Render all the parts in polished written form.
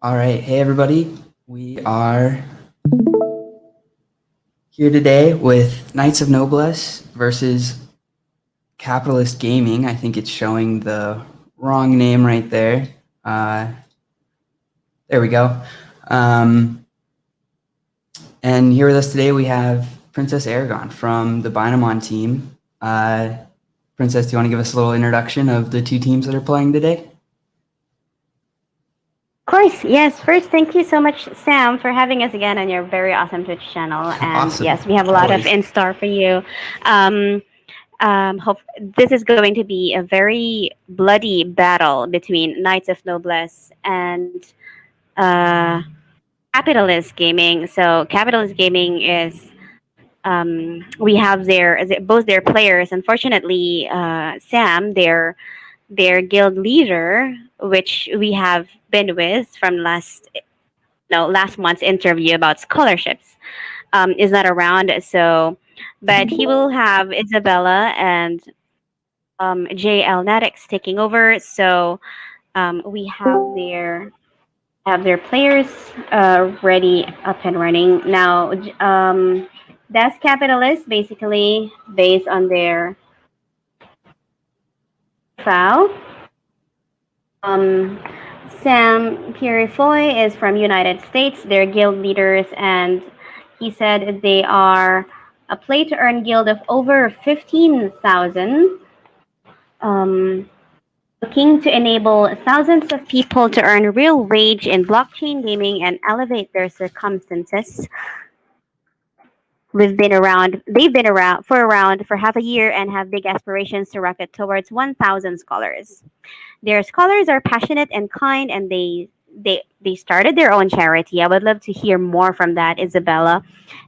All right. Hey, everybody. We are here today with Knights of Noblesse versus Capitalist Gaming. I think it's showing the wrong name right there. Uh, there we go. Um, and here with us today, we have Princess Aragon from the Binamon team. Princess, do you want to give us a little introduction of the two teams that are playing today? Of course, yes. First, thank you so much, Sam, for having us again on your very awesome Twitch channel. And Awesome. yes, we have a lot of Always. in store for you. Um, hope this is going to be a very bloody battle between Knights of Noblesse and uh, Capitalist Gaming. So, Capitalist Gaming is we have both their players. Unfortunately, Sam, their guild leader, which we have been with from last month's interview about scholarships, is not around. So, but he will have Isabella and JL Natix taking over. So we have their players ready, up and running now. That's capitalist, basically based on their file. Um, Sam Purifoy is from United States. They're guild leaders, and he said they are a play to earn guild of over 15,000, um, looking to enable thousands of people to earn real wage in blockchain gaming and elevate their circumstances. They've been around for half a year and have big aspirations to rocket towards 1,000 scholars. Their scholars are passionate and kind, and they started their own charity. I would love to hear more from that, Isabella,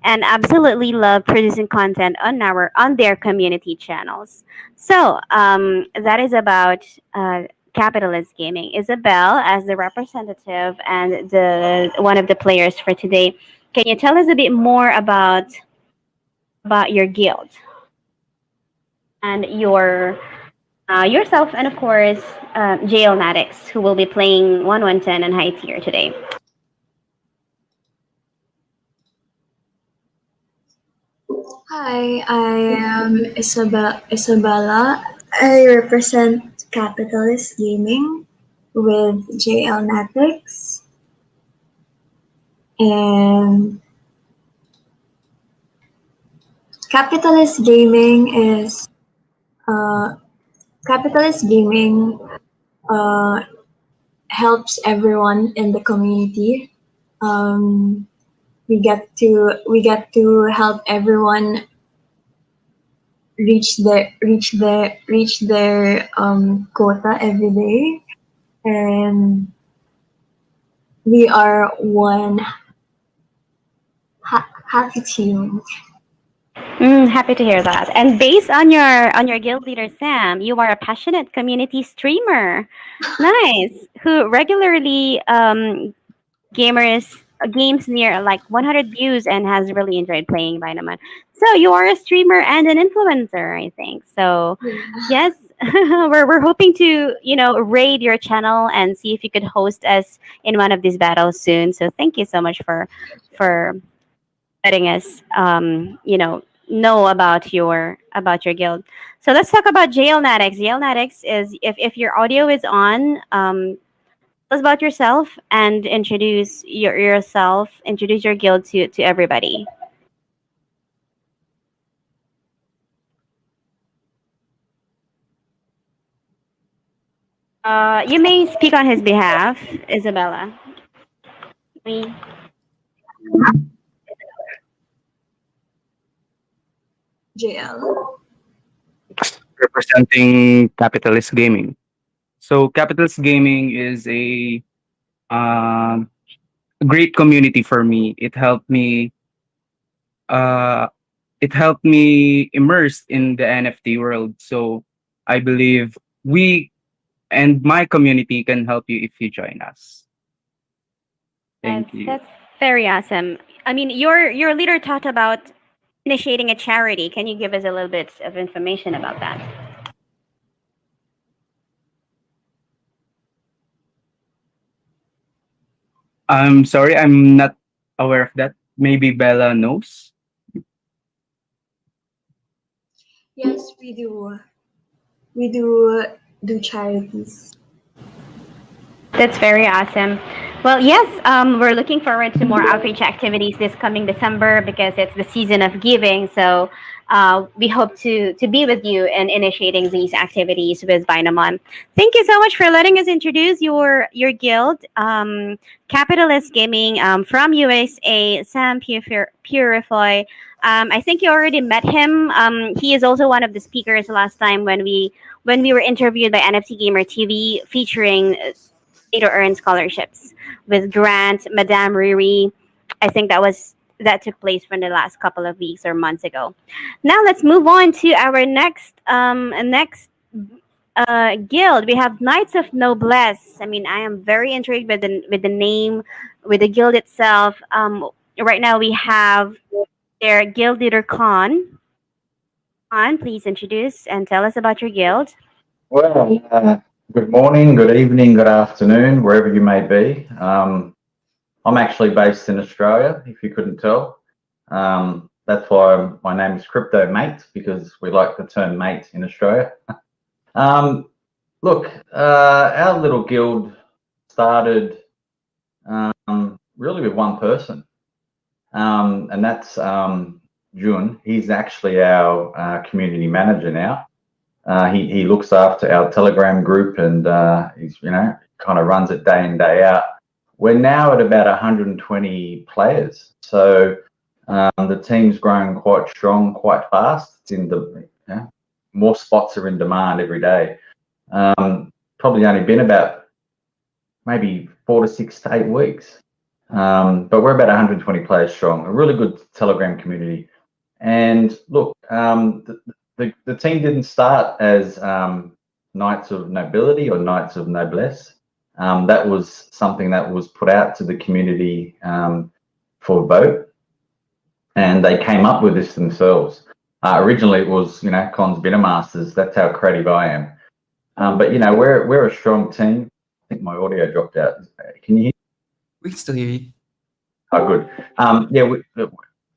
and absolutely love producing content on their community channels. So that is about capitalist gaming. Isabel, as the representative and the one of the players for today, can you tell us a bit more about your guild and yourself, and of course, JL Maddox, who will be playing 1110 and high tier today. Hi, I am Isabella. I represent Capitalist Gaming with JL Natix. And Capitalist Gaming is uh, Capitalist Gaming uh, helps everyone in the community. Um, we get to help everyone reach their quota every day, and we are one happy team. Happy to hear that. And based on your guild leader Sam, you are a passionate community streamer. Nice. Who regularly games near like 100 views and has really enjoyed playing Binamon. So you are a streamer and an influencer, I think. So Yeah. yes, we're hoping to raid your channel and see if you could host us in one of these battles soon. So thank you so much for letting us know about your guild. So let's talk about JL Natix. JL Natix is, if your audio is on, tell us about yourself and introduce your guild to everybody. You may speak on his behalf, Isabella. Me. JL. Representing Capitalist Gaming. So, Capitalist Gaming is um, a great community for me. Uh, it helped me immerse in the NFT world. So, I believe we and my community can help you if you join us. Thank you. That's very awesome. I mean, your leader talked about initiating a charity. Can you give us a little bit of information about that? I'm sorry, I'm not aware of that. Maybe Bella knows. Yes, we do. We do charities. That's very awesome. Well, yes, we're looking forward to more outreach activities this coming December because it's the season of giving. So we hope to be with you in initiating these activities with Binamon. Thank you so much for letting us introduce your guild, Capitalist Gaming from USA, Sam Purify. I think you already met him. He is also one of the speakers last time when we were interviewed by NFT Gamer TV featuring pay to earn scholarships with Grant, Madame Riri. I think that took place from the last couple of weeks or months ago. Now let's move on to our next guild. We have Knights of Noblesse. I mean, I am very intrigued with the name, with the guild itself. Right now we have their guild leader Khan. Khan, please introduce and tell us about your guild. Well, good morning, good evening, good afternoon, wherever you may be. I'm actually based in Australia, if you couldn't tell. That's why my name is Crypto Mate, because we like the term mate in Australia. Look, our little guild started really with one person, and that's Jun. He's actually our community manager now. He looks after our Telegram group, and he's kind of runs it day in day out. We're now at about 120 players, so the team's growing quite strong, quite fast. It's in more spots are in demand every day. Probably only been about maybe 4 to 6 to 8 weeks, but we're about 120 players strong. A really good Telegram community, and look, the team didn't start as Knights of Nobility or Knights of Noblesse. That was something that was put out to the community for vote, and they came up with this themselves. Originally, it was Con's Binamasters. That's how creative I am. But we're a strong team. I think my audio dropped out. Can you hear? We can still hear you. Oh, good.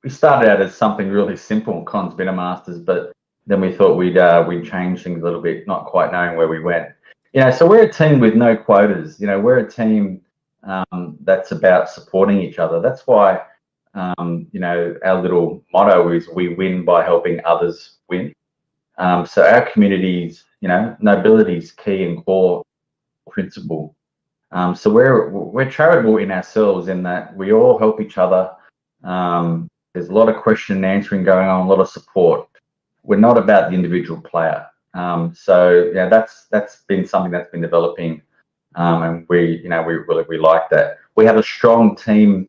We started out as something really simple, Con's Binamasters, but then we thought we'd change things a little bit, not quite knowing where we went. So we're a team with no quotas. We're a team that's about supporting each other. That's why our little motto is we win by helping others win. So our community's nobility is key and core principle. So we're charitable in ourselves in that we all help each other. There's a lot of question and answering going on, a lot of support. We're not about the individual player. So that's been something that's been developing, and we like that. We have a strong team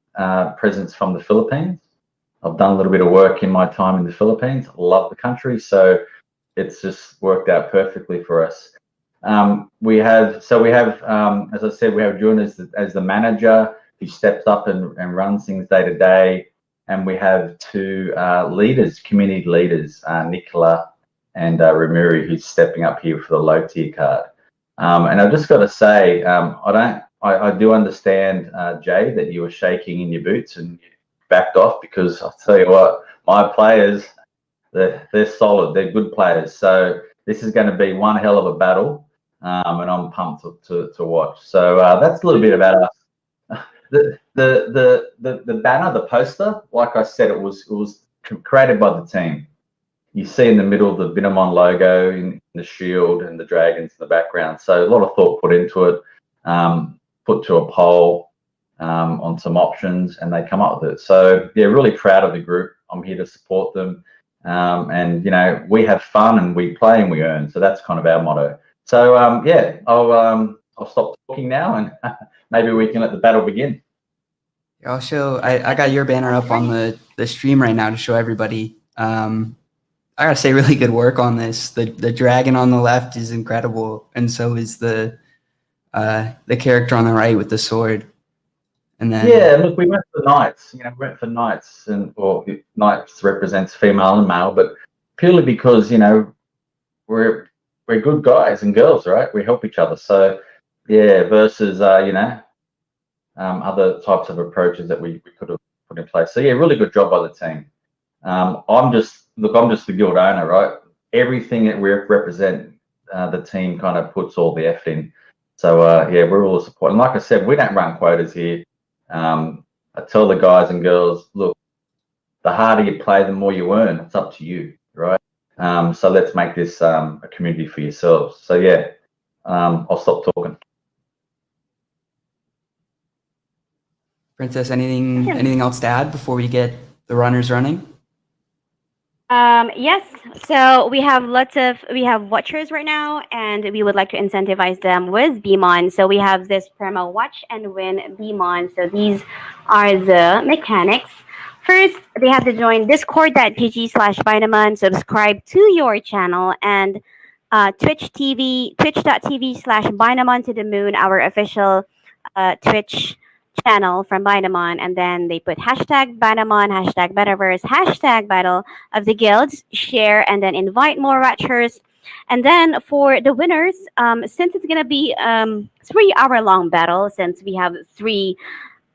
presence from the Philippines. I've done a little bit of work in my time in the Philippines. I love the country, so it's just worked out perfectly for us. We have, as I said, we have June as the manager who steps up and runs things day to day. And we have two leaders, community leaders, Nicola and Ramiri, who's stepping up here for the low tier card. And I've just got to say, I do understand, Jay, that you were shaking in your boots and you backed off, because I'll tell you what, my players, they're solid, they're good players. So this is going to be one hell of a battle, and I'm pumped to watch. So that's a little bit about us. The banner, the poster, like I said, it was created by the team. You see in the middle the Binamon logo in the shield and the dragons in the background. So a lot of thought put into it, put to a poll on some options, and they come up with it. So yeah, really proud of the group. I'm here to support them, and we have fun and we play and we earn. So that's kind of our motto. So I'll stop talking now, and maybe we can let the battle begin. I'll show. I got your banner up on the stream right now to show everybody. I gotta say, really good work on this. The dragon on the left is incredible, and so is the character on the right with the sword. And then look, we went for knights. We went for knights, and knights represents female and male, but purely because we're good guys and girls, right? We help each other. So yeah, versus other types of approaches that we could have put in place. So yeah, really good job by the team. I'm just the guild owner, right? Everything that we represent, the team kind of puts all the effort in. So yeah, we're all support. And like I said, we don't run quotas here. I tell the guys and girls, look, the harder you play, the more you earn. It's up to you, right? So let's make this a community for yourselves. So yeah, I'll stop talking. Princess, anything else to add before we get the runners running? Yes. So we have watchers right now, and we would like to incentivize them with Bmon. So we have this promo watch and win Bmon. So these are the mechanics. First, they have to join discord.gg/Binamon, subscribe to your channel, and twitch.tv/Binamon to the moon, our official Twitch channel from Binamon, and then they put hashtag Binamon, hashtag Metaverse, hashtag Battle of the Guilds, share, and then invite more watchers. And then for the winners, since it's gonna be 3 hour long battle, since we have three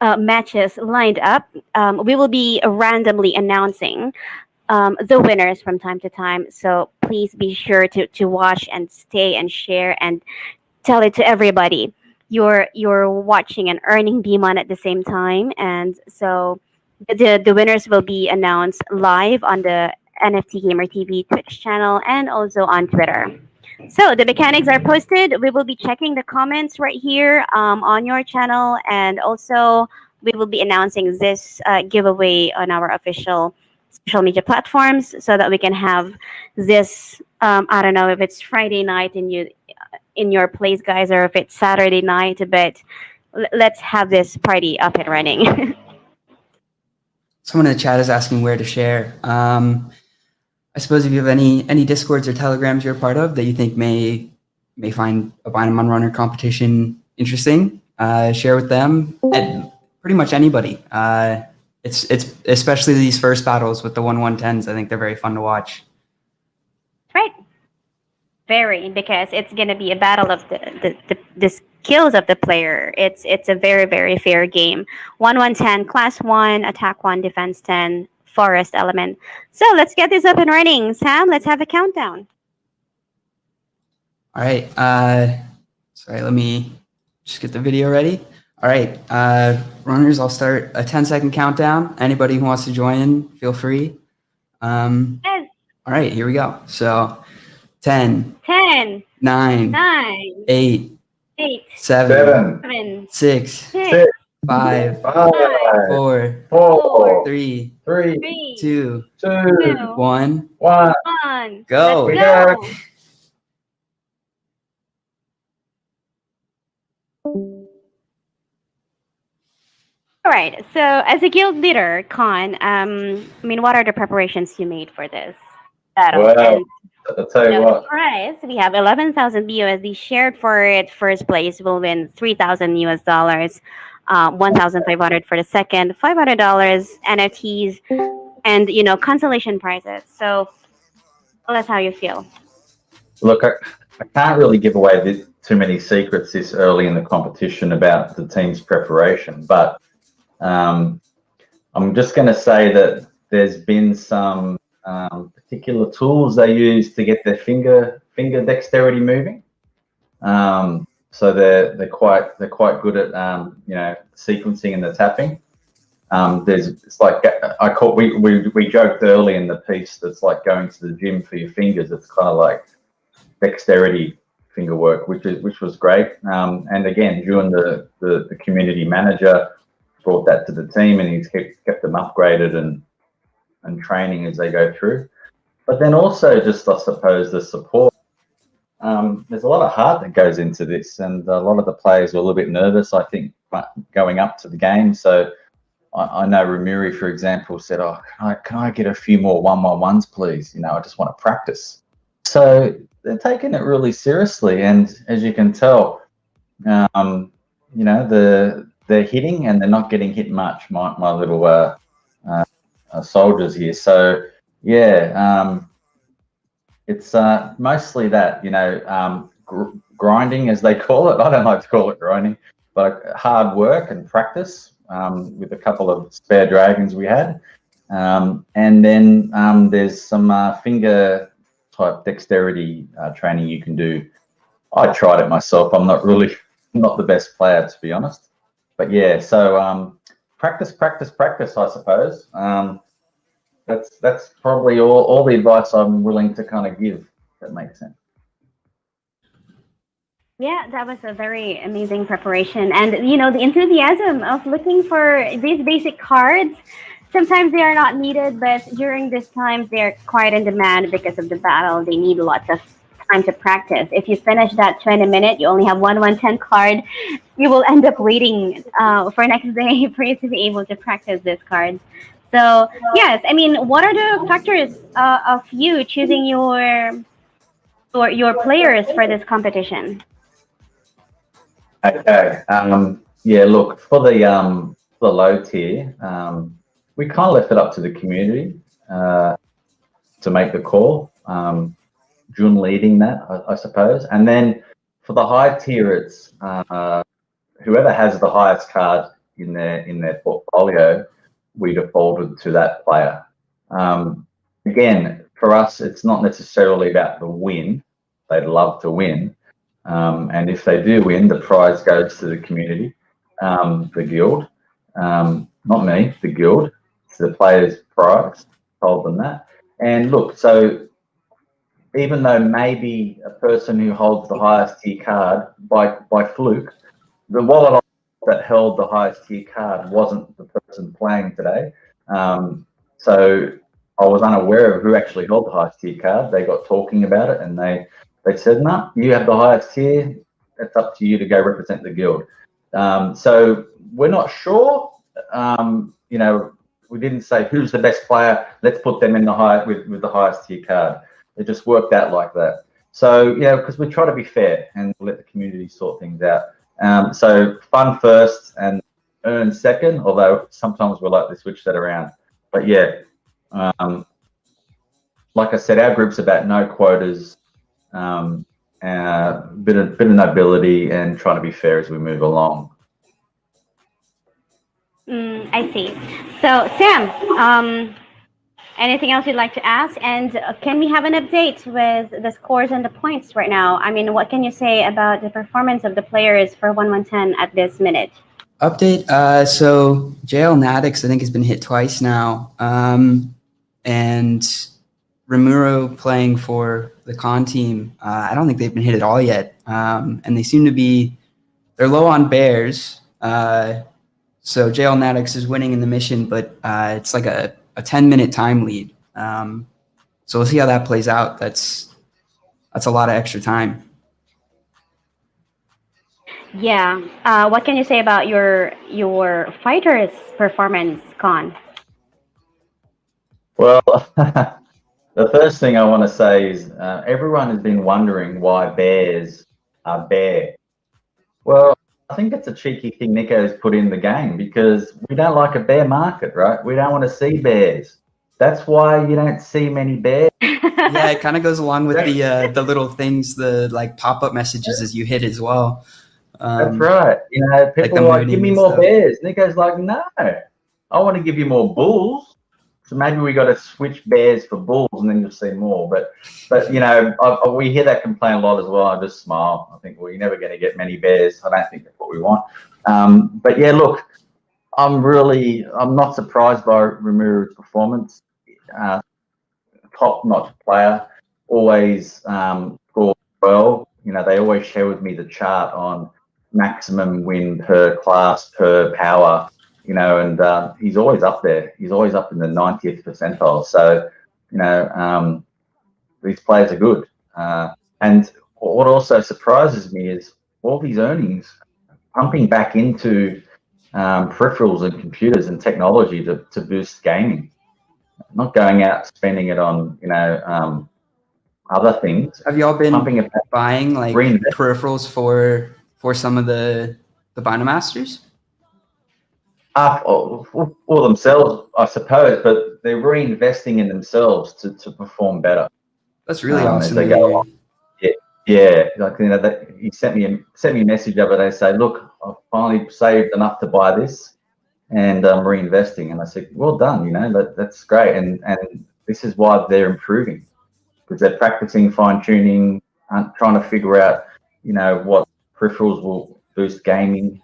matches lined up, we will be randomly announcing the winners from time to time. So please be sure to watch and stay and share and tell it to everybody. You're watching and earning Bmon at the same time, and so the winners will be announced live on the NFT Gamer TV Twitch channel and also on Twitter. So the mechanics are posted. We will be checking the comments right here on your channel, and also we will be announcing this giveaway on our official social media platforms so that we can have this. I don't know if it's Friday night in your place, guys, or if it's Saturday night, but let's have this party up and running. Someone in the chat is asking where to share. I suppose if you have any Discords or Telegrams you're a part of that you think may find a Binamon Runner competition interesting, share with them, and pretty much anybody. It's especially these first battles with the 1-1-10s. I think they're very fun to watch. Right. Very, because it's going to be a battle of the skills of the player. It's a very, very fair game. 1-1-10, class 1, attack 1, defense 10, forest element. So let's get this up and running. Sam, let's have a countdown. All right. Sorry, let me just get the video ready. All right. Runners, I'll start a 10-second countdown. Anybody who wants to join in, feel free. Yes. All right, here we go. So 10, 10, 9, 9, 8, 8, 7, 7, 6, 6, 5, 5, 4, 4, 3, 3, 2, 2, 1. 1. 1. Go. Let's go. go. All right. So, as a guild leader, Con, what are the preparations you made for this battle? Well, And I'll tell you what. prize, we have 11,000 BUSD shared for it. First place will win $3,000 US, 1,500 for the second, $500 NFTs, and consolation prizes. So, tell us how you feel. Look, I can't really give away too many secrets this early in the competition about the team's preparation, but I'm just going to say that there's been some particular tools they use to get their finger dexterity moving. So they're quite good at sequencing and the tapping. It's like we joked early in the piece that's like going to the gym for your fingers. It's kind of like dexterity finger work, which was great. And again, Juan, the community manager, brought that to the team, and he's kept them upgraded and training as they go through. But then also just, I suppose, the support. There's a lot of heart that goes into this, and a lot of the players were a little bit nervous, I think, going up to the game. So I know Ramiri, for example, said, "Oh, can I get a few more 1-1-1s, please? I just want to practice." So they're taking it really seriously, and as you can tell, they're hitting and they're not getting hit much. My little soldiers here. So yeah, it's mostly that grinding, as they call it. I don't like to call it grinding, but hard work and practice with a couple of spare dragons we had. And then there's some finger type dexterity training you can do. I tried it myself. I'm not the best player, to be honest. But yeah, so practice, I suppose. That's probably all the advice I'm willing to kind of give. If that makes sense. Yeah, that was a very amazing preparation. And, you know, the enthusiasm of looking for these basic cards, sometimes they are not needed, but during these times, they're quite in demand because of the battle. They need lots of time to practice. If you finish that 20-minute, you only have one 110 card, you will end up waiting for next day for you to be able to practice this card. So, yes, I mean, what are the factors of you choosing your players for this competition? Okay. Yeah. Look, for the low tier, we kind of left it up to the community to make the call. Jun leading that, I suppose, and then for the high tier, it's whoever has the highest card in their portfolio, we defaulted to that player. Again, for us, it's not necessarily about the win. They'd love to win. And if they do win, the prize goes to the community, the guild, not me, the guild. It's the players' prize. Told them that. And look, so even though maybe a person who holds the highest tier card by fluke, the wallet that held the highest tier card wasn't the person playing today. So I was unaware of who actually held the highest tier card. They got talking about it, and they said, "No, you have the highest tier. It's up to you to go represent the guild." So we're not sure. You know, we didn't say who's the best player. Let's put them in the with the highest tier card. It just worked out like that. So yeah, because we try to be fair and let the community sort things out. So fun first and earn second. Although sometimes we like to switch that around. But yeah, like I said, our group's about no quotas. Bit of nobility and trying to be fair as we move along. I see. So, Sam, anything else you'd like to ask? And can we have an update with the scores and the points right now? I mean, what can you say about the performance of the players for 1-1-10 at this minute? Update. So JL Nadix, I think, has been hit twice now. And Ramuro playing for the con team, I don't think they've been hit at all yet. And they seem to be, they're low on bears. So JL Nadix is winning in the mission, but it's like a 10-minute time lead. So we'll see how that plays out. That's a lot of extra time. Yeah. What can you say about your fighters' performance, Con? Well, the first thing I want to say is everyone has been wondering why bears are bare. Well, I think it's a cheeky thing Nico's put in the game because we don't like a bear market, right? We don't want to see bears. That's why you don't see many bears. Yeah, it kind of goes along with the little things, the like pop-up messages as you hit as well. That's right. You know, people are like, give me more bears. Nico's like, no, I want to give you more bulls. So maybe we got to switch bears for bulls, and then you'll see more. But you know, we hear that complaint a lot as well. I just smile. I think, well, you're never going to get many bears. I don't think that's what we want. But yeah, look, I'm not surprised by Ramuru's performance. Top-notch player, always scored well. You know, they always share with me the chart on maximum win per class per power. You know, and he's always up there. He's always up in the 90th percentile. So, you know, these players are good. And what also surprises me is all these earnings pumping back into peripherals and computers and technology to boost gaming. Not going out spending it on, you know, other things. Have y'all been buying like peripherals for some of the Binamasters? For themselves, I suppose, but they're reinvesting in themselves to perform better. That's really awesome. As they go along. Yeah, like that he sent me a message the other day, say, look, I've finally saved enough to buy this, and I'm reinvesting. And I said, well done, that's great, and this is why they're improving, because they're practicing fine tuning, trying to figure out, what peripherals will boost gaming,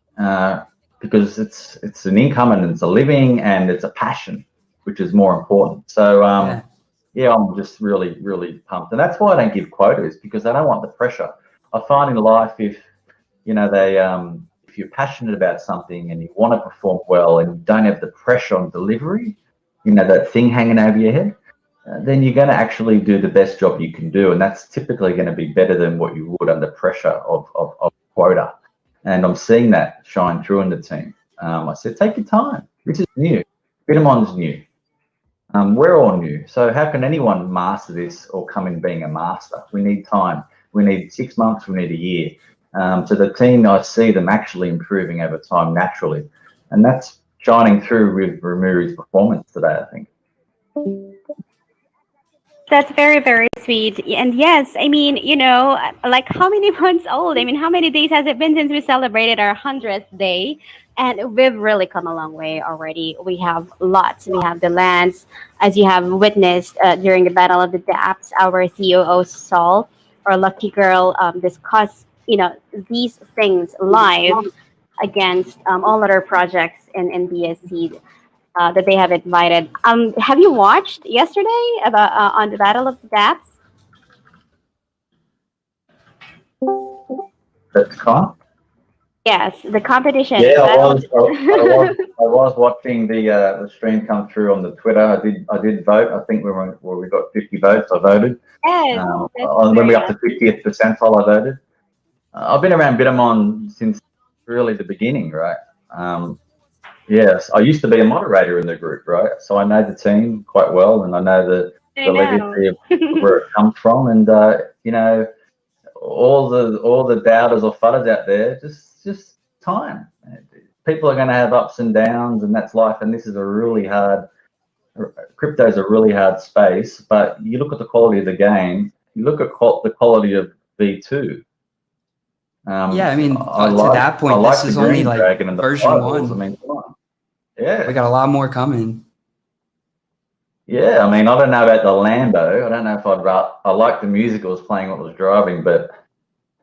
because it's an income and it's a living and it's a passion, which is more important. So yeah, I'm just really, really pumped, and that's why I don't give quotas, because I don't want the pressure. I find in life, if if you're passionate about something and you want to perform well and you don't have the pressure on delivery, that thing hanging over your head, then you're going to actually do the best job you can do, and that's typically going to be better than what you would under pressure of quota. And I'm seeing that shine through in the team. I said, take your time. This is new. Binamon's new. We're all new. So how can anyone master this or come in being a master? We need time. We need 6 months. We need a year. So the team, I see them actually improving over time naturally. And that's shining through with Ramuri's performance today, I think. That's very, very sweet. And yes, I mean, like how many months old? I mean, how many days has it been since we celebrated our 100th day? And we've really come a long way already. We have lots. We have the lands, as you have witnessed during the Battle of the Dapps, our COO Saul, or Lucky Girl, discuss, these things live against all other projects in BSC. That they have invited. Have you watched yesterday about on the Battle of the Dapps? That's calm. Yes, the competition. Yeah, I Battle was. I was watching the stream come through on the Twitter. I did vote. I think we got 50 votes. I voted. Yes, When we got to 50th percentile, I voted. I've been around Binamon since really the beginning, right? Yes, I used to be a moderator in the group, right? So I know the team quite well, and I know the legacy of where it comes from, and all the doubters or fudders out there, just time. People are going to have ups and downs, and that's life. And this is crypto is a really hard space. But you look at the quality of the game, you look at the quality of V2. Yeah, I mean, to that point, this is only like version 1. I mean, come on. Yeah. We got a lot more coming. Yeah, I mean, I don't know about the Lambo. I don't know if I like the music I was playing what was driving, but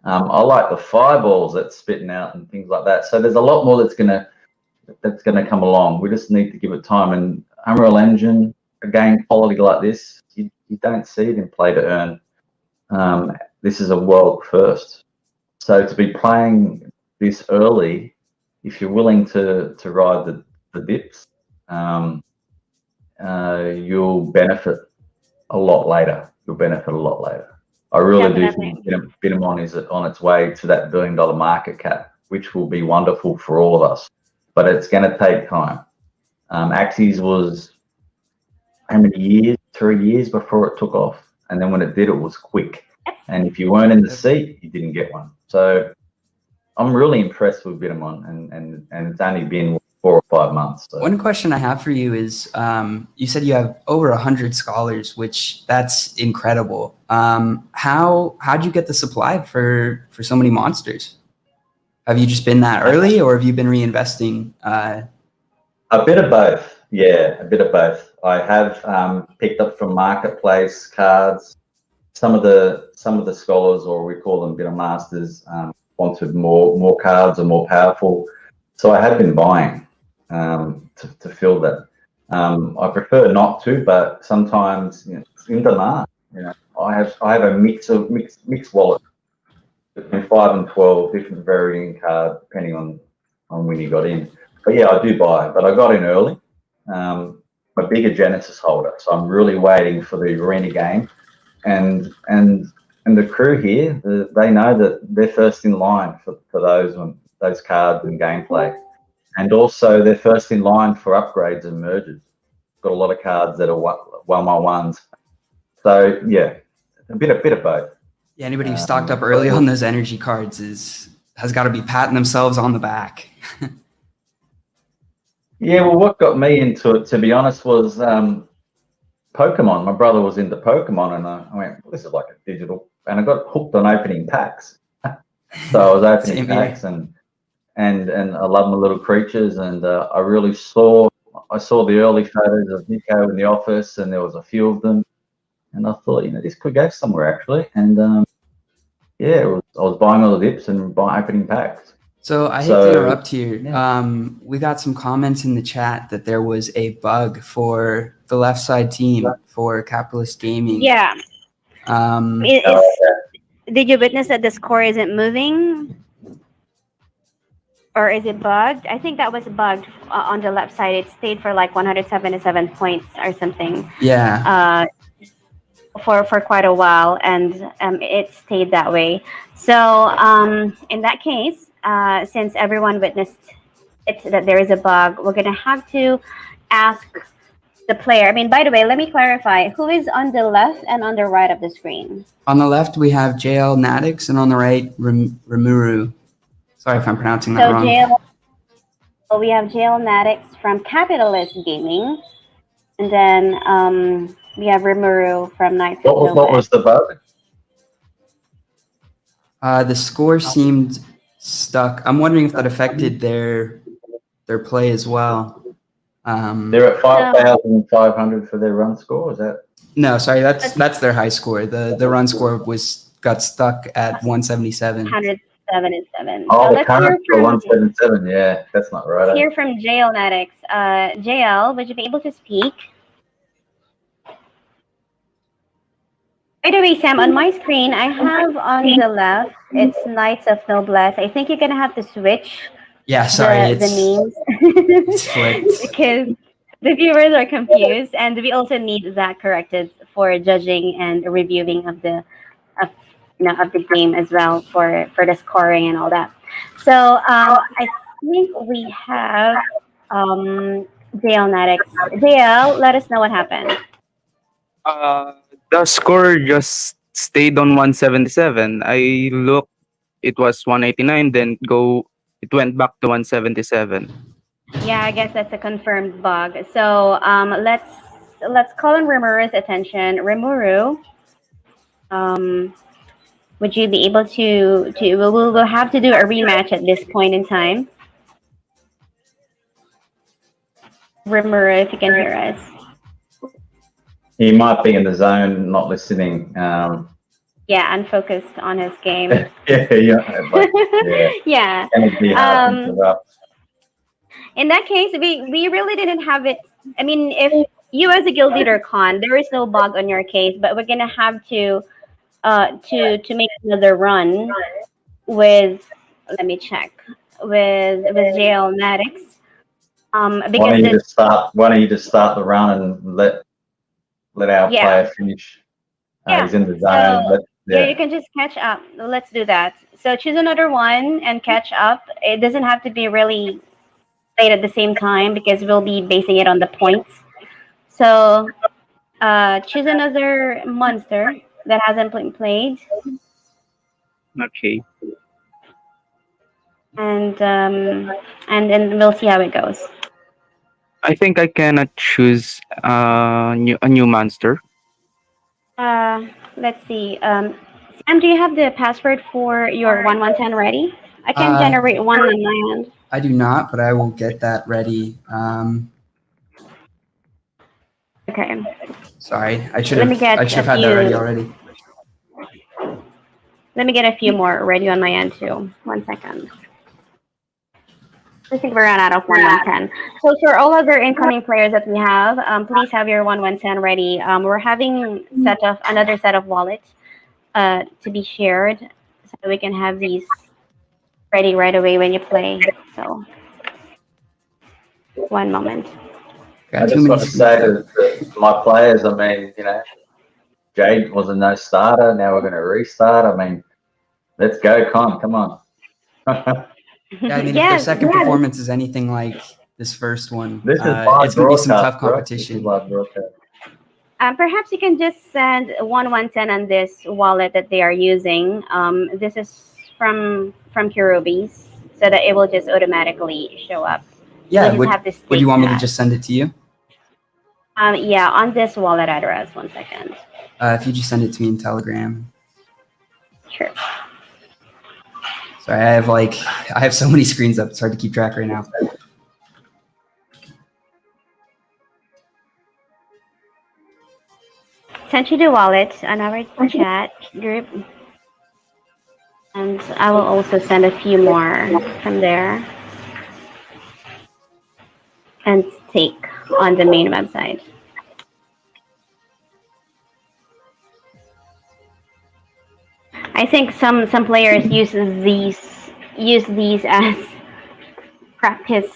I like the fireballs that's spitting out and things like that. So there's a lot more that's gonna come along. We just need to give it time. And Unreal Engine, a game quality like this, you don't see it in play to earn. This is a world first. So to be playing this early, if you're willing to ride the dips, you'll benefit a lot later. I really do think Binamon is on its way to that $1 billion market cap, which will be wonderful for all of us. But it's going to take time. Axis was how many years? 3 years before it took off, and then when it did, it was quick. And if you weren't in the seat, you didn't get one. So I'm really impressed with Binamon, and it's only been 4 or 5 months. So. One question I have for you is, you said you have over 100 scholars, which that's incredible. How'd you get the supply for so many monsters? Have you just been that early, or have you been reinvesting? A bit of both. Yeah, a bit of both. I have picked up from marketplace cards. Some of the scholars, or we call them Binam masters, wanted more cards or more powerful. So I have been buying to fill that. I prefer not to, but sometimes it's in demand. I have a mixed wallet between 5 and 12 different varying cards depending on when you got in. But yeah, I do buy, but I got in early. I'm a bigger Genesis holder, so I'm really waiting for the arena game, and the crew here, they know that they're first in line for those cards and gameplay. And also they're first in line for upgrades and merges. Got a lot of cards that are 1x1s. So yeah, a bit of both. Yeah, anybody who stocked up early on those energy cards has got to be patting themselves on the back. Yeah, well, what got me into it, to be honest, was Pokemon. My brother was into Pokemon, and I went, well, this is like a digital and I got hooked on opening packs. So I was opening Same here. packs and I love my little creatures, and I saw the early photos of Nico in the office, and there was a few of them, and I thought, this could go somewhere actually, and I was buying all the dips and opening packs. So I hate So, to interrupt here. yeah. We got some comments in the chat that there was a bug for the left side team for Capitalist Gaming. Yeah. Um, Did you witness that the score isn't moving? Or is it bugged? I think that was bugged on the left side. It stayed for like 177 points or something. yeah. For quite a while, and it stayed that way. So in that case, since everyone witnessed it that there is a bug, we're gonna have to ask the player. I mean, by the way, let me clarify who is on the left and on the right of the screen. On the left, we have JL Natix, and on the right, Rimuru. Sorry if I'm pronouncing that wrong. We have JL Natix from Capitalist Gaming, and then we have Rimuru from Knights of Nobles. What was the bug? The score seemed stuck. I'm wondering if that affected their play as well. They're at 5,500 for their run score. Is that? No, sorry, that's their high score. The run score got stuck at 177. 177. Oh, So the current for 177. Yeah, that's not right. Let's hear from JL Natix. JL, would you be able to speak? By the way, Sam, on my screen, I have on the left, it's Knights of Noblesse. I think you're going to have to switch Yeah, sorry, the names. It's flipped. Because the viewers are confused, and we also need that corrected for judging and reviewing of the game as well for the scoring and all that. So I think we have JL Natix. JL, let us know what happened. The score just stayed on 177. I looked, it was 189, then it went back to 177. Yeah, I guess that's a confirmed bug. So let's call on Rimuru's attention. Rimuru, would you be able to we'll have to do a rematch at this point in time. Rimuru, if you can hear us. He might be in the zone, not listening. Yeah, unfocused on his game. Yeah. In that case, we really didn't have it. I mean, if you as a guild leader there is no bug on your case, but we're gonna have to make another run with. Let me check with JL Natix. Because why don't you just start the run and let our player finish? He's in the zone. Yeah, you can just catch up. Let's do that. So choose another one and catch up. It doesn't have to be really played at the same time because we'll be basing it on the points. So choose another monster that hasn't been played. Okay. And then we'll see how it goes. I think I cannot choose a new monster. Let's see. Sam, do you have the password for your 1110 ready? I can generate one on my end. I do not, but I will get that ready. Okay. Sorry, I should have had that ready already. Let me get a few more ready on my end too. 1 second. I think we ran out of 1110. So for all other incoming players that we have, please have your 1110 ready. We're having another set of wallets to be shared, so we can have these ready right away when you play. So 1 moment. I just want to say to my players, I mean, Jade was a no starter. Now we're going to restart. I mean, let's go, Con. Come on. Yeah, I mean, if their second performance is anything like this first one, this is it's going to be some tough competition. Perhaps you can just send 1110 on this wallet that they are using. This is from Kurobis, so that it will just automatically show up. Yeah, would you want me to just send it to you? Yeah, on this wallet address. 1 second. If you just send it to me in Telegram. Sure. Sorry, I have so many screens up. It's hard to keep track right now. Sent you the wallet on our chat group, and I will also send a few more from there and stake on the main website. I think some players use these as practice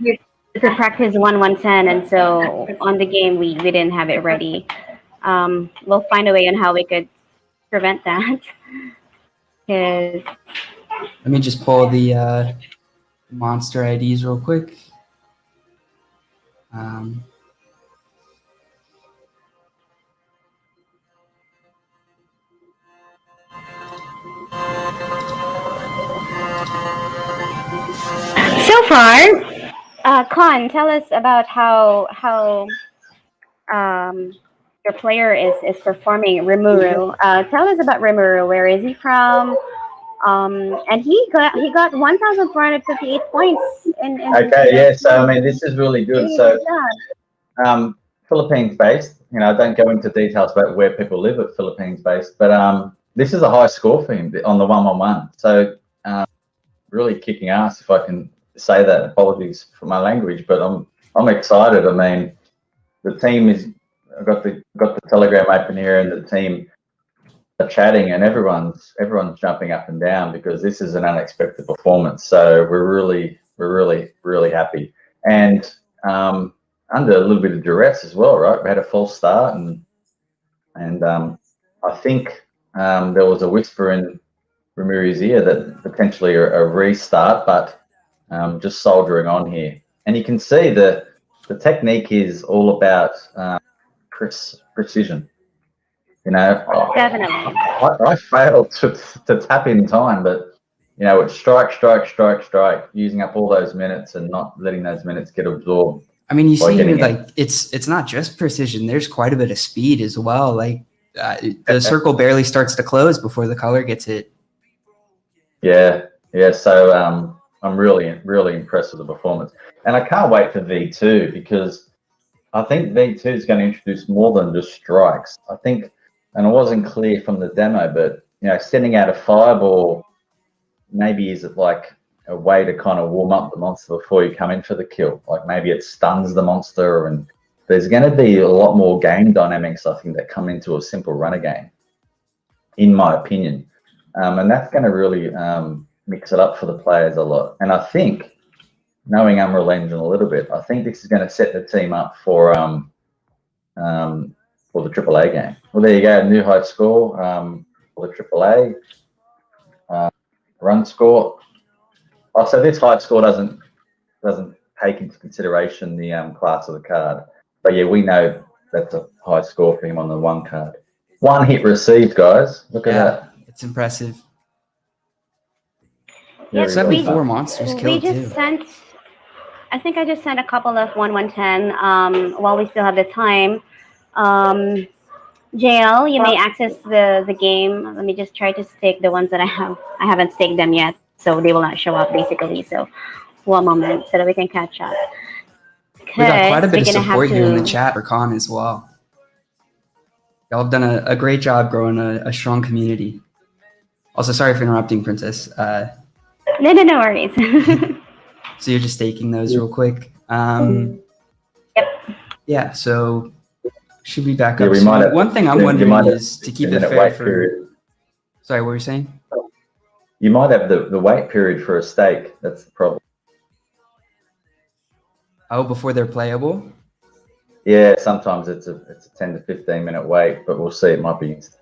to practice 1-1-10, and so on the game we didn't have it ready. We'll find a way on how we could prevent that. Because Let me just pull the monster IDs real quick. so far, Con, tell us about how your player is performing, Rimuru. Tell us about Rimuru. Where is he from? And he got 1,458 points in Okay, yeah. So I mean, this is really good. So, yeah. Philippines based. You know, I don't go into details about where people live at Philippines based, but this is a high score for him on the 1-1-1. So, really kicking ass, if I can say that. Apologies for my language, but I'm excited. I mean, the team is. I've got the Telegram open here, and the team are chatting, and everyone's jumping up and down because this is an unexpected performance. So we're really happy, and under a little bit of duress as well, right? We had a false start, and I think there was a whisper in Ramirez's ear that potentially a restart, but just soldiering on here, and you can see the technique is all about precision. You know, Definitely. I failed to tap in time, but you know, it's strike, using up all those minutes and not letting those minutes get absorbed. I mean, you see here, getting like it's not just precision. There's quite a bit of speed as well. Like the circle barely starts to close before the color gets hit. Yeah. So I'm really impressed with the performance, and I can't wait for V2 because I think V2 is going to introduce more than just strikes. I think, and it wasn't clear from the demo, but you know, sending out a fireball maybe is it like a way to kind of warm up the monster before you come in for the kill. Like maybe it stuns the monster, and there's going to be a lot more game dynamics, I think, that come into a simple runner game, in my opinion. And that's going to really mix it up for the players a lot. And I think, knowing Unreal Engine a little bit, I think this is going to set the team up for the AAA game. Well, there you go, new high score for the AAA. Run score. Oh, so this high score doesn't take into consideration the class of the card. But yeah, we know that's a high score for him on the one card. One hit received, guys. Look at that. It's impressive. Yeah, 74 monsters killed too. I think I just sent a couple of 1-1-10 while we still have the time. JL, you may access the game. Let me just try to stake the ones that I have. I haven't staked them yet, so they will not show up basically. So one moment so that we can catch up. We got quite a bit of support here in the chat for Con as well. Y'all have done a great job growing a strong community. Also, sorry for interrupting, Princess. No worries. So you're just staking those real quick. Yep. Yeah, so should be back up. So one thing I'm wondering is to keep it fair for... Sorry, what were you saying? You might have the wait period for a stake. That's the problem. Oh, before they're playable? Yeah, sometimes it's a 10 to 15 minute wait, but we'll see. It might be instant.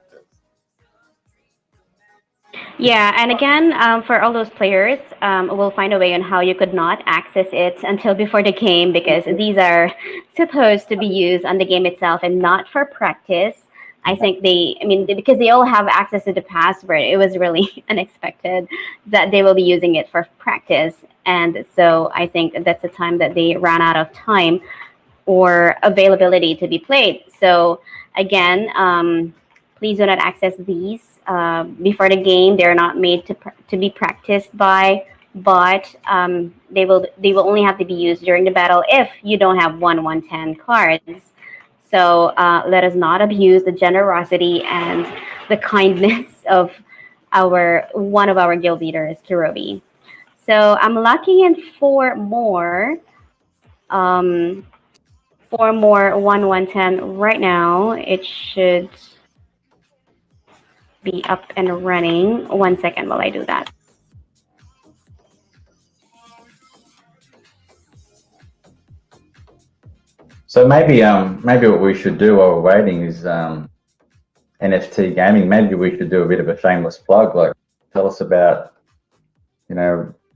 Yeah, and again, for all those players, we'll find a way on how you could not access it until before the game, because these are supposed to be used on the game itself and not for practice. I think because they all have access to the password, it was really unexpected that they will be using it for practice. And so I think that's the time that they ran out of time or availability to be played. So again, Please do not access these before the game. They're not made to be practiced by, but they will only have to be used during the battle if you don't have 1/110 cards. So let us not abuse the generosity and the kindness of our one of our guild leaders, Kirobi. So I'm locking in um, 4 more 1/110 right now. It should be up and running. 1 second while I do that. So maybe what we should do while we're waiting is NFT gaming. Maybe we should do a bit of a shameless plug. Like, tell us about,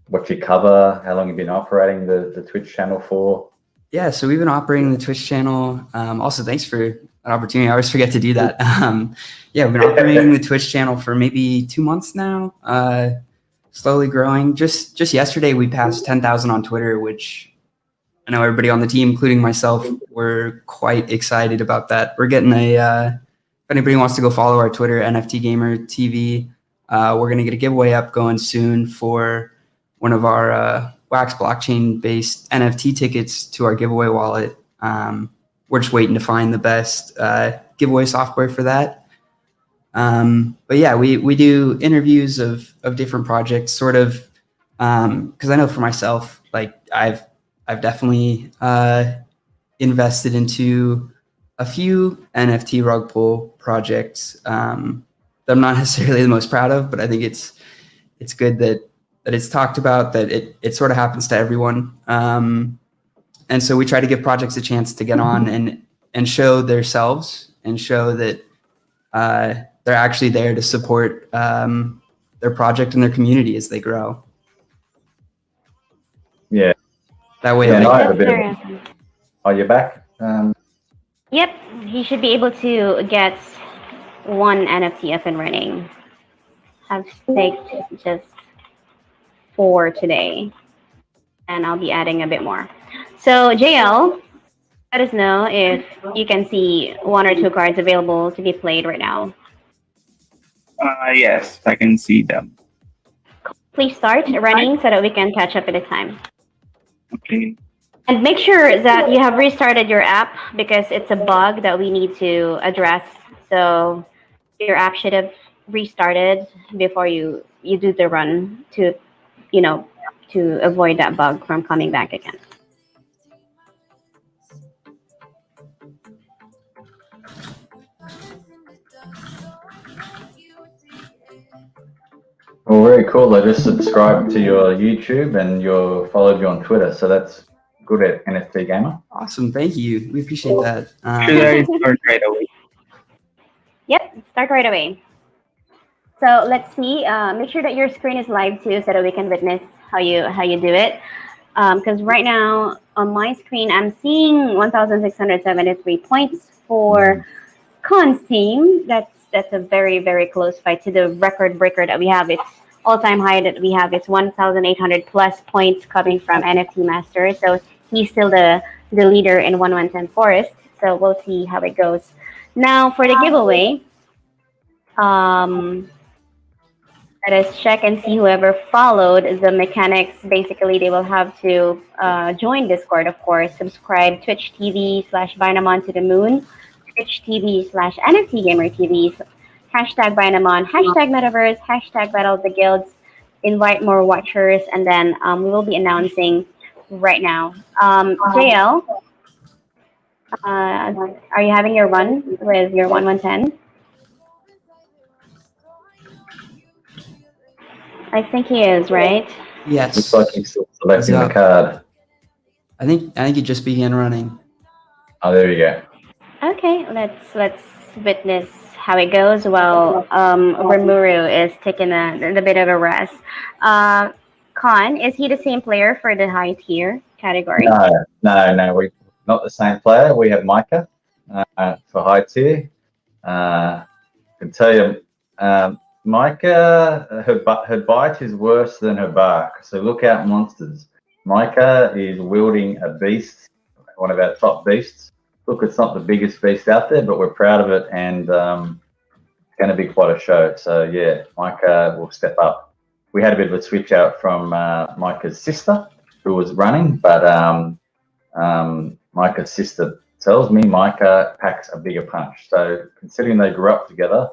what you cover, how long you've been operating the Twitch channel for. Yeah, so we've been operating the Twitch channel. Also, thanks for an opportunity. I always forget to do that. Yeah, we've been operating the Twitch channel for maybe 2 months now. Slowly growing. Just yesterday, we passed 10,000 on Twitter, which I know everybody on the team, including myself, we're quite excited about that. We're getting if anybody wants to go follow our Twitter, NFT Gamer TV, we're going to get a giveaway up going soon for one of our Wax blockchain-based NFT tickets to our giveaway wallet. We're just waiting to find the best giveaway software for that. But yeah, we do interviews of different projects, sort of, because I know for myself, like I've definitely invested into a few NFT rug pull projects that I'm not necessarily the most proud of, but I think it's good that it's talked about, that it sort of happens to everyone. And so we try to give projects a chance to get on and show themselves and show that they're actually there to support their project and their community as they grow. Yeah. That way, Yeah, like, I have a bit of. Very awesome. Oh, you're back. Yep, he should be able to get one NFT up and running. Have staked just 4 today, and I'll be adding a bit more. So JL, let us know if you can see 1 or 2 cards available to be played right now. Yes, I can see them. Please start running so that we can catch up at a time. Okay. And make sure that you have restarted your app, because it's a bug that we need to address. So your app should have restarted before you do the run to avoid that bug from coming back again. Well, very cool. I just subscribed to your YouTube and followed you on Twitter, so that's good at NFT Gamer. awesome. Thank you. We appreciate that. Should I start right away? Yep, start right away. So let's see. Make sure that your screen is live too, so that we can witness how you do it. Because right now on my screen, I'm seeing 1,673 points for Khan's team. That's a very, very close fight to the record breaker that we have. It's all-time high that we have. It's 1,800 plus points coming from NFT Master. So he's still the leader in 1/110 Forest. So we'll see how it goes. Now for the giveaway, let us check and see whoever followed the mechanics. Basically, they will have to join Discord, of course, subscribe Twitch TV/Binamon to the moon, Twitch TV/NFT Gamer TV, hashtag Binamon, hashtag Metaverse, hashtag Battle of the Guilds, invite more watchers, and then we will be announcing right now. JL, are you having your run with your 1/110? I think he is, right? Yes. Looks like he's still selecting the up. card. I think he just began running. Oh, there you go. Okay, let's witness how it goes while Rimuru is taking a bit of a rest. Khan, is he the same player for the high tier category? No, we're not the same player. We have Micah for high tier. I can tell you, Micah, her bite is worse than her bark. So look out, monsters. Micah is wielding a beast, one of our top beasts. Look, it's not the biggest beast out there, but we're proud of it, and going to be quite a show. So yeah, Micah will step up. We had a bit of a switch out from Micah's sister, who was running, but Micah's sister tells me Micah packs a bigger punch. So considering they grew up together,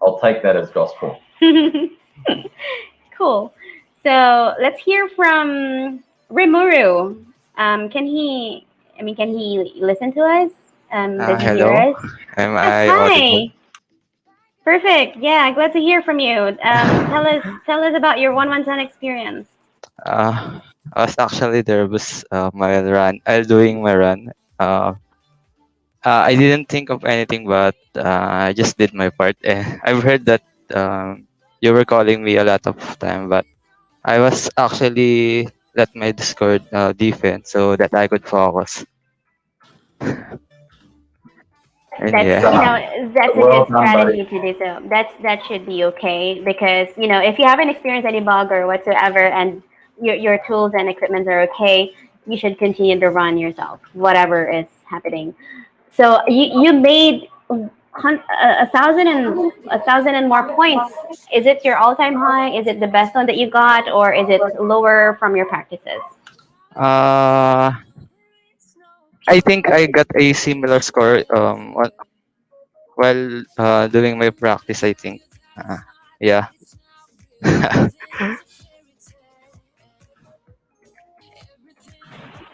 I'll take that as gospel. Cool. So let's hear from Rimuru. Can he? I mean, can he listen to us? Does he hear Hello. us? Am Yes, I hi. audible? Perfect. Yeah, glad to hear from you. Tell us about your 1-1-10 experience. I was actually there was my run. Doing my run. I didn't think of anything, but I just did my part. I've heard that you were calling me a lot of time, but I was actually let my Discord defense so that I could focus. And That's yeah, that's a Well good done, buddy. strategy to do so. That should be okay because if you haven't experienced any bug or whatsoever and your tools and equipment are okay, you should continue to run yourself, whatever is happening. So you made a thousand and more points. Is it your all-time high? Is it the best one that you got, or is it lower from your practices? uh, I think I got a similar score while doing my practice. I think, yeah.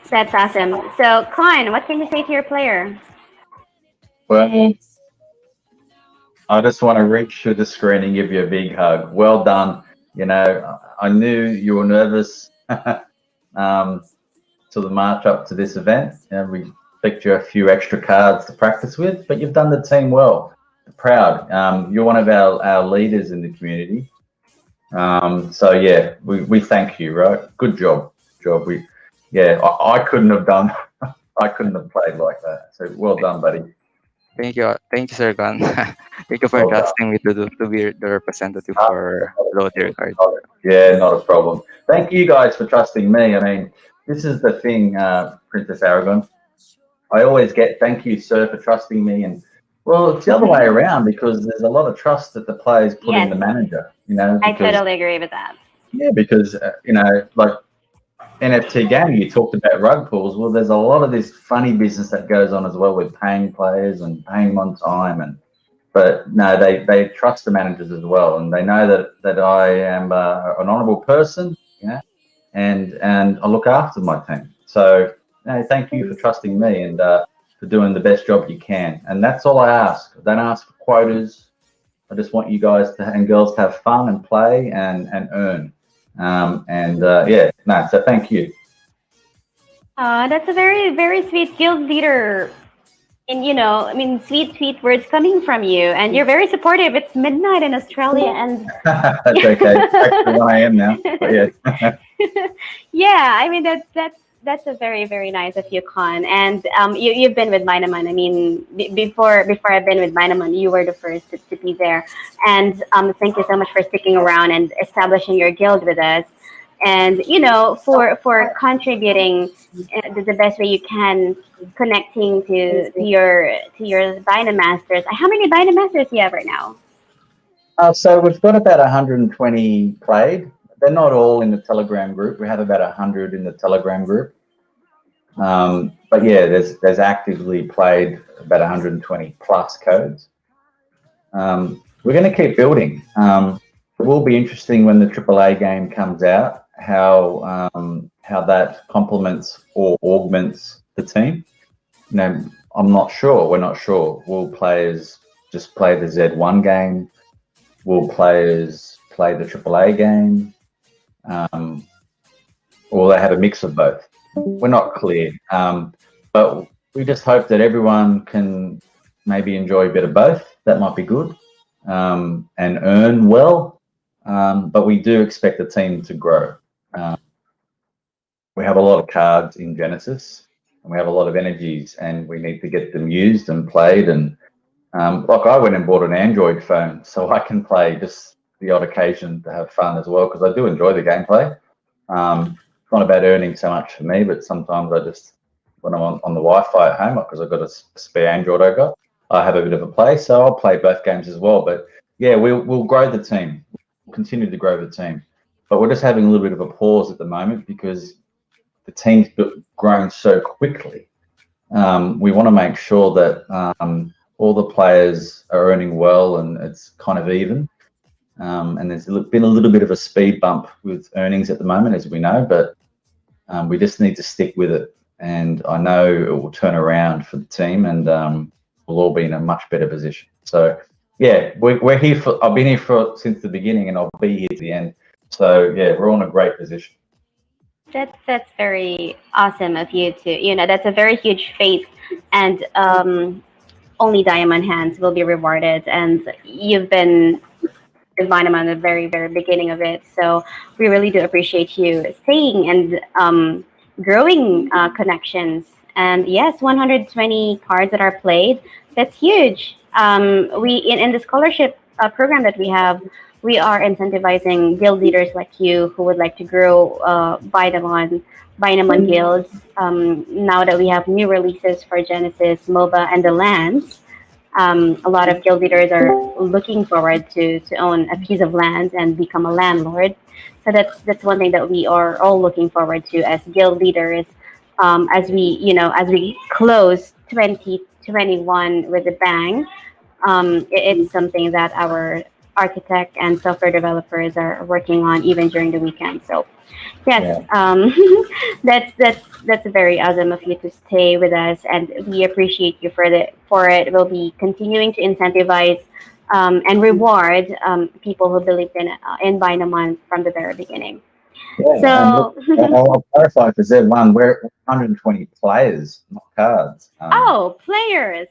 That's awesome. So, Klein, what can you say to your player? Well, I just want to reach through the screen and give you a big hug. Well done. I knew you were nervous to the march up to this event. We picked you a few extra cards to practice with, but you've done the team well. Proud. You're one of our leaders in the community. So yeah, we thank you. Right. Good job. I couldn't have done. I couldn't have played like that. So well done, buddy. Thank you, Sir Gun. Thank you for Well done. trusting me to be the representative for Lottery Card. Yeah, not a problem. Thank you guys for trusting me. I mean, this is the thing, Princess Aragon. I always get thank you, sir, for trusting me, and well, it's the other way around because there's a lot of trust that the players put in Yes. the manager. I totally agree with that. Yeah, because like NFT gaming, you talked about rug pulls. Well, there's a lot of this funny business that goes on as well with paying players and paying them on time, but no, they trust the managers as well, and they know that I am an honourable person, and I look after my team. So, thank you for trusting me and for doing the best job you can. And that's all I ask. I don't ask for quotas. I just want you guys and girls to have fun and play and earn. So thank you. That's a very, very sweet guild leader. And sweet words coming from you, and you're very supportive. It's midnight in Australia, and That's okay. It's actually 1 a.m. now. But yeah. yeah, I mean that's a very, very nice of you, Con. And you've been with Binamon. I mean, before I've been with Binamon, you were the first to be there. And thank you so much for sticking around and establishing your guild with us. And for contributing the best way you can, connecting to your Binamasters. How many Binamasters do you have right now? So we've got about 120 played. They're not all in the Telegram group. We have about 100 in the Telegram group. But yeah, there's actively played about 120 plus codes. We're going to keep building. It will be interesting when the AAA game comes out, how that complements or augments the team. I'm not sure. We're not sure. Will players just play the Z1 game? Will players play the AAA game? Or will they have a mix of both? We're not clear. But we just hope that everyone can maybe enjoy a bit of both. That might be good. And earn well. But we do expect the team to grow. We have a lot of cards in Genesis, and we have a lot of energies, and we need to get them used and played. And I went and bought an Android phone so I can play just the odd occasion to have fun as well, because I do enjoy the gameplay. It's not about earning so much for me, but sometimes I just, when I'm on the Wi-Fi at home, because I've got a spare Android I have a bit of a play, so I'll play both games as well. But yeah, we'll grow the team, continue to grow the team, but we're just having a little bit of a pause at the moment because the team's grown so quickly. We want to make sure that all the players are earning well and it's kind of even. And there's been a little bit of a speed bump with earnings at the moment, as we know, but we just need to stick with it. And I know it will turn around for the team, and we'll all be in a much better position. So, yeah, we're here for. I've been here since the beginning, and I'll be here to the end. So, yeah, we're in a great position. That's very awesome of you to, that's a very huge faith, and only diamond hands will be rewarded, and you've been with Binamon at the very, very beginning of it. So we really do appreciate you staying and growing connections. And yes, 120 cards that are played, that's huge. We in the scholarship program that we have, we are incentivizing guild leaders like you who would like to grow Binamon guilds. Now that we have new releases for Genesis, MOBA, and the lands, a lot of guild leaders are looking forward to own a piece of land and become a landlord. So that's one thing that we are all looking forward to as guild leaders, as we close 2021 with a bang. It's something that our architect and software developers are working on even during the weekend. So yes, that's very awesome of you to stay with us, and we appreciate you for it. We'll be continuing to incentivize and reward people who believed in Binamon from the very beginning. Yeah, So I'll clarify for Z1, we're 120 players, not cards. players.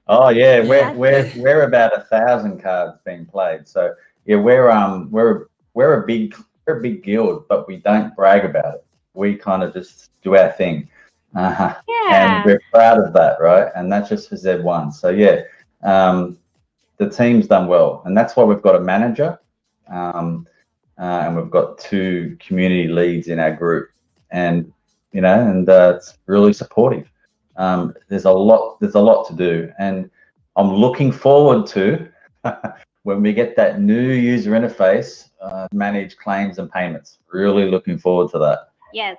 Oh yeah, we're about 1,000 cards being played. So yeah, we're a big guild, but we don't brag about it. We kind of just do our thing, and we're proud of that, right? And that's just for Z1. So yeah, the team's done well, and that's why we've got a manager, and we've got 2 community leads in our group, and it's really supportive. There's a lot to do, and I'm looking forward to when we get that new user interface, manage claims and payments. Really looking forward to that. Yes,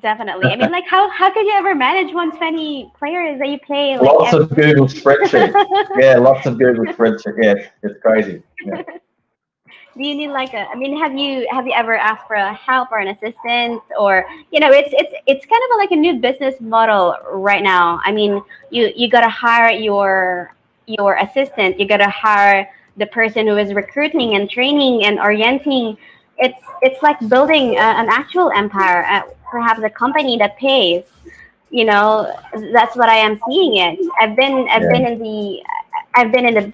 definitely. I mean, like, how could you ever manage 120 players that you play? Like, Lots of Google spreadsheets. Yeah, lots of Google spreadsheets. Yeah, it's crazy. Yeah. Do you need have you ever asked for a help or an assistant, or it's kind of like a new business model right now. I mean, you gotta hire your assistant, you gotta hire the person who is recruiting and training and orienting. It's like building an actual empire, perhaps a company that pays. That's what I am seeing it. I've been in the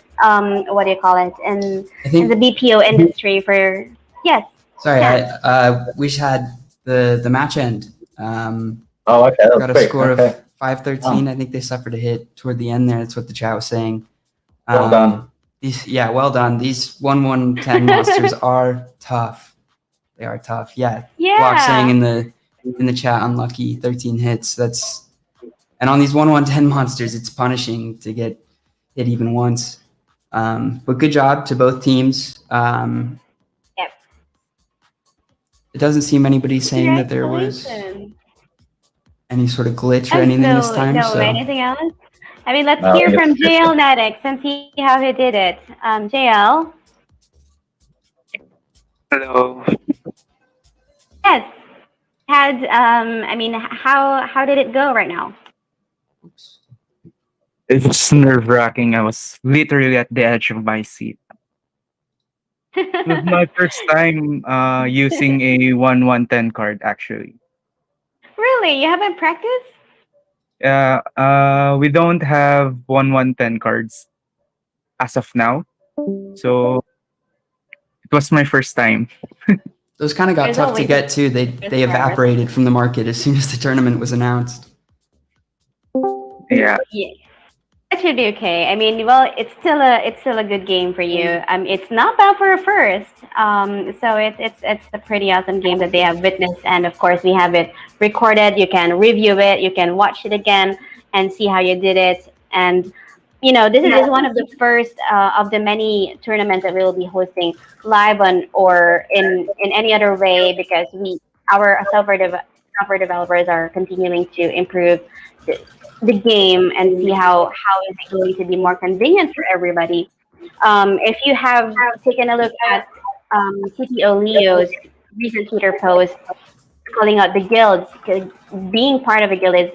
what do you call it, in the BPO industry for yes. Sorry, Yeah. I wish had the match end. Oh, okay. That was Got a quick. score Okay. of 513. I think they suffered a hit toward the end there. That's what the chat was saying. Well done. Well done. These 1-1-10 monsters are tough. They are tough. Yeah. Block saying in the chat, unlucky 13 hits. And on these 1-1-10 monsters, it's punishing to get hit even once. But good job to both teams. Yep. It doesn't seem anybody saying that there was any sort of glitch or anything this time. No, so anything else? I mean, let's No, hear from it's- JL Natick and see how he did it. JL. Hello. Yes. How did it go right now? It's nerve-wracking. I was literally at the edge of my seat. It was my first time using a 1-1-10 card, actually. Really? You haven't practiced? We don't have 1-1-10 cards as of now. So it was my first time. those kind of got There's tough to always get too. They evaporated from the market as soon as the tournament was announced. Yeah. Yeah. That should be okay. I mean, well, it's still a good game for you. It's not bad for a first. So it's a pretty awesome game that they have witnessed, and of course we have it recorded. You can review it, you can watch it again, and see how you did it. And this is just one of the first of the many tournaments that we will be hosting live on or in any other way, because our software developers are continuing to improve the game and see how is it going to be more convenient for everybody. If you have taken a look at CTO Leo's recent Twitter post calling out the guilds, 'cause being part of a guild is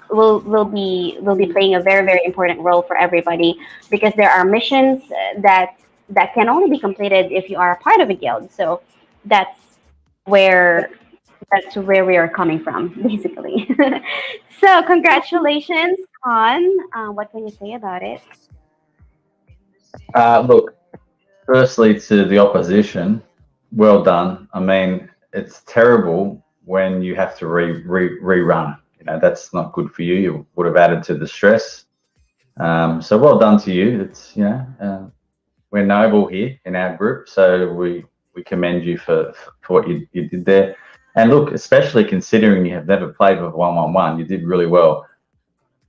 will be playing a very very important role for everybody, because there are missions that can only be completed if you are a part of a guild. So that's where we are coming from, basically. So congratulations, Con. What can you say about it? Look, firstly to the opposition, well done. I mean, it's terrible when you have to rerun. That's not good for you. You would have added to the stress. So well done to you. It's we're noble here in our group, so we commend you for what you did there. And look, especially considering you have never played with 1-1-1, you did really well.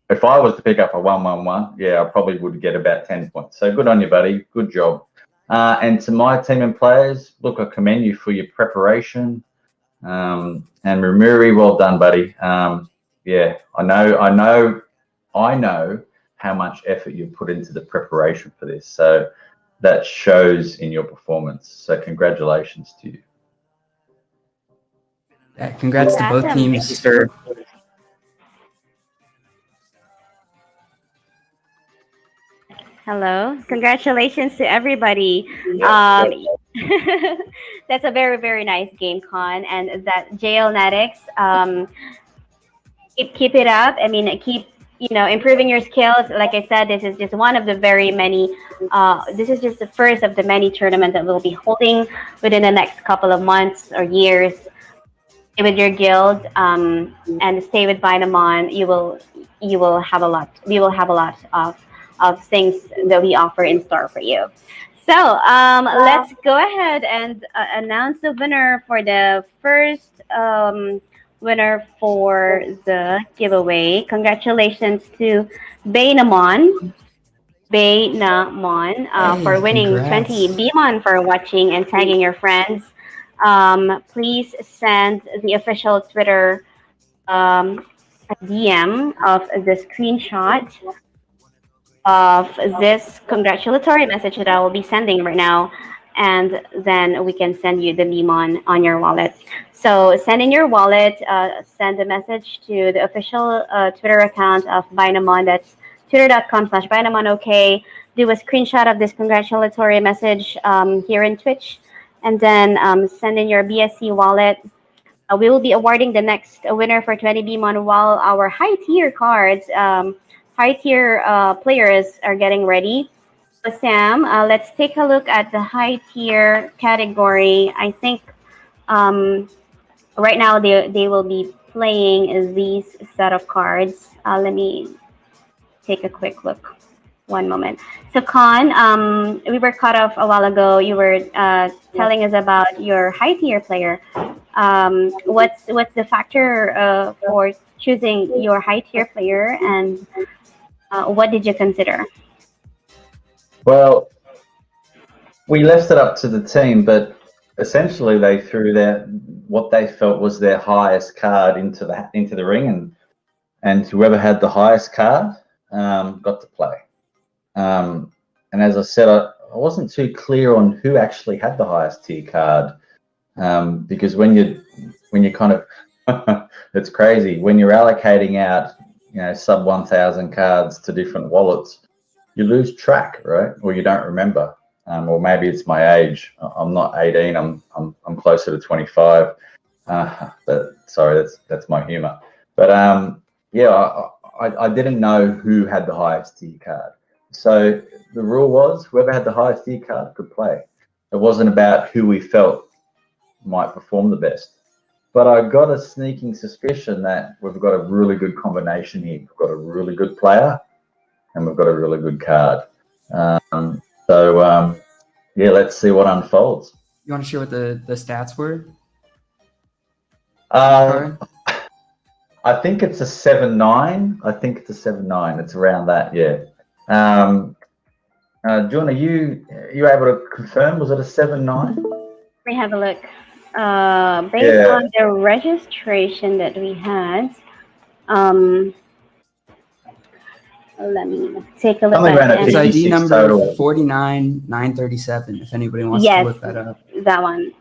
If I was to pick up a 1-1-1, yeah, I probably would get about 10 points. So good on you, buddy. Good job. And to my team and players, look, I commend you for your preparation. And Ramuri, well done, buddy. Yeah, I know how much effort you put into the preparation for this. So that shows in your performance. So congratulations to you. Yeah, congrats to both Awesome. teams. Sir. Hello. Congratulations to everybody. That's a very, very nice game, Con. And that JL Natics, keep it up. I mean, keep improving your skills. Like I said, this is just one of the very many. This is just the first of the many tournaments that we'll be holding within the next couple of months or years. Stay with your guild, and stay with Binamon. You will have a lot. We will have a lot of things that we offer in store for you. So let's go ahead and announce the winner for the first winner for the giveaway. Congratulations to Binamon. Binamon for Hey, winning congrats. 20. Bimon for watching and tagging your friends. Please send the official Twitter a DM of the screenshot of this congratulatory message that I will be sending right now, and then we can send you the Bimon on your wallet. So send in your wallet, send a message to the official Twitter account of Binamon. That's twitter.com/BinamonOK. Do a screenshot of this congratulatory message here in Twitch, and then send in your BSC wallet. We will be awarding the next winner for 20 Bimon while our high tier cards, high tier players are getting ready. So Sam, let's take a look at the high tier category. I think right now they will be playing these set of cards. Let me take a quick look. One moment. So Con, we were cut off a while ago. You were telling us about your high tier player. What's the factor for choosing your high tier player, and what did you consider? Well, we left it up to the team, but essentially they threw what they felt was their highest card into the ring, and whoever had the highest card got to play. And as I said, I wasn't too clear on who actually had the highest tier card, because when you kind of it's crazy when you're allocating out sub 1,000 cards to different wallets, you lose track, right? Or you don't remember. Or maybe it's my age. I'm not 18. I'm closer to 25. But sorry, that's my humor. But yeah, I didn't know who had the highest tier card. So the rule was whoever had the highest tier card could play. It wasn't about who we felt might perform the best. But I got a sneaking suspicion that we've got a really good combination here. We've got a really good player, and we've got a really good card. So yeah, let's see what unfolds. You want to share what the stats were? I think it's a 7-9. It's around that, yeah. John, are you able to confirm? Was it a 7.9? Let me have a look. Based Yeah. on the registration that we had, um, let me take a look Something at around a It's ID 56 number total. 49937. If anybody wants to Yes, look that up. that one.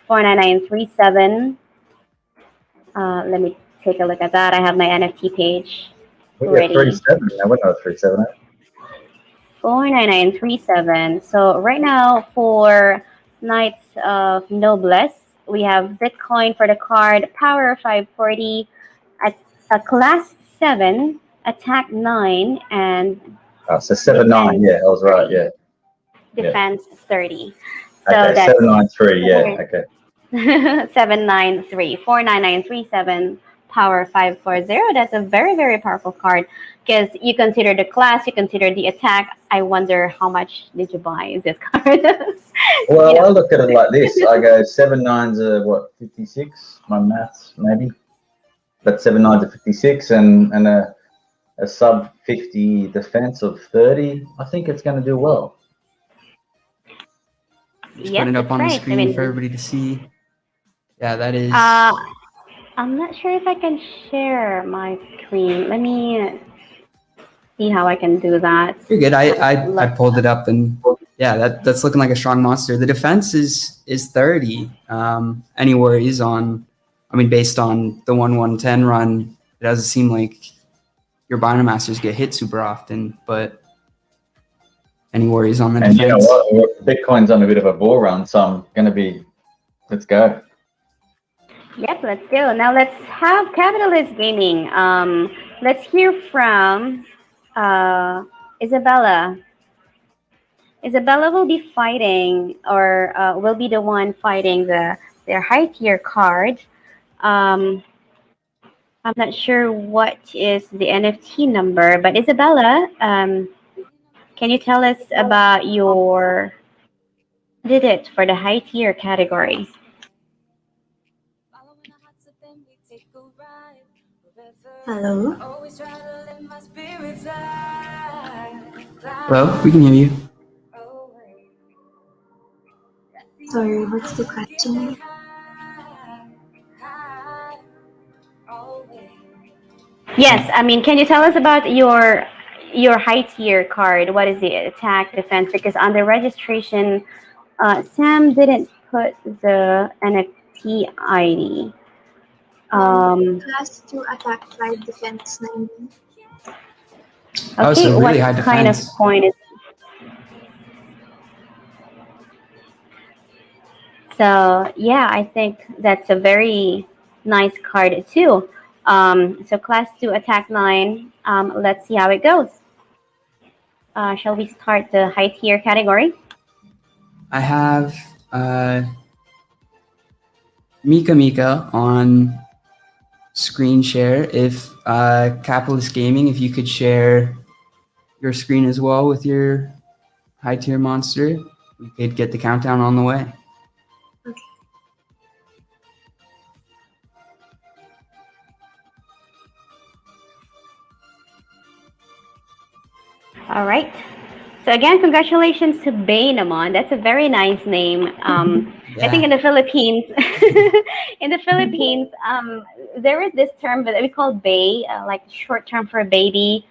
49937. Let me take a look at that. I have my NFT page We got ready. 37. No, we're not 37. 49937. So right now for Knights of Noblesse, we have Bitcoin for the card, Power 540, at a Class 7, Attack 9, and Oh, so 7.9. Yeah, I was right. Yeah. Defense 30. So Okay, that's 793. Yeah. Okay. 793 49937 power 540. That's a very, very powerful card because you consider the class, you consider the attack. I wonder how much did you buy this card? Well, You know. I look at it like this. I go 7.9s are what, 56? My maths, maybe. But 7.9s are 56 and a sub 50 defense of 30. I think it's going to do well. Just Yes, putting it up that's on the right. I screen mean, for everybody to see. Yeah, that is. I'm not sure if I can share my screen. Let me see how I can do that. You're good. I pulled it up and yeah, that's looking like a strong monster. The defense is 30. Any worries on? I mean, based on the 1-1-10 run, it doesn't seem like your Binamasters get hit super often. But any worries on the And defense? you know what? Bitcoin's on a bit of a bull run, so I'm going to be. Let's go. Yep, let's go. Now let's have Capitalist Gaming. Let's hear from Isabella. Isabella will be fighting, or will be the one fighting their high tier card. I'm not sure what is the NFT number, but Isabella, can you tell us about your did it for the high tier category? Hello? Hello, we can hear you. Sorry, what's the question? Yes, I mean, can you tell us about your high tier card? What is the attack defense? Because on the registration, Sam didn't put the NFT ID. Class 2 attack 5 defense 90. Oh, Okay, so what really high kind of defense. point is? So yeah, I think that's a very nice card too. So class 2 attack 9. Let's see how it goes. Shall we start the high tier category? I have Mika on screen share. If Capitalist Gaming, if you could share your screen as well with your high tier monster, we could get the countdown on the way. Okay. All right. So again, congratulations to Binamon. That's a very nice name. I think in the Philippines, there is this term that we call Bay, like short term for baby.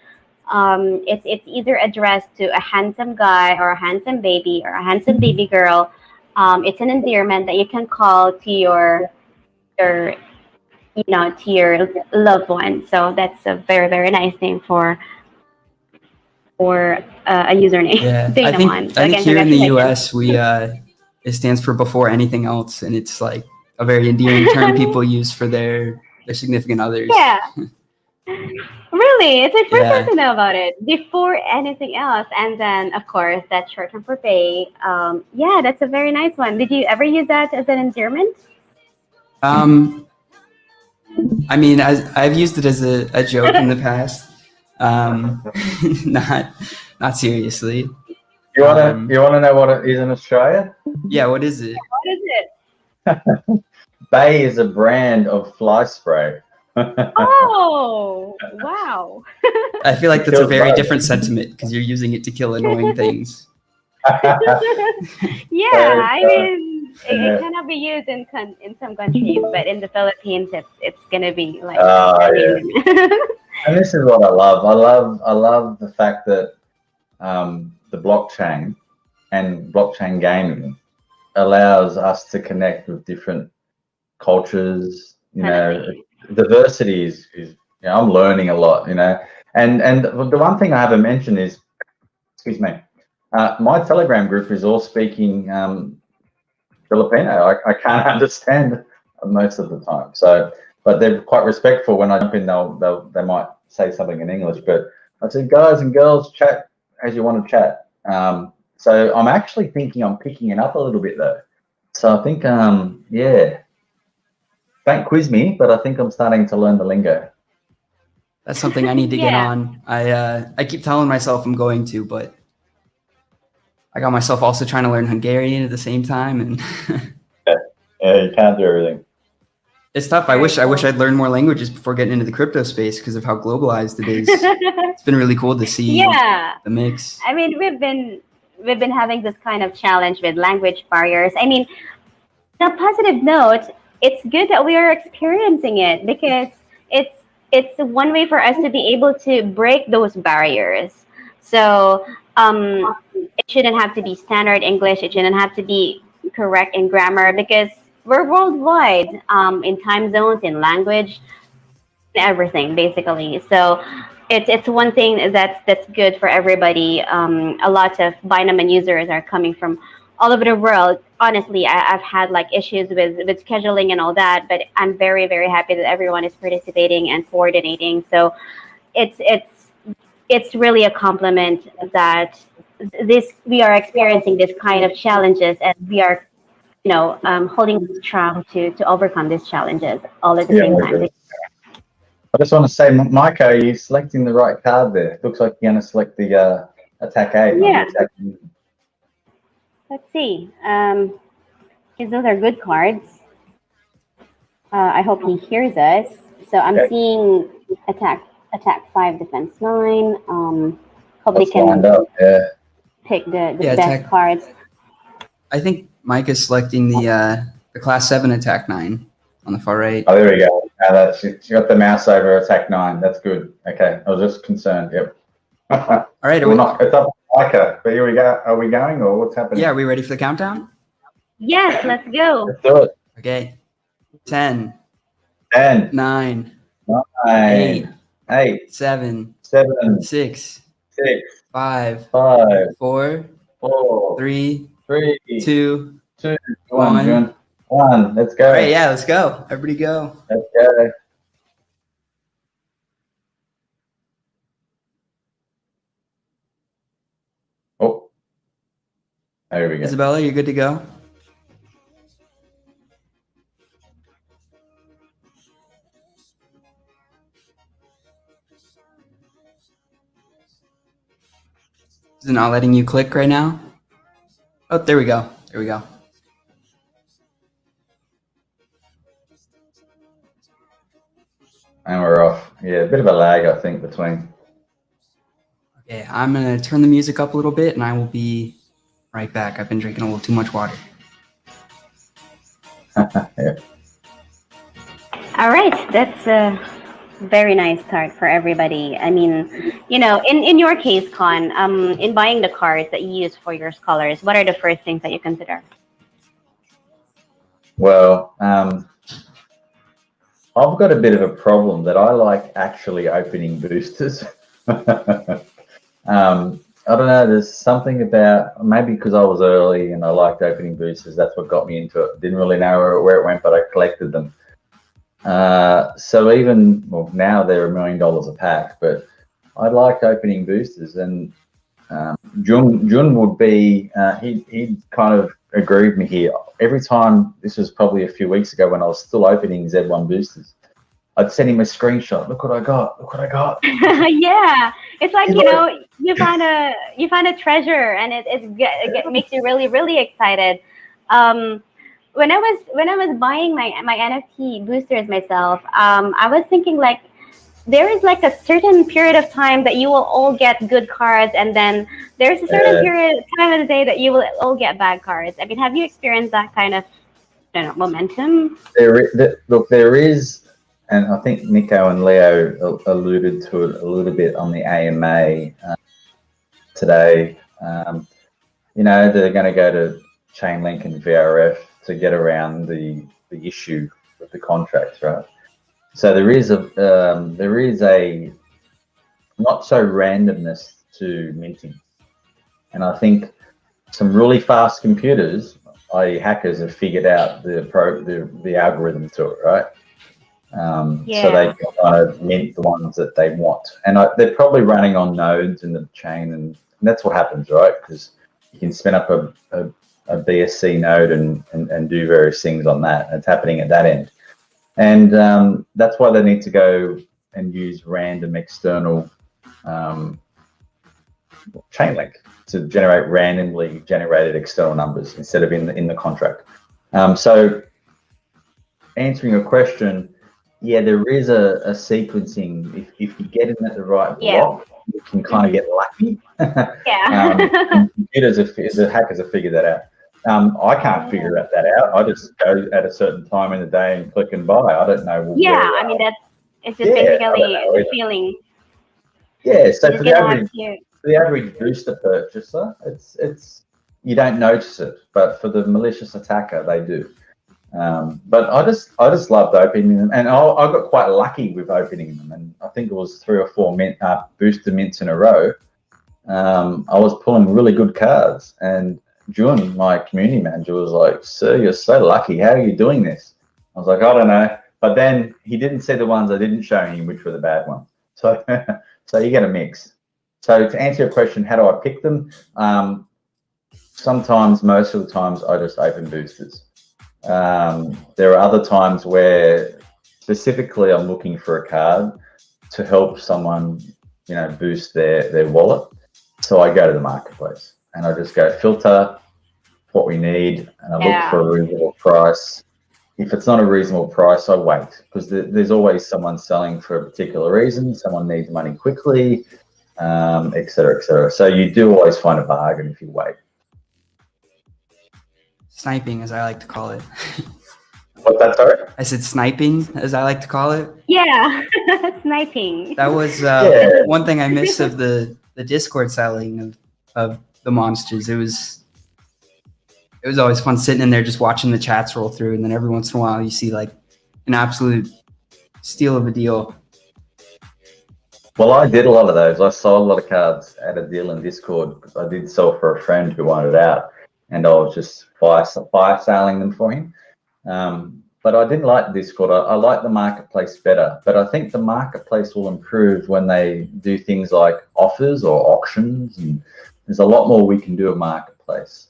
It's either addressed to a handsome guy or a handsome baby or a handsome baby girl. It's an endearment that you can call to your to your loved one. So that's a very, very nice name for a username. Yeah, Binamon. So I think again, here in the congratulations. U.S. we it stands for before anything else, and it's like a very endearing term people use for their significant others. Yeah. Really, it's my first time Yeah. to know about it before anything else, and then of course that short term for pay. Yeah, that's a very nice one. Did you ever use that as an endearment? I mean, I've used it as a joke in the past. Not seriously. You wanna know what it is in Australia? Yeah, what is it? What is it? Bay is a brand of fly spray. Oh, wow. I feel like that's a Kills very both. different sentiment because you're using it to kill annoying things. Yeah, I mean, yeah. it cannot be used in some countries, but in the Philippines, it's gonna be like. Yeah. And this is what I love. I love the fact that the blockchain and blockchain gaming allows us to connect with different cultures. You know, Definitely. diversity is I'm learning a lot. You know, and the one thing I haven't mentioned is, excuse me, my Telegram group is all speaking Filipino. I can't understand most of the time. So, but they're quite respectful when I jump in. They might say something in English, but I said, guys and girls, chat as you want to chat. So I'm actually thinking I'm picking it up a little bit though. So I think, yeah, don't quiz me, but I think I'm starting to learn the lingo. That's something I need to get Yeah. on. I keep telling myself I'm going to, but I got myself also trying to learn Hungarian at the same time, and Yeah, you can't do everything. it's tough. I wish I'd learned more languages before getting into the crypto space because of how globalized it is. It's been really cool to see Yeah. the mix. I mean, we've been having this kind of challenge with language barriers. I mean, on a positive note, it's good that we are experiencing it because it's one way for us to be able to break those barriers. So it shouldn't have to be standard English. It shouldn't have to be correct in grammar because we're worldwide in time zones, in language, everything basically. So it's one thing that's good for everybody. A lot of Binamon users are coming from all over the world. Honestly, I've had like issues with scheduling and all that, but I'm very very happy that everyone is participating and coordinating. So it's really a compliment that this we are experiencing this kind of challenges and we are holding strong to overcome these challenges all at the Yeah, same I time. agree. I just want to say, Micah, you're selecting the right card there. Looks like you're going to select the attack A, not the Yeah. attack B. Let's see. Because those are good cards. I hope he hears us. So I'm Okay. seeing attack 5, defense 9. Hopefully That's lined up. Yeah. pick the Yeah, best attack- cards. I think Mike is selecting the class 7 attack 9 on the far right. Oh, there we go. Now that's you got the mouse over attack 9. That's good. Okay, I was just concerned. Yep. All right, It's up to Micah. But here we go. Are we going or what's happening? yeah, are we ready for the countdown? Yes, let's go. Let's do it. Okay. 10, 10, 9, 9, 8, 7, 7, 6, 6, 5, 5, 4, 4, 3, 3, 2. 2, One. 1. 1. Let's go. All right, yeah, let's go. Everybody go. Let's go. Oh, there we go. Isabella, you're good to go? Is it not letting you click right now? Oh, there we go. There we go. And we're off. Yeah, a bit of a lag, I think, between. Okay, I'm going to turn the music up a little bit and I will be right back. I've been drinking a little too much water. Yeah. All right, that's a very nice start for everybody. I mean, in your case, Con, in buying the cards that you use for your scholars, what are the first things that you consider? Well, I've got a bit of a problem that I like actually opening boosters. I don't know, there's something about, maybe because I was early and I liked opening boosters, that's what got me into it. Didn't really know where it went, but I collected them. So even, well, now they're $1 million a pack, but I like opening boosters. And Jun would be, he'd kind of agree with me here. Every time, this was probably a few weeks ago when I was still opening Z1 boosters, I'd send him a screenshot. Look what I got. Look what I got. Yeah, it's like you find a treasure, and it makes you really really excited. when I was buying my NFT boosters myself, I was thinking like there is like a certain period of time that you will all get good cards, and then there's a certain Yeah. period time of the day that you will all get bad cards. I mean, have you experienced that kind of, I don't know, momentum? Look, there is, and I think Nico and Leo alluded to it a little bit on the AMA today. They're going to go to Chainlink and VRF to get around the issue with the contracts, right? So there is a not so randomness to minting, and I think some really fast computers, i.e., hackers, have figured out the algorithm to it, right? So they can kind of mint the ones that they want, and they're probably running on nodes in the chain, and that's what happens, right? Because you can spin up a BSC node and do various things on that. And it's happening at that end, and that's why they need to go and use random external chain link to generate randomly generated external numbers instead of in the contract. So answering your question, yeah, there is a sequencing. If you get in at the right block, you can kind of get lucky. The hackers have figured that out. I can't figure that out. I just go at a certain time in the day and click and buy. I don't know. I mean, it's just basically the feeling. Yeah, so for the average booster purchaser, it's you don't notice it, but for the malicious attacker, they do. But I just loved opening them, and I got quite lucky with opening them, and I think it was 3 or 4 booster mints in a row. I was pulling really good cards, and June, my community manager, was like, "Sir, you're so lucky. How are you doing this?" I was like, "I don't know," but then he didn't see the ones I didn't show him, which were the bad ones. So, so you get a mix. So to answer your question, how do I pick them? Sometimes, most of the times, I just open boosters. There are other times where specifically I'm looking for a card to help someone, boost their wallet. So I go to the marketplace and I just go filter what we need, and I look for a reasonable price. If it's not a reasonable price, I wait, because there's always someone selling for a particular reason. Someone needs money quickly, et cetera, et cetera. So you do always find a bargain if you wait. Sniping, as I like to call it. What's that, sorry? I said sniping, as I like to call it. Yeah, sniping. That was one thing I missed of the Discord selling of the monsters. It was always fun sitting in there just watching the chats roll through, and then every once in a while you see like an absolute steal of a deal. Well, I did a lot of those. I sold a lot of cards at a deal in Discord, because I did sell for a friend who wanted it out, and I was just fire selling them for him. But I didn't like Discord. I like the marketplace better. But I think the marketplace will improve when they do things like offers or auctions, and there's a lot more we can do at marketplace.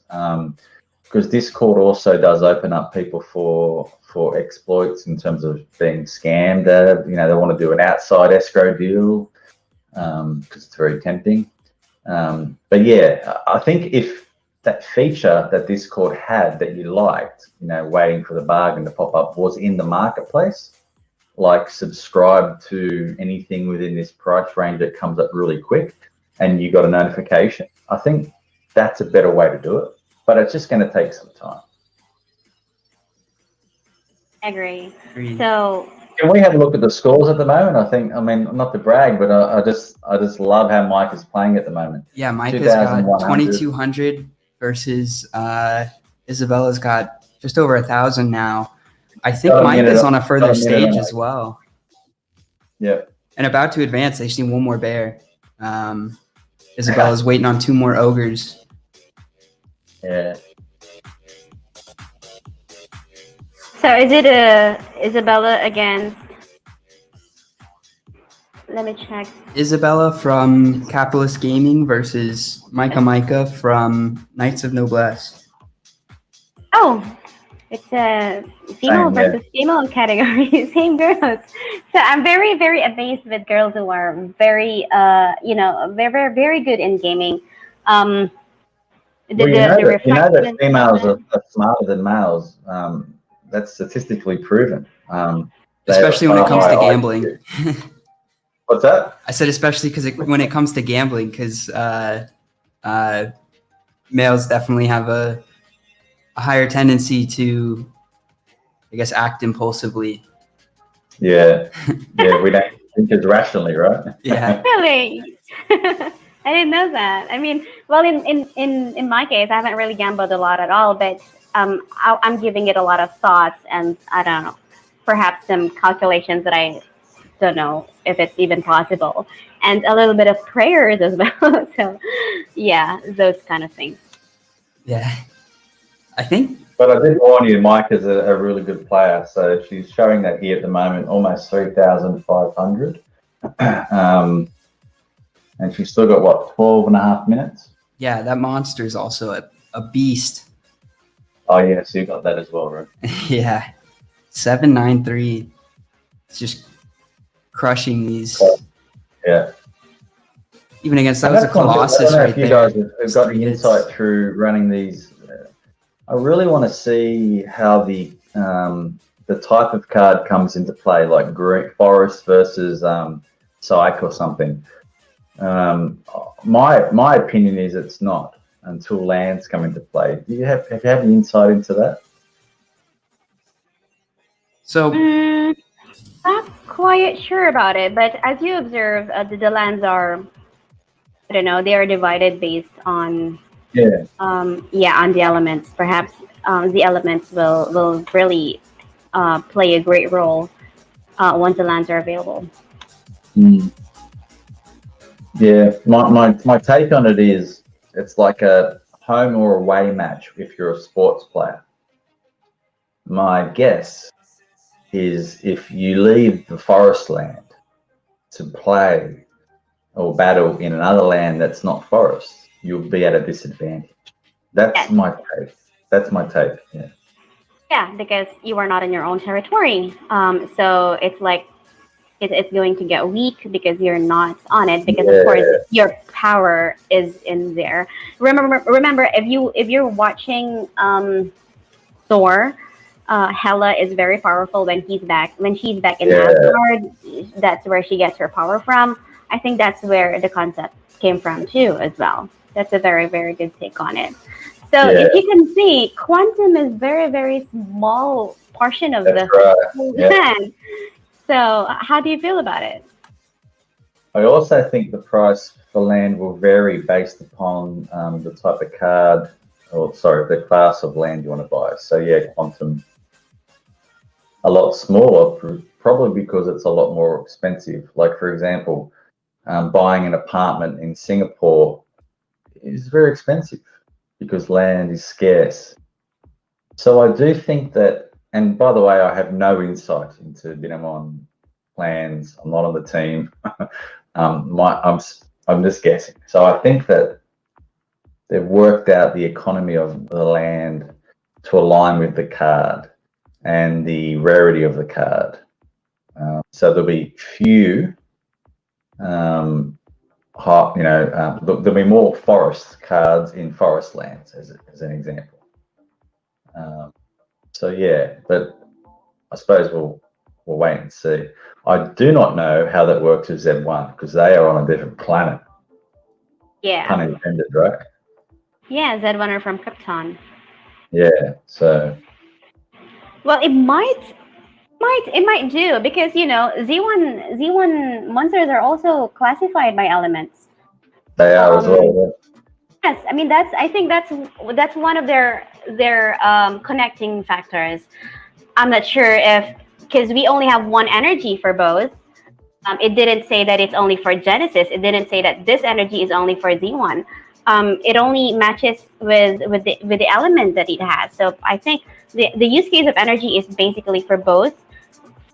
Because Discord also does open up people for exploits in terms of being scammed. They want to do an outside escrow deal because it's very tempting. But yeah, I think if that feature that Discord had that you liked, waiting for the bargain to pop up, was in the marketplace, like subscribe to anything within this price range that comes up really quick, and you got a notification, I think that's a better way to do it. But it's just going to take some time. Agree. So can we have a look at the scores at the moment? I mean, not to brag, but I just love how Mike is playing at the moment. Yeah, Mike has got 2,200 versus Isabella's got just over 1,000 now. I think Mike is on a further stage as well. Yeah. And about to advance. They just need one more bear. Isabella's waiting on 2 more ogres. Yeah. So is it Isabella against? Let me check. Isabella from Capitalist Gaming versus Micah from Knights of Noblesse. Oh, it's a female versus female category. Same girls. So I'm very, very amazed with girls who are very, very, very good in gaming. Well, the you know that reflection. females are smarter than males. That's statistically proven. They have a Especially when it far comes to higher gambling. IQ. What's that? I said especially because when it comes to gambling, because males definitely have a higher tendency to, I guess, act impulsively. Yeah, yeah. We don't think as rationally, right? Yeah. Really? I didn't know that. I mean, well, in my case, I haven't really gambled a lot at all, but I'm giving it a lot of thoughts, and I don't know, perhaps some calculations that I don't know if it's even possible, and a little bit of prayers as well. So, yeah, those kind of things. Yeah. I think But I did warn you, Mike is a really good player. So she's showing that here at the moment, almost 3,500. And she's still got, what, 12 and a half minutes? yeah, that monster is also a beast. Oh, yeah, so you got that as well, right? Yeah. 793. It's just crushing these. Yeah. Even against that And was a that's one thing, Colossus I don't know right if you there. guys have got any insight through running these. I really want to see how the type of card comes into play, like green forest versus psych or something. My opinion is it's not until lands come into play. Do you have you had any insight into that? So Not quite sure about it, but as you observe, the lands are, I don't know, they are divided based on Yeah. on the elements. Perhaps the elements will really play a great role once the lands are available. Mm. Yeah. My take on it is it's like a home or away match if you're a sports player. My guess is if you leave the forest land to play or battle in another land that's not forest, you'll be at a disadvantage. That's Yes. my take. That's my take. Yeah. Yeah, because you are not in your own territory. So it's like it's going to get weak because you're not on it. Because of course your power is in there. Remember, if you're watching Thor, Hela is very powerful when he's back. When she's back in Asgard, that's where she gets her power from. I think that's where the concept came from too, as well. That's a very, very good take on it. So if you can see, quantum is very, very small portion of the whole land. So how do you feel about it? I also think the price for land will vary based upon the type of card, or sorry, the class of land you want to buy. So yeah, quantum a lot smaller, probably because it's a lot more expensive. Like for example, buying an apartment in Singapore is very expensive because land is scarce. So I do think that, and by the way, I have no insight into Binamon plans. I'm not on the team. I'm just guessing. So I think that they've worked out the economy of the land to align with the card and the rarity of the card. So there'll be few, there'll be more forest cards in forest lands, as an example. So yeah, but I suppose we'll wait and see. I do not know how that works with Z1 because they are on a different planet. Yeah. Pun intended, right? Yeah, Z1 are from Krypton. Yeah. So. Well, it might do because Z1 monsters are also classified by elements. They are as well. Yes, I mean I think that's one of their connecting factors. I'm not sure if because we only have one energy for both. It didn't say that it's only for Genesis. It didn't say that this energy is only for Z1. It only matches with the element that it has. So I think the use case of energy is basically for both.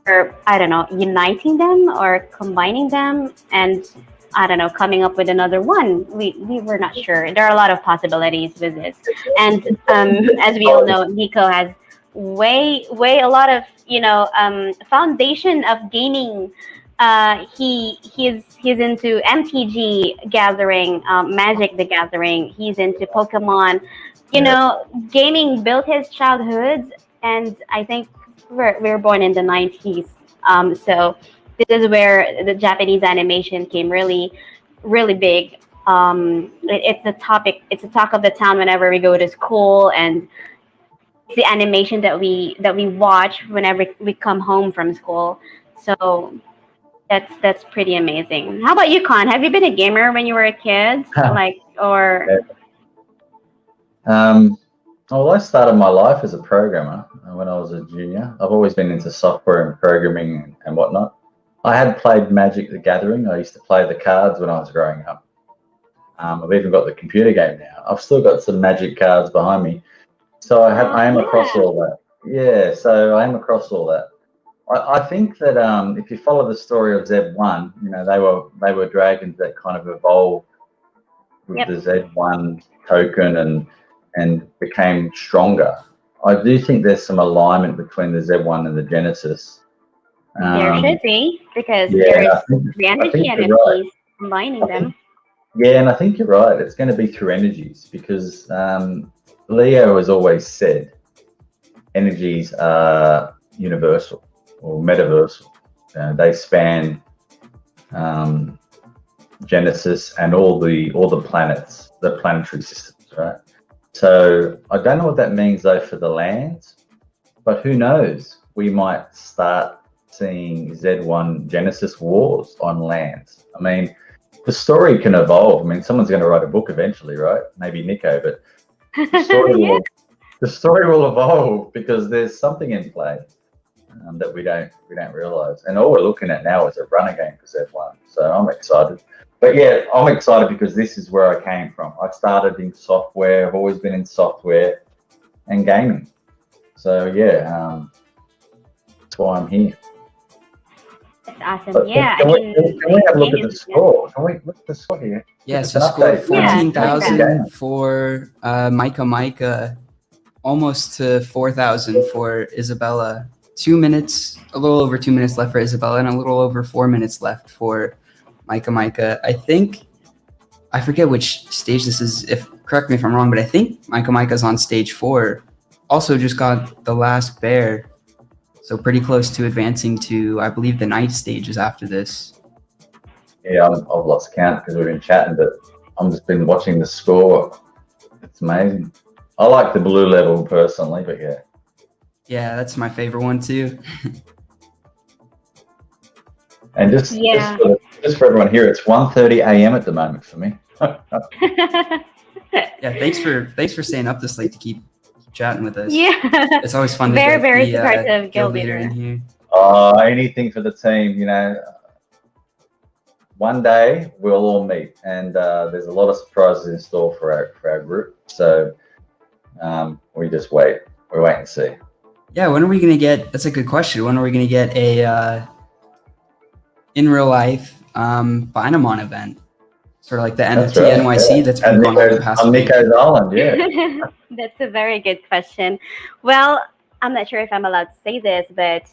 For I don't know, uniting them or combining them, and I don't know, coming up with another one. We were not sure. There are a lot of possibilities with this, and as we all know, Nico has way a lot of foundation of gaming He's into MTG Gathering, Magic the Gathering. He's into Pokemon. You Yeah. know, gaming built his childhood, and I think we're born in the 90s. So this is where the Japanese animation came really big. It's the topic. It's the talk of the town whenever we go to school, and it's the animation that we watch whenever we come home from school. So that's pretty amazing. How about you, Con? Have you been a gamer when you were a kid? Like, or Yeah. Well, I started my life as a programmer when I was a junior. I've always been into software and programming and whatnot. I had played Magic the Gathering. I used to play the cards when I was growing up. I've even got the computer game now. I've still got some Magic cards behind me. So I am across yeah. all that. Yeah, so I am across all that. I think that if you follow the story of Z1, you know, they were dragons that kind of evolved with Yep. the Z1 token and became stronger. I do think there's some alignment between the Z1 and the Genesis. There should be, because Yeah, there's I think, three I energy think you're right. NFTs combining I them. think, yeah, and I think you're right. It's going to be through energies because Leo has always said energies are universal or metaversal. They span Genesis and all the planets, the planetary systems, right? So I don't know what that means though for the lands, but who knows? We might start seeing Z1 Genesis wars on lands. I mean, the story can evolve. I mean, someone's going to write a book eventually, right? Maybe Nico, but the story Yeah. the story will evolve because there's something in play that we don't realize. And all we're looking at now is a runner game for Z1. So I'm excited. But yeah, I'm excited because this is where I came from. I started in software. I've always been in software and gaming. So yeah, that's why I'm here. That's awesome. But Yeah, can, I we, mean, can we have a look at gaming the is score? Can we look at the score here? Yeah, Give us so an score update. Yeah, 14,000 for Micah, almost to 4,000 for Isabella. 2 minutes, a little over 2 minutes left for Isabella, and a little over 4 minutes left for Micah. I forget which stage this is. If correct me if I'm wrong, but I think Micah's on stage 4. Also, just got the last bear, so pretty close to advancing to, I believe, the night stages after this. Yeah, I've lost count because we've been chatting, but I've just been watching the score. It's amazing. I like the blue level personally, but yeah. Yeah, that's my favorite one too. And just for everyone here, it's 1:30 a.m. at the moment for me. Yeah, thanks for staying up this late to keep chatting with us. Yeah. It's always fun to Very, get very the supportive guild guild leader in leader. here. Anything for the team, you know. One day we'll all meet, and there's a lot of surprises in store for our group. So we just wait. We wait and see. Yeah, when are we gonna get? That's a good question. When are we gonna get a in real life Binamon event? Sort of like the NFT right, NYC yeah. that's been going on the past on week. Nico's Island, yeah. That's a very good question. Well, I'm not sure if I'm allowed to say this, but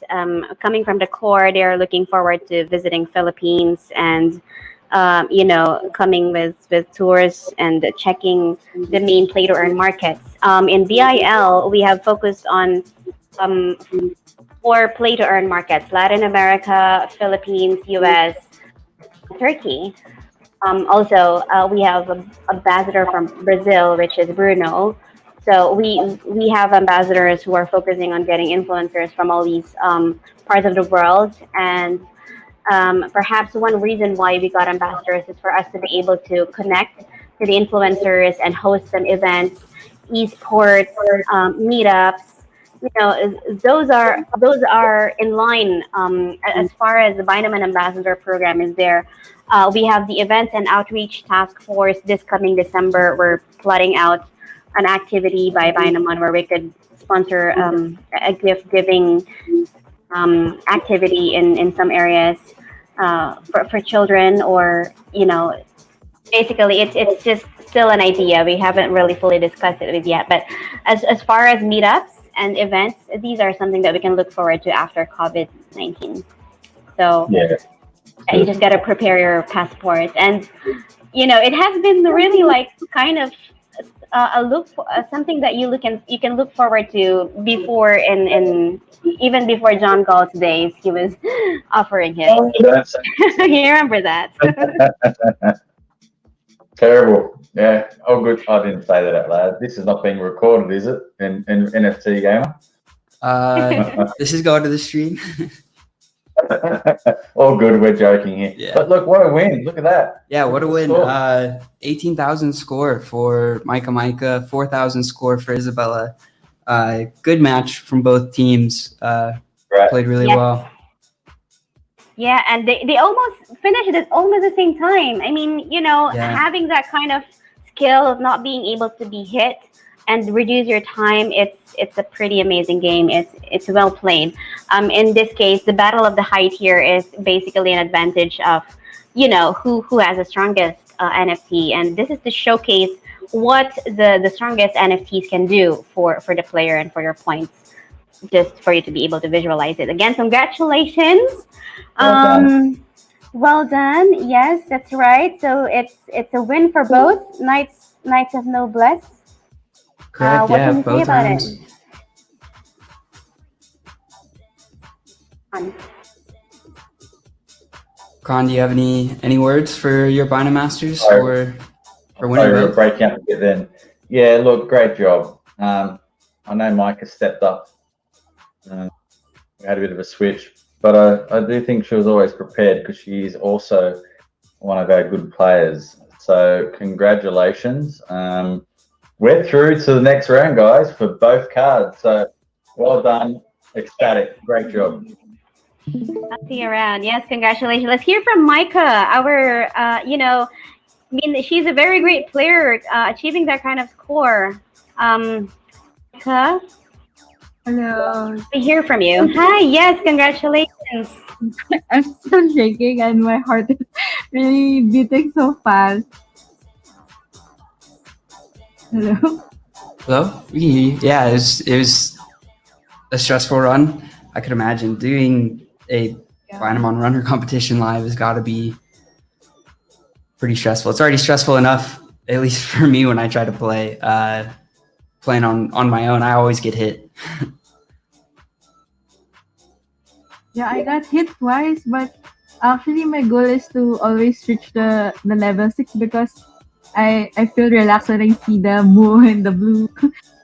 coming from the core, they're looking forward to visiting Philippines and coming with tours and checking the main play to earn markets. In BIL, we have focused on 4 play to earn markets: Latin America, Philippines, US, Turkey. Also, we have an ambassador from Brazil, which is Bruno. So we have ambassadors who are focusing on getting influencers from all these parts of the world. And perhaps one reason why we got ambassadors is for us to be able to connect to the influencers and host some events, esports, meetups. You know, those are in line as far as the Binamon Ambassador program is there. We have the Events and Outreach Task Force this coming December. We're plotting out an activity by Binamon where we could sponsor a gift giving activity in some areas for children, or basically it's just still an idea. We haven't really fully discussed it with yet, but as far as meetups and events, these are something that we can look forward to after COVID-19. So Yeah. You just gotta prepare your passport, and it has been really like kind of a look for, something that you can look forward to before, and even before John Galt's days, he was offering it. That's You remember that? terrible. Yeah. Oh, good. I didn't say that out loud. This is not being recorded, is it? In NFT gamer. This is going to the stream. All good. We're joking here. Yeah. But look, what a win! Look at that. Yeah, what a win. Score. 18,000 score for Micah, 4,000 score for Isabella. Good match from both teams. Right. Played really Yes. well. Yeah, and they almost finished at almost the same time. I mean, Yeah. having that kind of skill of not being able to be hit and reduce your time, it's a pretty amazing game. It's well played. In this case, the battle of the height here is basically an advantage of, who has the strongest NFT, and this is to showcase what the strongest NFTs can do for the player and for your points, just for you to be able to visualize it. Again, congratulations. Well done. Yes, that's right. So it's a win for both Knights of Noblesse. Correct, What yeah, can you say both about rounds. it? Fun. Kron, do you have any words for your Binamon Masters Sorry. for winning Sorry, we're both? breaking up a bit then. Yeah, look, great job. I know Micah stepped up. We had a bit of a switch, but I do think she was always prepared because she is also one of our good players. So congratulations. We're through to the next round, guys, for both cards. So well done. Ecstatic. Great job. I'll see you around. Yes, congratulations. Let's hear from Micah. I mean, she's a very great player, achieving that kind of score. Micah, Hello. we hear from you. Hi. Yes, congratulations. I'm still shaking and my heart is really beating so fast. Hello. Hello? We can hear you. Yeah, it was a stressful run. I could imagine doing a Binamon runner competition live has got to be pretty stressful. It's already stressful enough, at least for me, when I try to play. Playing on my own, I always get hit. Yeah, I got hit twice, but actually my goal is to always reach the level 6 because I feel relaxed when I see the moon and the blue.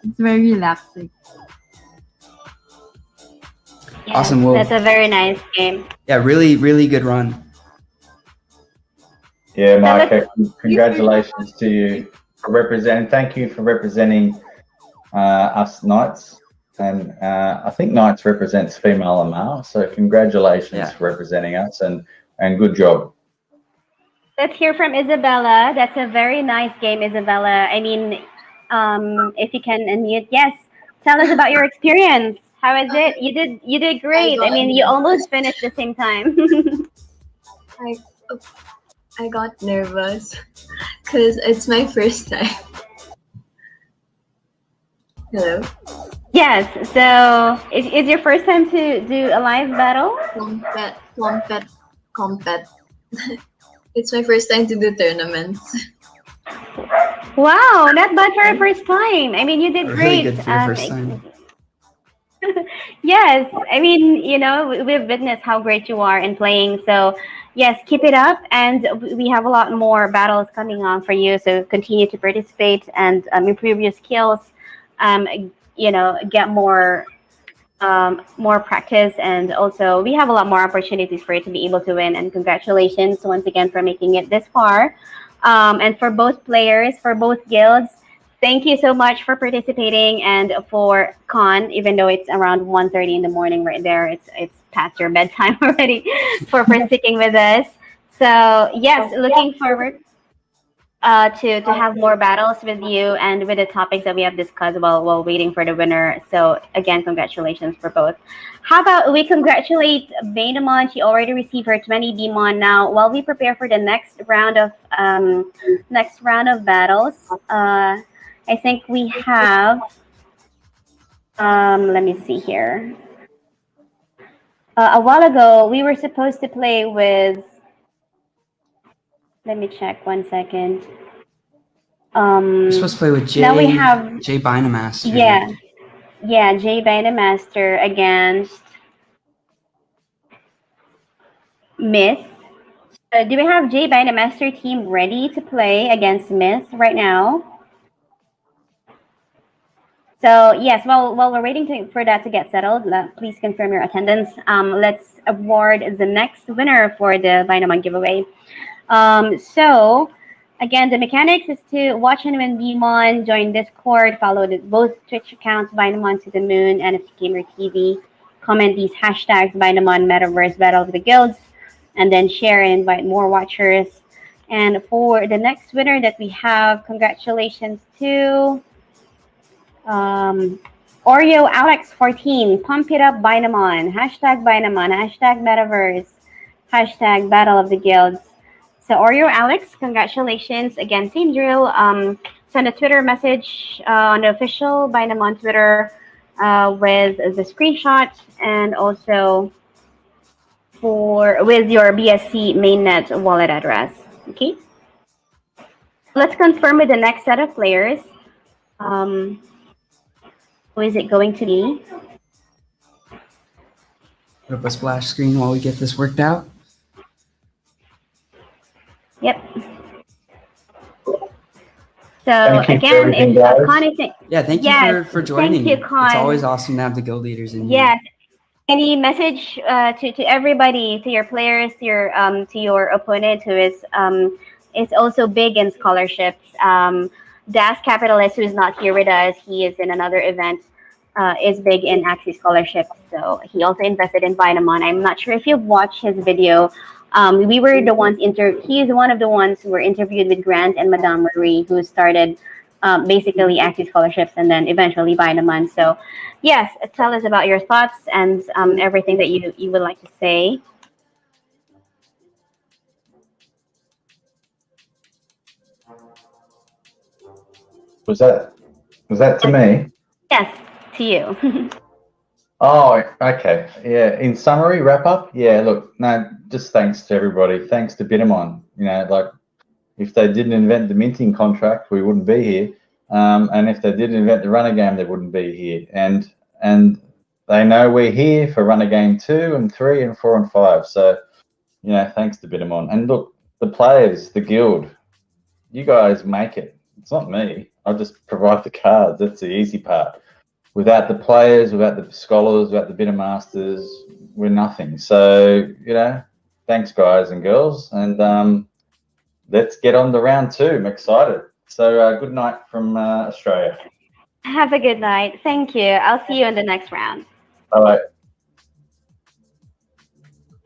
It's very relaxing. Yes, Awesome. Well, that's a very nice game. yeah, really, really good run. Yeah, Micah, congratulations to you for representing. Thank you for representing us Knights. And I think Knights represents female and male. So congratulations for representing us and good job. Let's hear from Isabella. That's a very nice game, Isabella. I mean, if you can unmute, yes. Tell us about your experience. How is it? You did great. I mean, you almost finished the same time. I got nervous because it's my first time. Hello. Yes. So, is your first time to do a live battle? Compet. It's my first time to do tournaments. Wow, not bad for a first time. I mean, you did Really great. good for your first time. Yes, I mean, we've witnessed how great you are in playing. So, yes, keep it up. And we have a lot more battles coming on for you. So continue to participate and improve your skills. Get more practice, and also we have a lot more opportunities for you to be able to win. And congratulations once again for making it this far. And for both players, for both guilds, thank you so much for participating, and for Con, even though it's around 1:30 in the morning right there, it's past your bedtime already, for sticking with us. So yes, looking forward to have more battles with you and with the topics that we have discussed while waiting for the winner. So again, congratulations for both. How about we congratulate Binamon? She already received her 20 Bmon. Now, while we prepare for the next round of battles, I think we have. Let me see here. A while ago, we were supposed to play with Let me check 1 second. We're supposed to play with Now we have Jay Binamaster. yeah, Jay Binamaster against Myth. Do we have Jay Binamaster team ready to play against Myth right now? So yes, while we're waiting for that to get settled, please confirm your attendance. Let's award the next winner for the Binamon giveaway. So again, the mechanics is to watch and win Binamon, join Discord, follow both Twitch accounts, Binamon to the Moon, NFT Gamer TV, comment these hashtags Binamon, Metaverse, Battle of the Guilds, and then share and invite more watchers. And for the next winner that we have, congratulations to Oreo Alex 14, Pump It Up Binamon, hashtag Binamon, hashtag Metaverse, hashtag Battle of the Guilds. So Oreo Alex, congratulations. Again, same drill. Send a Twitter message on the official Binamon Twitter with the screenshot and also with your BSC mainnet wallet address. Okay. Let's confirm with the next set of players. Who is it going to be? Put up a splash screen while we get this worked out. Yep. So again, it's Con. Yeah, thank you for joining. Thank you, Con. It's always awesome to have the guild leaders in here. Yes. Any message to everybody, to your players, to your opponent who is also big in scholarships. Das Capitalist, who is not here with us, he is in another event, is big in Axie scholarships. So he also invested in Binamon. I'm not sure if you've watched his video. We were the ones he is one of the ones who were interviewed with Grant and Madame Marie, who started basically Axie scholarships and then eventually Binamon. So yes, tell us about your thoughts and everything that you would like to say. Was that to me? Yes, to you. Oh, okay. Yeah. In summary, wrap up. Yeah. Look, no, just thanks to everybody. Thanks to Binamon. You know, like if they didn't invent the minting contract, we wouldn't be here. And if they didn't invent the runner game, they wouldn't be here. And they know we're here for runner game 2 and 3 and 4 and 5. So, you know, thanks to Binamon. And look, the players, the guild, you guys make it. It's not me. I just provide the cards. That's the easy part. Without the players, without the scholars, without the Binamasters, we're nothing. So, you know, thanks guys and girls. And let's get on to round 2. I'm excited. So good night from Australia. Have a good night. Thank you. I'll see you in the next round. All right.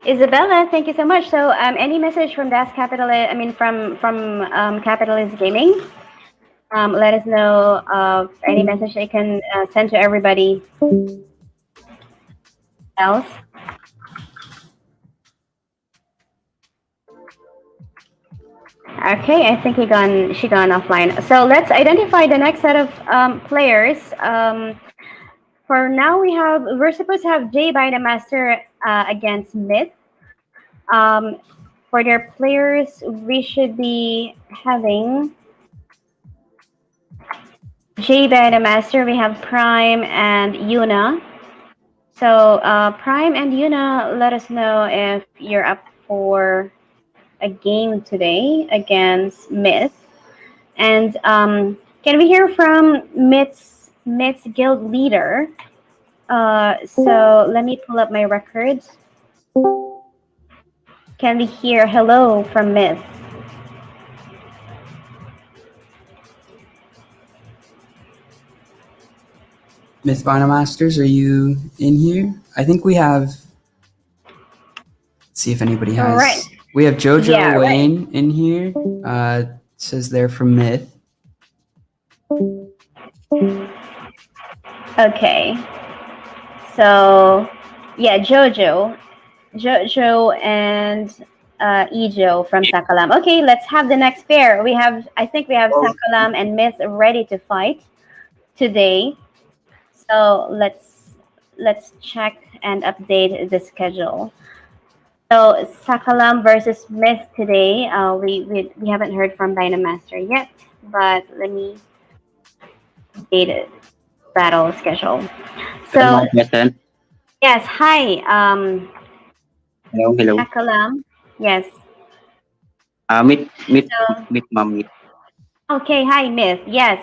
Isabella, thank you so much. So any message from Das Capitalist, from Capitalist Gaming? Let us know any message they can send to everybody else. Okay, I think she gone offline. So let's identify the next set of players. For now, we're supposed to have Jay Binamaster against Myth. For their players, we should be having Jay Binamaster. We have Prime and Yuna. So Prime and Yuna, let us know if you're up for a game today against Myth. And can we hear from Myth's guild leader? So let me pull up my records. Can we hear hello from Myth? Myth Binamasters, are you in here? I think we have. Let's see if anybody has. All right. We have Jojo Wayne in here. Says they're from Myth. Okay. So, yeah, Jojo and Ijo from Sakalam. Okay, let's have the next pair. I think we have Sakalam and Myth ready to fight today. So let's check and update the schedule. So Sakalam versus Myth today. We haven't heard from Dynamaster yet, but let me update it battle schedule. Hello, So question. yes, hi, Hello, hello. Sakalam. Yes. So Meet, ma'am, meet. okay, hi Myth. Yes.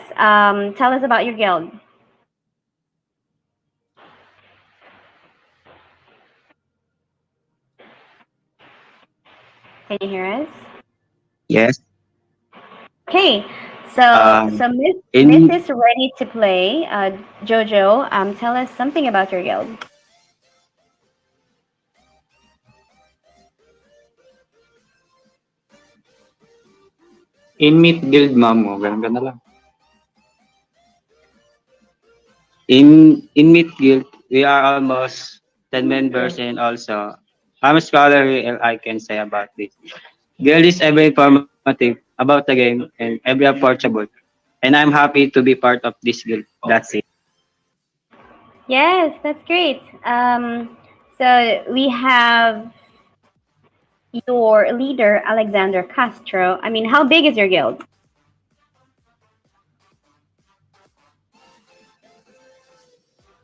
Tell us about your guild. Can you hear us? Yes. Okay. Um, So Myth in is ready to play. Jojo, tell us something about your guild. in Meet Guild, ma'am, oh, ganun ka na lang. In Meet Guild, we are almost 10 members and also I'm a scholar I can say about this. Guild is ever informative about the game and every approachable. And I'm happy to be part of this guild. That's it. Yes, that's great. So we have your leader, Alexander Castro. I mean, how big is your guild?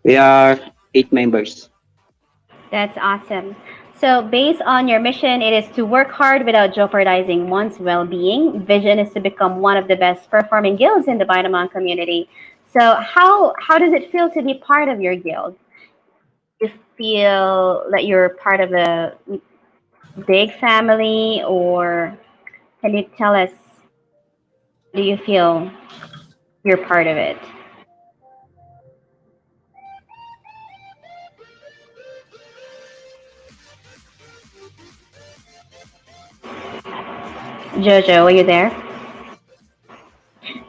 We are 8 members. That's awesome. So, based on your mission, it is to work hard without jeopardizing one's well being. Vision is to become one of the best performing guilds in the Binamon community. So, how does it feel to be part of your guild? Do you feel that you're part of a big family, or can you tell us, do you feel you're part of it? Jojo, are you there?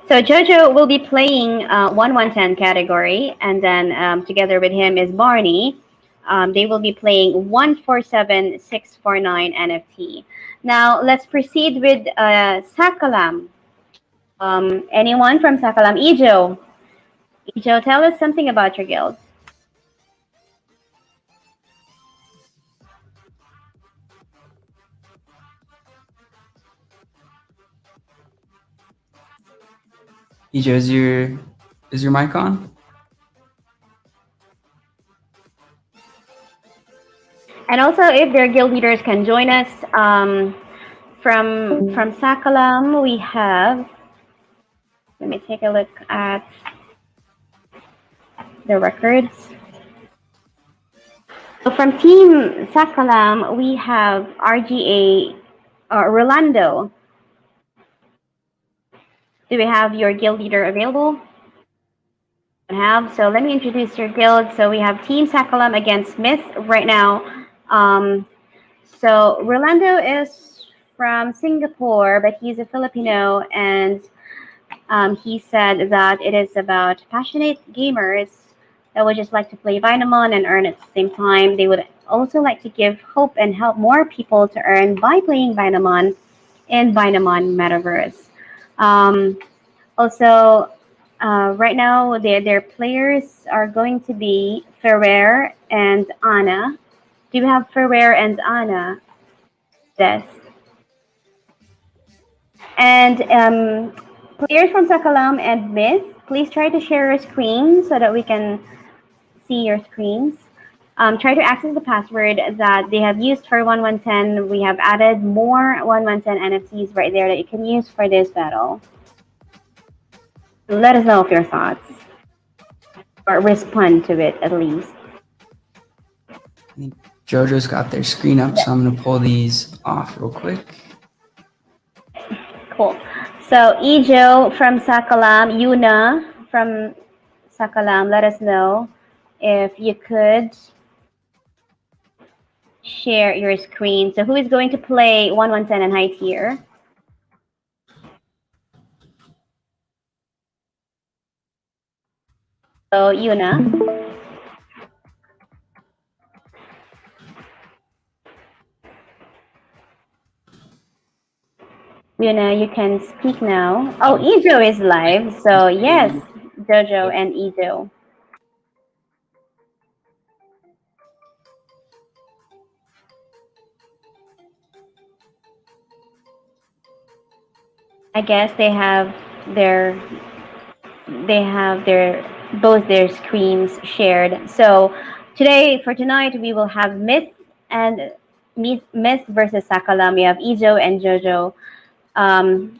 So Jojo will be playing 1-1-10 category, and then together with him is Barney. They will be playing 1-4-7-6-4-9 NFT. Now let's proceed with Sakalam. Anyone from Sakalam? Ijo. Ijo, tell us something about your guild. EJ, is your mic on? And also, if their guild leaders can join us, from Sakalam, we have. Let me take a look at the records. So from Team Sakalam, we have RGA Rolando. Do we have your guild leader available? Have, so let me introduce your guild. So we have Team Sakalam against Smith right now. So Rolando is from Singapore, but he's a Filipino, and he said that it is about passionate gamers that would just like to play Binamon and earn at the same time. They would also like to give hope and help more people to earn by playing Binamon in Binamon Metaverse. Also, right now, their players are going to be Ferrer and Anna. Do you have Ferrer and Anna? Yes. And players from Sakalam and Myth, please try to share your screen so that we can see your screens. Try to access the password that they have used for 1-1-10. We have added more 1-1-10 NFTs right there that you can use for this battle. Let us know of your thoughts, or respond to it at least. I think JoJo's got their screen up, so I'm gonna pull these off real quick. Cool. So Ijo from Sakalam, Yuna from Sakalam, let us know if you could share your screen. So who is going to play 1-1-10 and high tier? So Yuna. Yuna, you can speak now. Oh, Ijo is live. So yes, Jojo and Ijo. I guess their they have their both their screens shared. So today for tonight we will have and Myth versus Sakalam. We have Ijo and Jojo.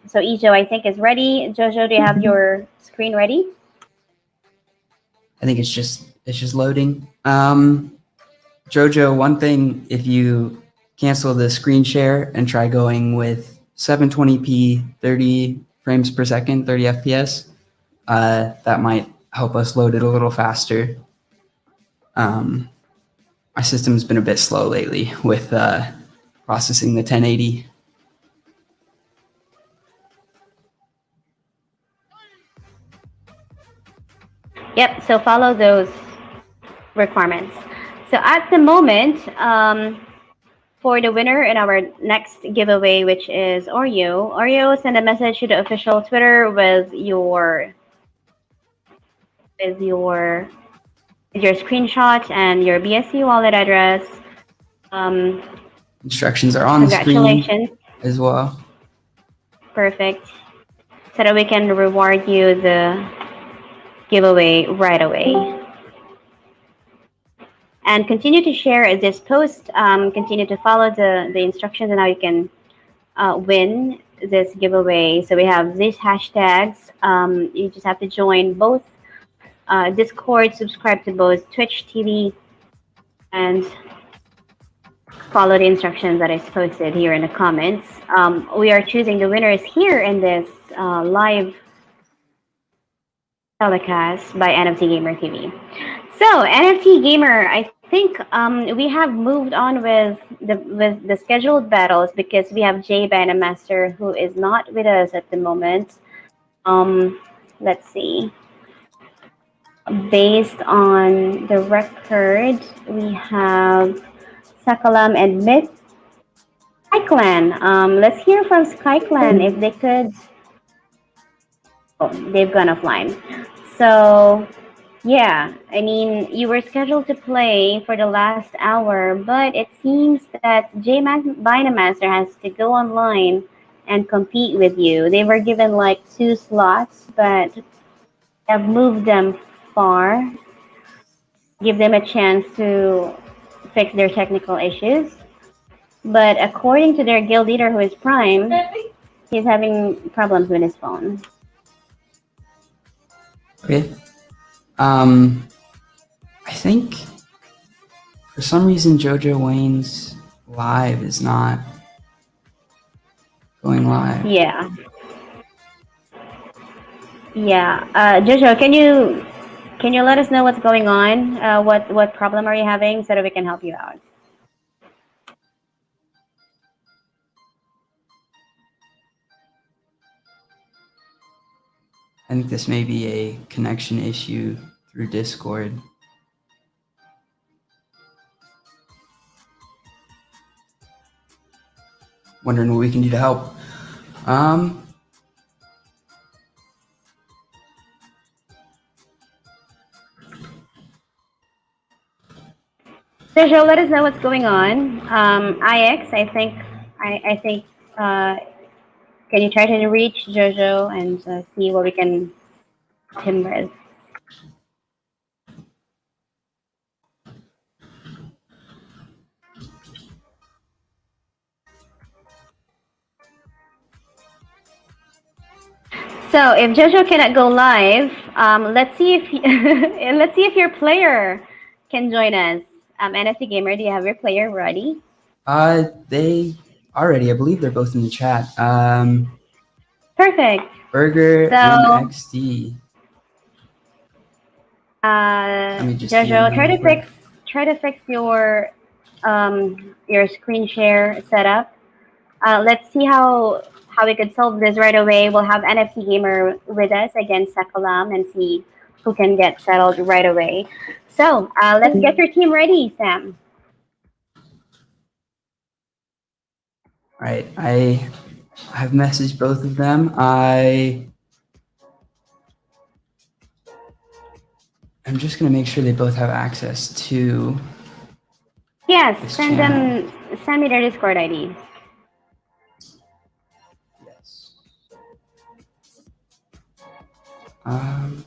So Ijo, I think, is ready. Jojo, do you have your screen ready? I think it's just loading. Jojo, one thing, if you cancel the screen share and try going with 720p, 30 frames per second, 30 FPS, that might help us load it a little faster. My system's been a bit slow lately with processing the 1080. Yep. So follow those requirements. So at the moment, for the winner in our next giveaway, which is Oreo. Oreo, send a message to the official Twitter with your screenshot and your BSC wallet address. Um, Instructions are on the screen Congratulations. as well. Perfect. So that we can reward you the giveaway right away. And continue to share this post. Continue to follow the instructions on how you can win this giveaway. So we have these hashtags. You just have to join both Discord, subscribe to both Twitch TV, and follow the instructions that is posted here in the comments. We are choosing the winners here in this live telecast by NFT Gamer TV. So NFT Gamer, I think we have moved on with the scheduled battles because we have Jay Banamaster who is not with us at the moment. Let's see. Based on the record, we have Sakalam and Myth. Skyclan. Let's hear from Skyclan if they could. Oh, they've gone offline. So, yeah, I mean, you were scheduled to play for the last hour, but it seems that Binamaster has to go online and compete with you. They were given like 2 slots, but have moved them far. Give them a chance to fix their technical issues. But according to their guild leader, who is Prime, he's having problems with his phone. Okay. I think for some reason Jojo Wayne's live is not going live. Yeah. Yeah. Jojo, can you let us know what's going on? What problem are you having so that we can help you out? I think this may be a connection issue through Discord. Wondering what we can do to help. Jojo, let us know what's going on. IX, I think, can you try to reach Jojo and see what we can help him with? So if Jojo cannot go live, let's see if let's see if your player can join us. NFT Gamer, do you have your player ready? They already, I believe they're both in the chat. Perfect. Burger So, and XD. me just Jojo, DM try them to quick. fix your screen share setup. Let's see how we could solve this right away. We'll have NFT Gamer with us against Sakalam and see who can get settled right away. So let's get your team ready, Sam. All right, I have messaged both of them. I'm just gonna make sure they both have access to. Yes, This send channel. them. Send me their Discord ID. Yes. Um,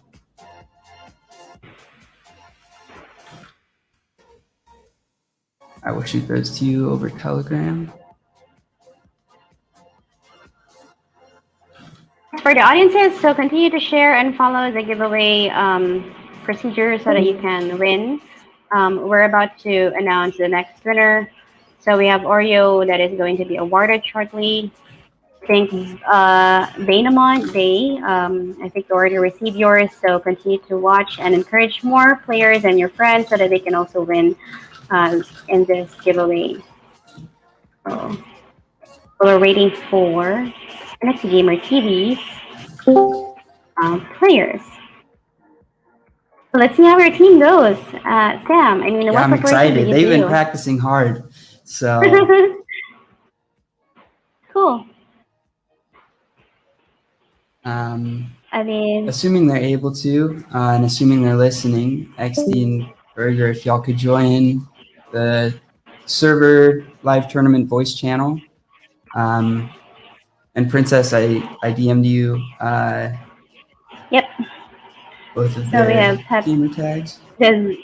I will shoot those to you over Telegram. For the audiences, so continue to share and follow the giveaway procedure so that you can win. We're about to announce the next winner. So we have Oreo that is going to be awarded shortly. I think Binamon Day. I think you already received yours. So continue to watch and encourage more players and your friends so that they can also win in this giveaway. So we're waiting for NFTG Gamer TV players. So let's see how your team goes. Sam, I mean, Yeah, what I'm preparation did excited. you They've been do? practicing hard. So Cool. um, I mean, assuming they're able to, and assuming they're listening, XD and Burger, if y'all could join the server live tournament voice channel. And Princess, I DM'd you yep. both of So we their have gamer tags. those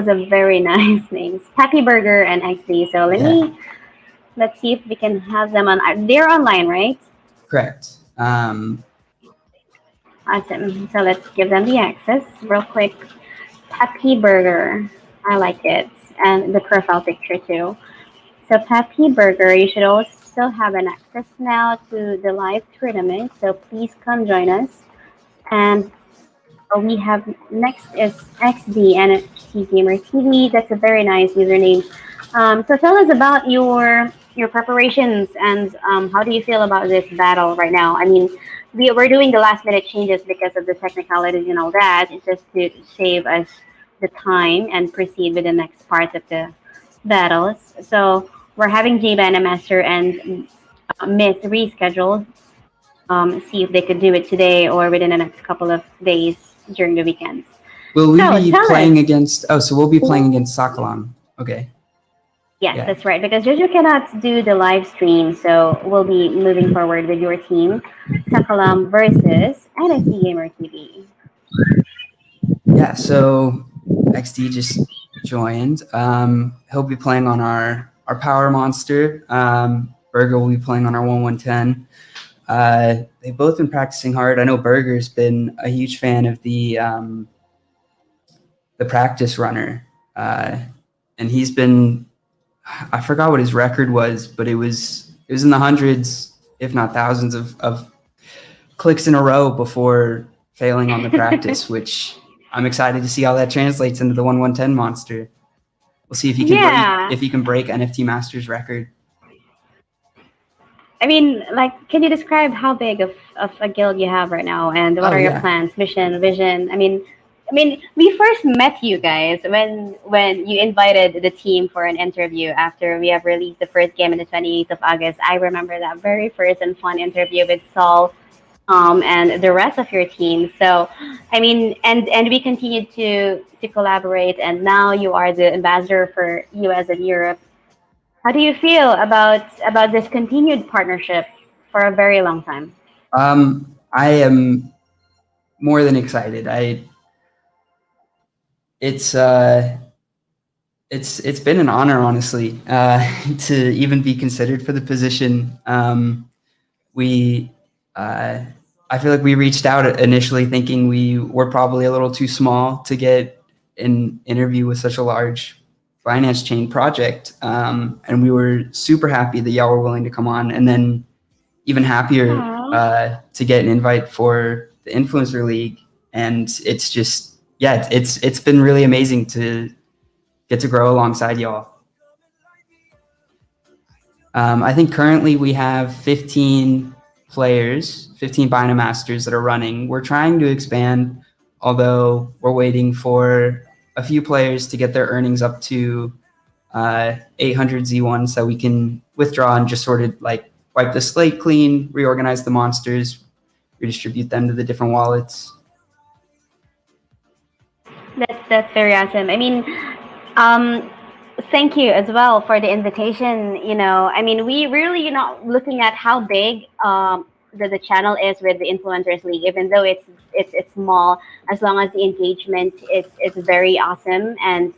are very nice names, Happy Burger and XD. So Yeah, let's see if we can have them on. They're online, right? correct. Awesome. So let's give them the access real quick. Happy Burger. I like it, and the profile picture too. So Happy Burger, you should also have an access now to the live tournament. So please come join us. And we have next is XD NFT Gamer TV. That's a very nice username. So tell us about your preparations and how do you feel about this battle right now? I mean, we're doing the last minute changes because of the technicalities and all that. It's just to save us the time and proceed with the next part of the battles. So we're having J Bana Master and Myth rescheduled. See if they could do it today or within the next couple of days during the weekends. Will we So be tell playing us. against? Oh, so we'll be playing against Sakalam. Okay. Yes, Yeah. that's right. Because Jojo cannot do the live stream, so we'll be moving forward with your team, Sakalam versus NFT Gamer TV. Yeah. So XD just joined. He'll be playing on our power monster. Burger will be playing on our 1110. They've both been practicing hard. I know Burger's been a huge fan of the practice runner, and he's been. I forgot what his record was, but it was in the hundreds, if not thousands, of clicks in a row before failing on the practice. Which I'm excited to see how that translates into the 1110 monster. We'll see if he can Yeah. break NFT Masters record. I mean, like, can you describe how big of a guild you have right now, and what Oh, are your yeah. plans, mission, vision? I mean, we first met you guys when you invited the team for an interview after we have released the first game on the 28th of August. I remember that very first and fun interview with Saul, and the rest of your team. So, I mean, and we continued to collaborate, and now you are the ambassador for US and Europe. How do you feel about this continued partnership for a very long time? I am more than excited. It's it's been an honor, honestly, to even be considered for the position. We I feel like we reached out initially thinking we were probably a little too small to get an interview with such a large finance chain project, and we were super happy that y'all were willing to come on, and then even happier to get an invite for the Influencer League. And it's just, yeah, it's been really amazing to get to grow alongside y'all. I think currently we have 15 players, 15 Binamon Masters that are running. We're trying to expand, although we're waiting for a few players to get their earnings up to 800 Z1 so we can withdraw and just sort of like wipe the slate clean, reorganize the monsters, redistribute them to the different wallets. That's very awesome. I mean, um, thank you as well for the invitation. I mean, we really, looking at how big the channel is with the Influencers League, even though it's small, as long as the engagement is very awesome, and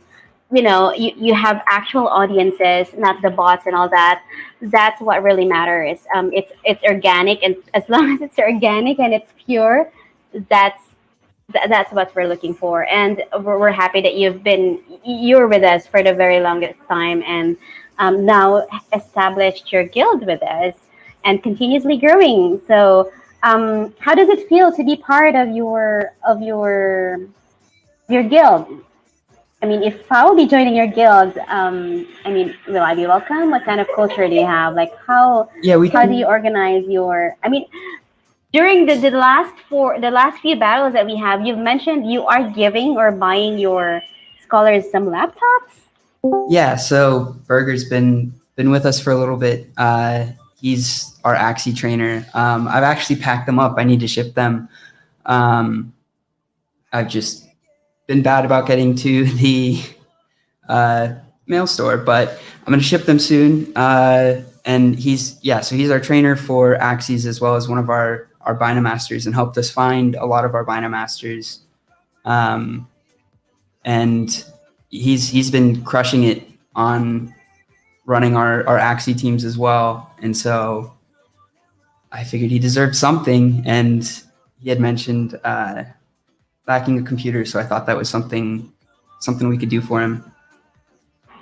you have actual audiences, not the bots and all that. That's what really matters. It's organic, and as long as it's organic and it's pure, that's that's what we're looking for. And we're happy that you're with us for the very longest time, and now established your guild with us and continuously growing. So how does it feel to be part of your guild? I mean, if I will be joining your guild, I mean, will I be welcome? What kind of culture do you have? Like, Yeah, we how do can. you organize your? I mean, during the last few battles that we have, you've mentioned you are giving or buying your scholars some laptops. Yeah, so Berger's been with us for a little bit. He's our Axie trainer. I've actually packed them up. I need to ship them. I've just been bad about getting to the mail store, but I'm going to ship them soon. And so he's our trainer for Axies, as well as one of our Binamasters, and helped us find a lot of our Binamasters. And he's been crushing it on running our Axie teams as well. And so I figured he deserved something, and he had mentioned lacking a computer, so I thought that was something we could do for him.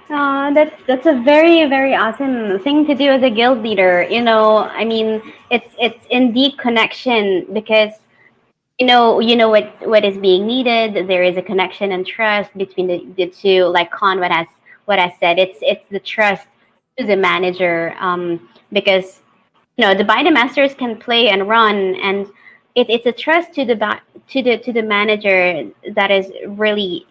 That's a very very awesome thing to do as a guild leader. I mean, it's in deep connection, because you know what is being needed. There is a connection and trust between the two. Like Con what has said, it's the trust to the manager, because the Biden masters can play and run, and it's a trust to the manager that is really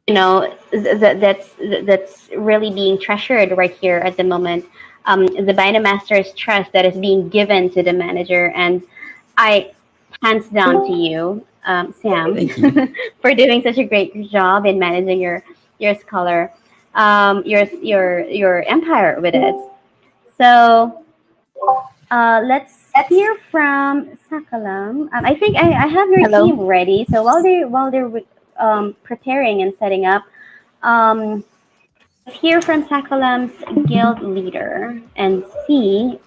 that's really being treasured right here at the moment. The Biden masters trust that is being given to the manager, and I hands down to you, Sam, Thank you. for doing such a great job in managing your scholar, your empire with us. So let's hear from Sakalam. I think I have your Hello. team ready. So while they're preparing and setting up, let's hear from Sakalam's guild leader and see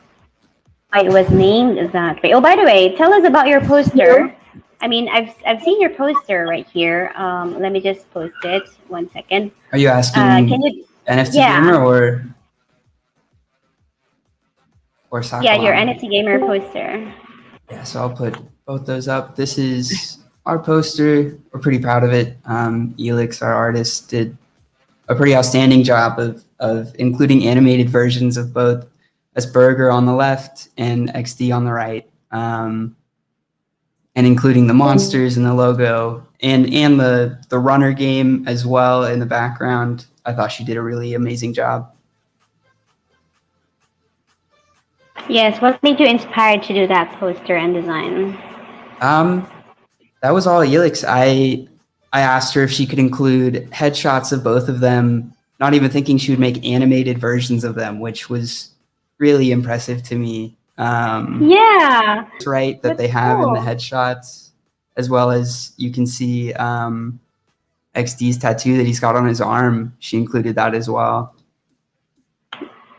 why it was named that way. Oh, by the way, tell us about your poster. I mean, I've seen your poster right here. Let me just post it. 1 second. Are you asking Can you? NFT Yeah. Gamer or Yeah, your Sakalam? NFT gamer poster. Yeah, so I'll put both those up. This is our poster. We're pretty proud of it. Elix, our artist, did a pretty outstanding job of including animated versions of both Asperger on the left and XD on the right, and including the monsters and the logo and the runner game as well in the background. I thought she did a really amazing job. Yes, what made you inspired to do that poster and design? That was all Elix. I asked her if she could include headshots of both of them, not even thinking she would make animated versions of them, which was really impressive to me. Yeah, It's right that that's they have in the cool. headshots, as well as you can see XD's tattoo that he's got on his arm. She included that as well.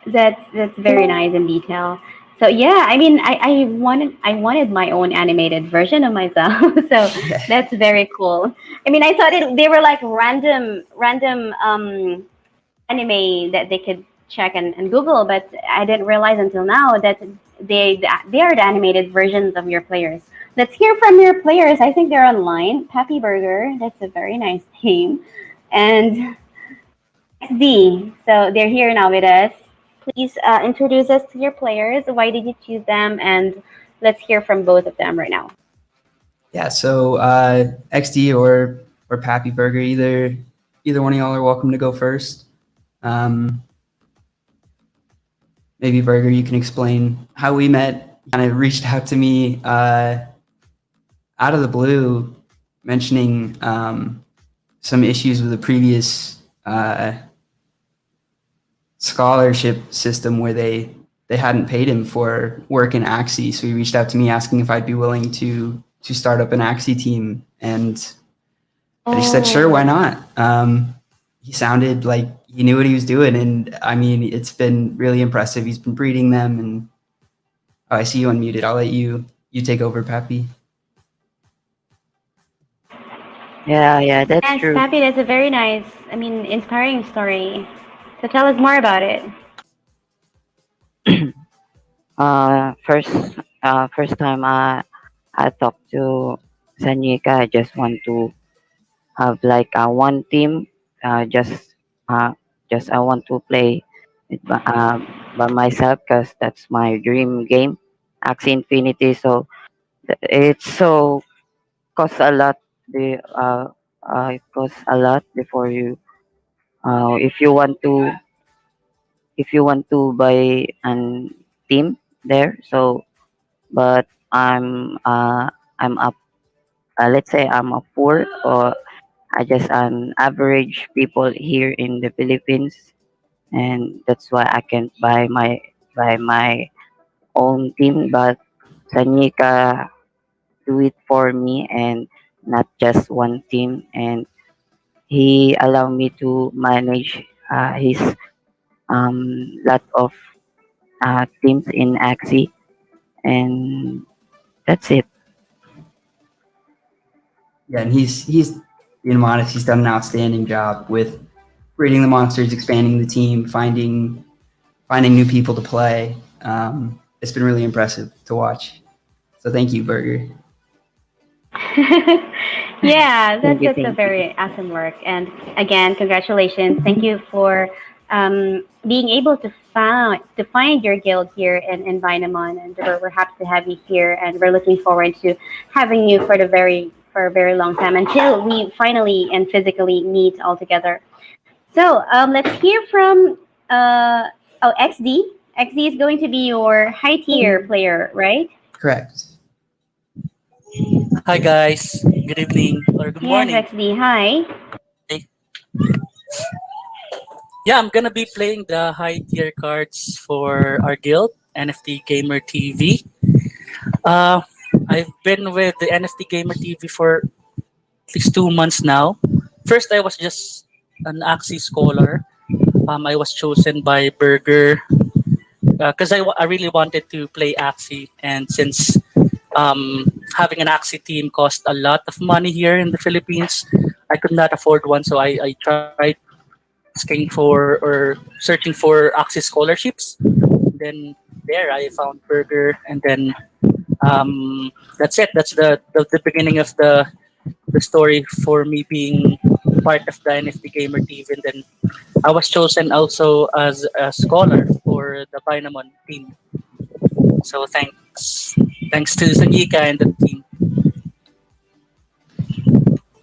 That's very nice in detail. So yeah, I mean, I wanted my own animated version of myself. So Yeah. that's very cool. I mean, I thought they were like random anime that they could check and Google, but I didn't realize until now that they are the animated versions of your players. Let's hear from your players. I think they're online. Pappy Burger, that's a very nice name, and XD. So they're here now with us. Please introduce us to your players. Why did you choose them? And let's hear from both of them right now. Yeah, so XD or Pappy Burger, either one of y'all are welcome to go first. Maybe Burger, you can explain how we met. Kind of reached out to me out of the blue, mentioning some issues with the previous scholarship system where they hadn't paid him for work in Axie. So he reached out to me asking if I'd be willing to start up an Axie team And I just said, sure, why not? He sounded like he knew what he was doing, and I mean, it's been really impressive. He's been breeding them, and I see you unmuted. I'll let you take over, Pappy. Yeah, that's Yes, true. Pappy, that's a very nice, inspiring story. So tell us more about it. First, first time I talked to Sanyika, I just want to have like one team. Just just I want to play it by myself because that's my dream game, Axie Infinity. So it's so costs a lot. It costs a lot before you if you want to buy an team there. So but I'm up. Let's say I'm a poor or I just an average people here in the Philippines, and that's why I can't buy my own team. But Sanyika do it for me, and not just one team, and he allowed me to manage his lot of teams in Axie, and that's it. Yeah, and he's being modest. He's done an outstanding job with breeding the monsters, expanding the team, finding new people to play. It's been really impressive to watch. So thank you, Burger. Yeah, Thank you, that's a thank you. very awesome work. And again, congratulations. Thank you for being able to find your guild here in Binamon, and we're happy to have you here, and we're looking forward to having you for a very long time until we finally and physically meet all together. So let's hear from XD. XD is going to be your high tier player, right? Correct. Hi guys, good evening or good Yes, morning. XD. Hi. Hey. Yeah, I'm gonna be playing the high tier cards for our guild, NFT Gamer TV. Uh, I've been with the NFT Gamer TV for at least 2 months now. First, I was just an Axie scholar. I was chosen by Burger because I really wanted to play Axie, and since having an Axie team cost a lot of money here in the Philippines, I could not afford one, so I tried asking for or searching for Axis scholarships. Then there I found Burger, and then that's it. That's the beginning of the story for me being part of the NFT Gamer TV. And then I was chosen also as a scholar for the Binamon team. So thanks to Sanyika and the team.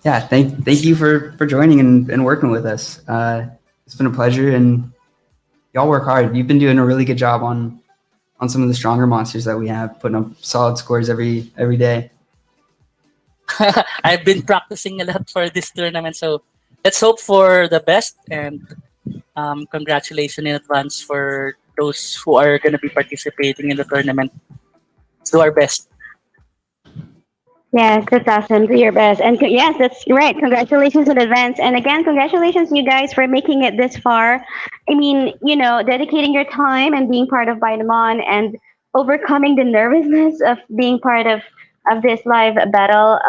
Yeah, thank you for joining and working with us. It's been a pleasure, and y'all work hard. You've been doing a really good job on some of the stronger monsters that we have, putting up solid scores every day. I've been practicing a lot for this tournament, so let's hope for the best. And congratulations in advance for those who are going to be participating in the tournament. Let's do our best. Yes, that's awesome. Do your best. And yes, that's right. Congratulations in advance. And again, congratulations, you guys, for making it this far. Dedicating your time and being part of Binamon and overcoming the nervousness of being part of this live battle,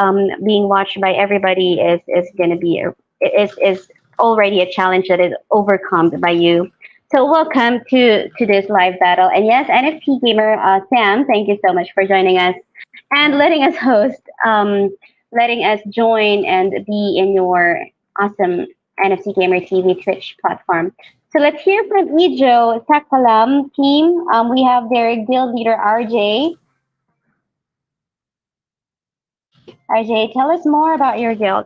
being watched by everybody is going to be is already a challenge that is overcome by you. So welcome to this live battle. And yes, NFT gamer Sam, thank you so much for joining us and letting us host, letting us join and be in your awesome NFC Gamer TV Twitch platform. So let's hear from Ijo Sakalam team. We have their guild leader RJ. RJ, tell us more about your guild.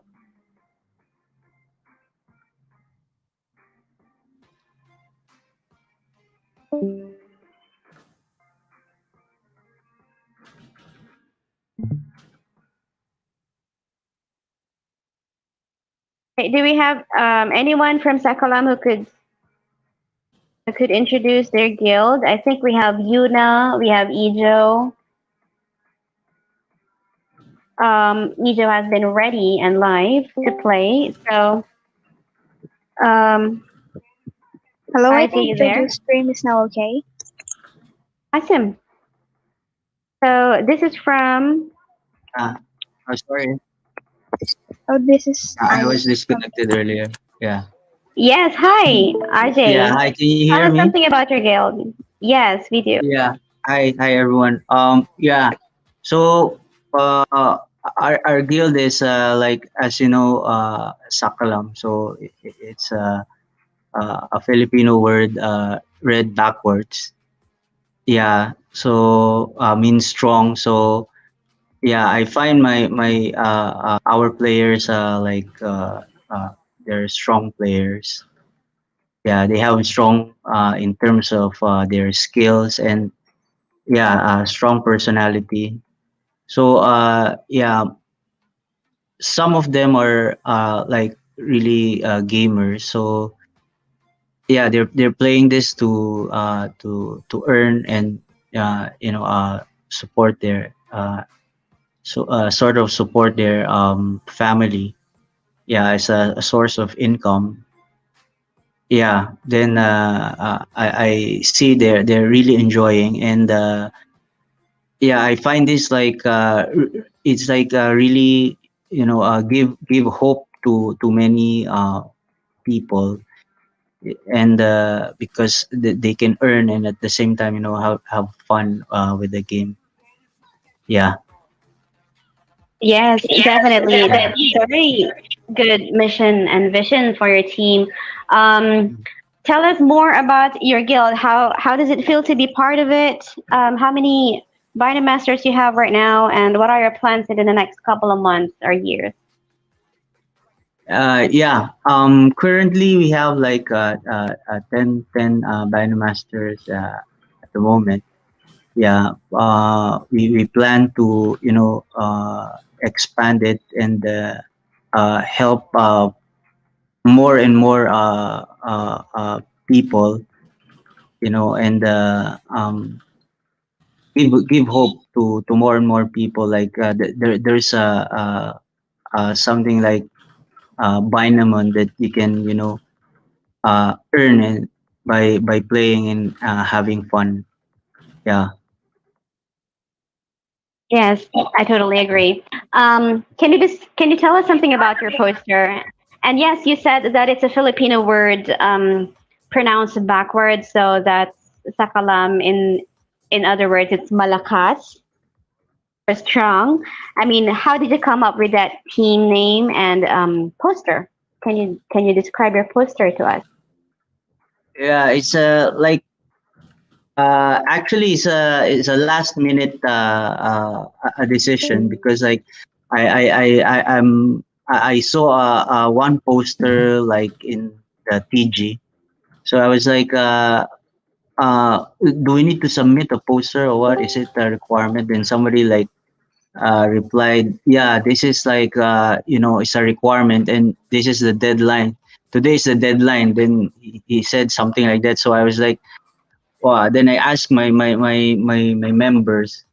Do we have anyone from Sakalam who could introduce their guild? I think we have Yuna, we have Ijo. Ijo has been ready and live to play. So, um, Hello, I Isaac, you think there? the stream is now okay. Awesome. So this is from. Uh, oh, sorry. Oh, this is I I. was disconnected earlier. Yeah. Yes, hi, Yeah. Ajay. Hi. Can you Tell hear us me? something about your guild. Yes, we do. Yeah. Hi. Hi, everyone. Yeah. So, our guild is like, as you know, Sakalam. So it's a Filipino word, read backwards. Yeah. So means strong. So yeah, I find our players like they're strong players. Yeah, they have strong in terms of their skills and yeah, strong personality. So yeah, some of them are like really gamers. So yeah, they're playing this to earn and support their sort of support their family. Yeah, as a source of income. Yeah, then I see they're really enjoying and yeah, I find this like it's like really give hope to many people and because they can earn and at the same time have fun with the game. Yeah. Yes, definitely. That's very good mission and vision for your team. Um, Tell us more about your guild. How does it feel to be part of it? How many Binary Masters you have right now, and what are your plans in the next couple of months or years? Yeah. Currently we have like 10 Masters at the moment. Yeah. We plan to expand it and help more and more people, and give hope to more and more people. Like there's something like Binamon that you can earn it by playing and having fun. Yeah. Yes, I totally agree. Can you tell us something about your poster? And yes, you said that it's a Filipino word pronounced backwards, so that's sakalam. In other words, it's malakas or strong. I mean, how did you come up with that team name and poster? Can you describe your poster to us? Yeah, it's like actually it's a last minute a decision because like I saw one poster like in the TG. So I was like do we need to submit a poster or what is it a requirement? Then somebody like replied, yeah, this is like it's a requirement and this is the deadline. Today is the deadline. Then he said something like that. So I was like, wow. Then I asked my members,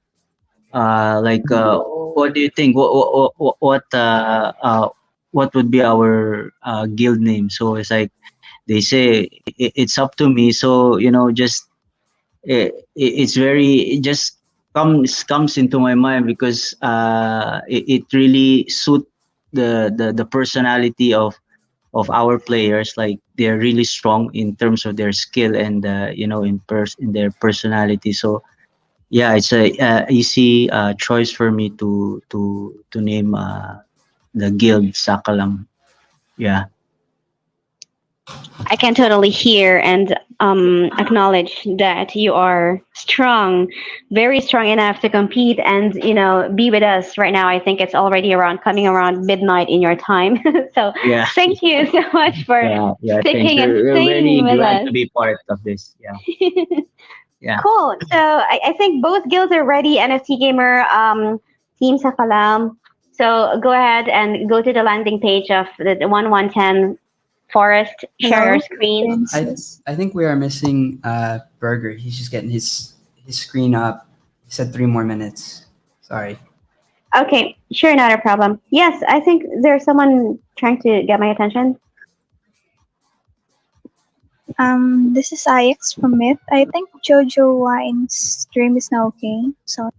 like, what do you think? What would be our guild name? So it's like they say it's up to me. So just it's very it just comes into my mind because it really suit the personality of our players. Like they're really strong in terms of their skill and in their personality. So yeah, it's a easy choice for me to name the guild Sakalam. Yeah. I can totally hear and acknowledge that you are strong, very strong enough to compete and be with us right now. I think it's already around coming around midnight in your time. So Yeah. thank you so much for Yeah, thanks. sticking and We're staying very with glad us. to be part of this. Yeah. Yeah. Cool. So I think both guilds are ready. NFT Gamer, Team Sakalam. So go ahead and go to the landing page of the 1110 Forest. Share Hello, your screen. Princess. I think we are missing Burger. He's just getting his screen up. He said 3 more minutes. Sorry. Okay, sure, not a problem. Yes, I think there's someone trying to get my attention. This is IX from Myth. I think Jojo Wine's stream is now okay. So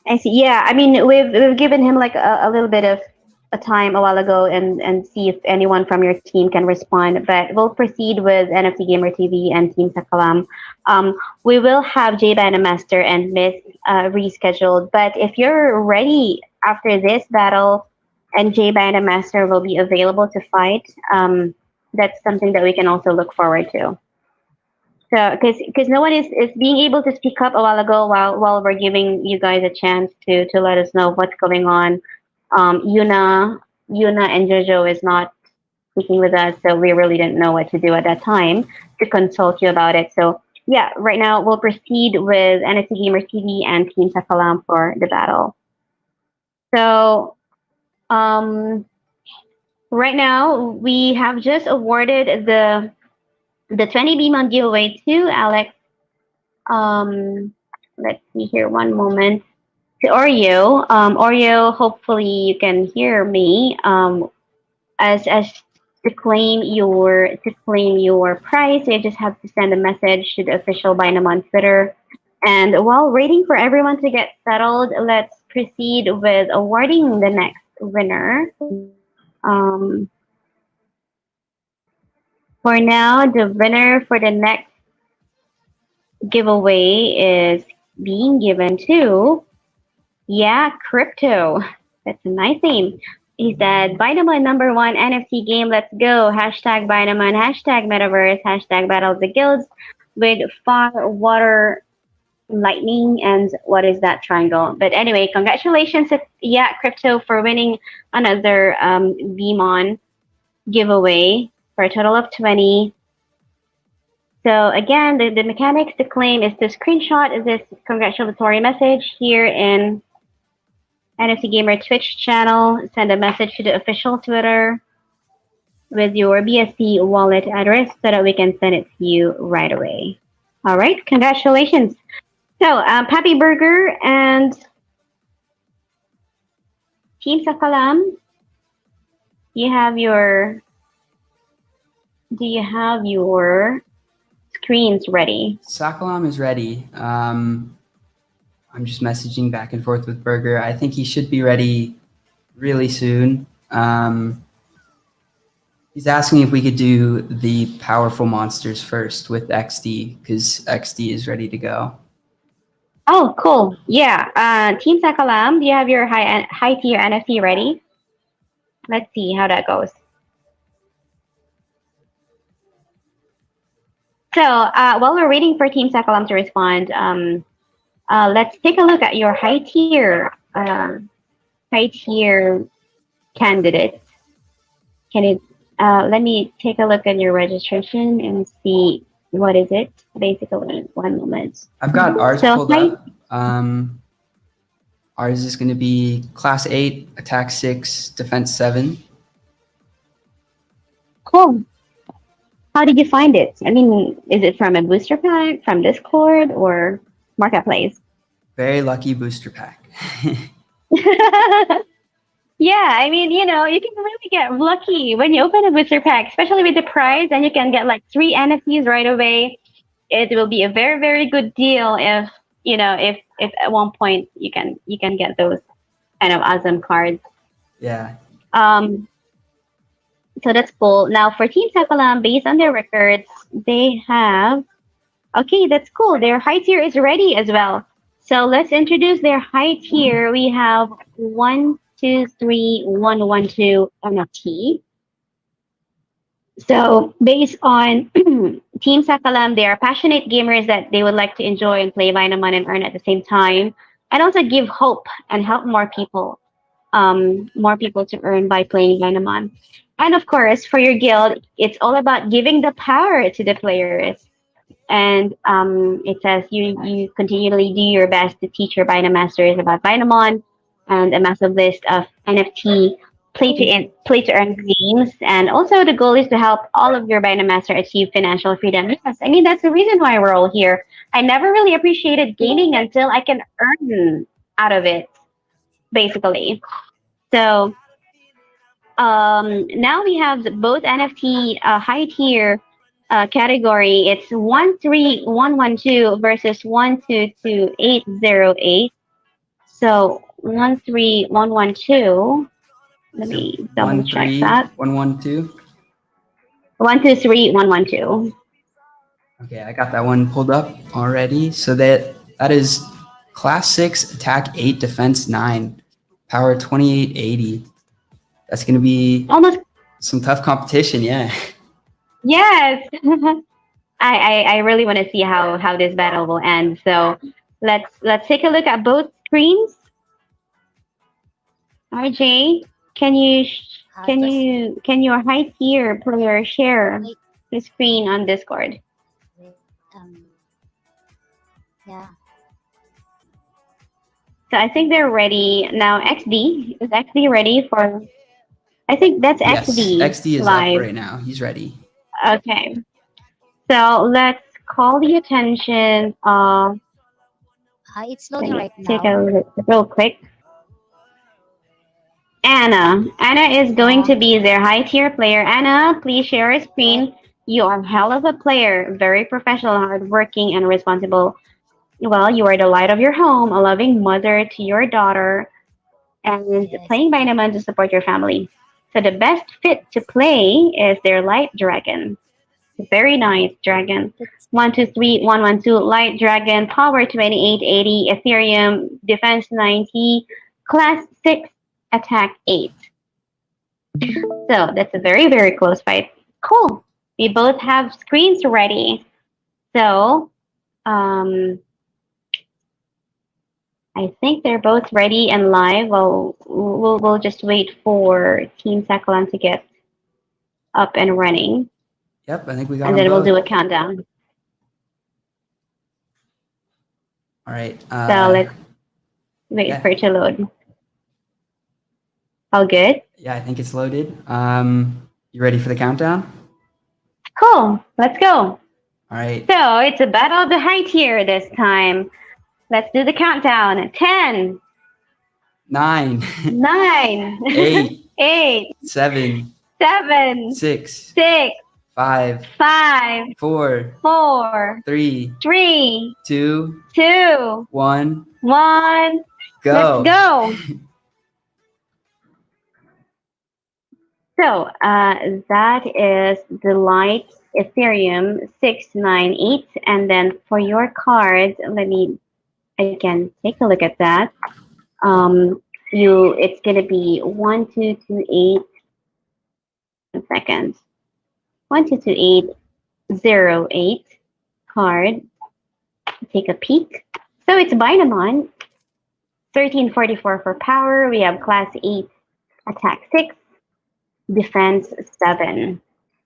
I see. Yeah, I mean, we've given him like a little bit of a time a while ago, and see if anyone from your team can respond. But we'll proceed with NFT Gamer TV and Team Sakalam. We will have J Master and Myth rescheduled. But if you're ready after this battle, and J Master will be available to fight, that's something that we can also look forward to. So, because no one is being able to speak up a while ago, while we're giving you guys a chance to let us know what's going on. Yuna and Jojo is not speaking with us, so we really didn't know what to do at that time to consult you about it. So yeah, right now we'll proceed with NFT Gamer TV and Team Sakalam for the battle. So right now we have just awarded the 20 Binamon giveaway to Alex. Let's see here, one moment. To Oreo. Oreo, hopefully you can hear me. As to claim your prize, you just have to send a message to the official Binamon Twitter. And while waiting for everyone to get settled, let's proceed with awarding the next winner. Um, for now, the winner for the next giveaway is being given to, yeah, Crypto. That's a nice name. He said, Binamon number one NFT game, let's go. Hashtag Binamon, hashtag Metaverse, hashtag Battle of the Guilds with fire, water, lightning, and what is that triangle? But anyway, congratulations, yeah, Crypto, for winning another Bmon giveaway for a total of 20. So again, the mechanics to claim is to screenshot this congratulatory message here in NFT Gamer Twitch channel, send a message to the official Twitter with your BSC wallet address so that we can send it to you right away. All right, congratulations. So, Pappy Burger and Team Sakalam, you have your, do you have your screens ready? Sakalam is ready. I'm just messaging back and forth with Burger. I think he should be ready really soon. He's asking if we could do the powerful monsters first with XD, because XD is ready to go. Oh, cool. Yeah. Team Sakalam, do you have your high tier NFT ready? Let's see how that goes. So while we're waiting for Team Sakalam to respond, let's take a look at your high tier candidates. Let me take a look at your registration and see what is it. Basically, one moment. I've got ours So pulled up. Ours is going to be Class 8, Attack 6, Defense 7. Cool. How did you find it? I mean, is it from a booster pack, from Discord, or Marketplace? Very lucky booster pack. Yeah, I mean, you can really get lucky when you open a booster pack, especially with the prize, and you can get like 3 NFTs right away. It will be a very, very good deal if at one point you can get those kind of awesome cards. Yeah. So that's cool. Now for Team Sakalam, based on their records, they have, okay, that's cool. Their high tier is ready as well. So let's introduce their high tier. We have 123112 NFT. So based on Team Sakalam, they are passionate gamers that they would like to enjoy and play Binamon and earn at the same time, and also give hope and help more people to earn by playing Binamon. And of course, for your guild, it's all about giving the power to the players. And it says you continually do your best to teach your Binamasters about Binamon and a massive list of NFT play to earn games. And also the goal is to help all of your Binamaster achieve financial freedom. Yes, I mean that's the reason why we're all here. I never really appreciated gaming until I can earn out of it. basically. So now we have both NFT high tier category. It's 13112 versus 122808. So 13112. Let So me double check 13112. 123112. Okay, I got that one pulled up already. So that is class 6, attack 8, defense 9, power 2880. That's going to be Almost. some tough competition, yeah. Yes. I really want to see how this battle will end. So let's take a look at both screens. RJ, can your high tier player share the screen on Discord? Yeah. So I think they're ready now. XD is XD ready for? I think that's Yes, XD XD is live. up right now. He's ready. Okay. So let's call the attention of. It's loading right Take now. a look real quick. Anna. Anna is going to be their high tier player. Anna, please share a screen. You are a hell of a player, very professional, hardworking, and responsible. Well, you are the light of your home, a loving mother to your daughter, and playing Binamon to support your family. So the best fit to play is their light dragon. Very nice dragon. 123112 light dragon, power 2880, Ethereum, defense 90, class 6, attack 8. So that's a very, very close fight. Cool. We both have screens ready. So I think they're both ready and live. We'll just wait for Team Sakalan to get up and running. Yep, I think we got And them then we'll both. do a countdown. All right. So let's wait for it to load. All good? Yeah, I think it's loaded. You ready for the countdown? Cool. Let's go. All right. So it's a battle of the high tier this time. Let's do the countdown. 10, 9, 9, 8, 8, 7, 7, 6, 6, 5, 5, 4, 4, 3, 3, 2, 2, 1, 1. go. Let's go. So that is the light Ethereum 698. And then for your cards, let me again take a look at that. It's gonna be 1228. 1 second. 122808 card. Take a peek. So it's Binamon. 1344 for power. We have class 8, attack 6, defense 7,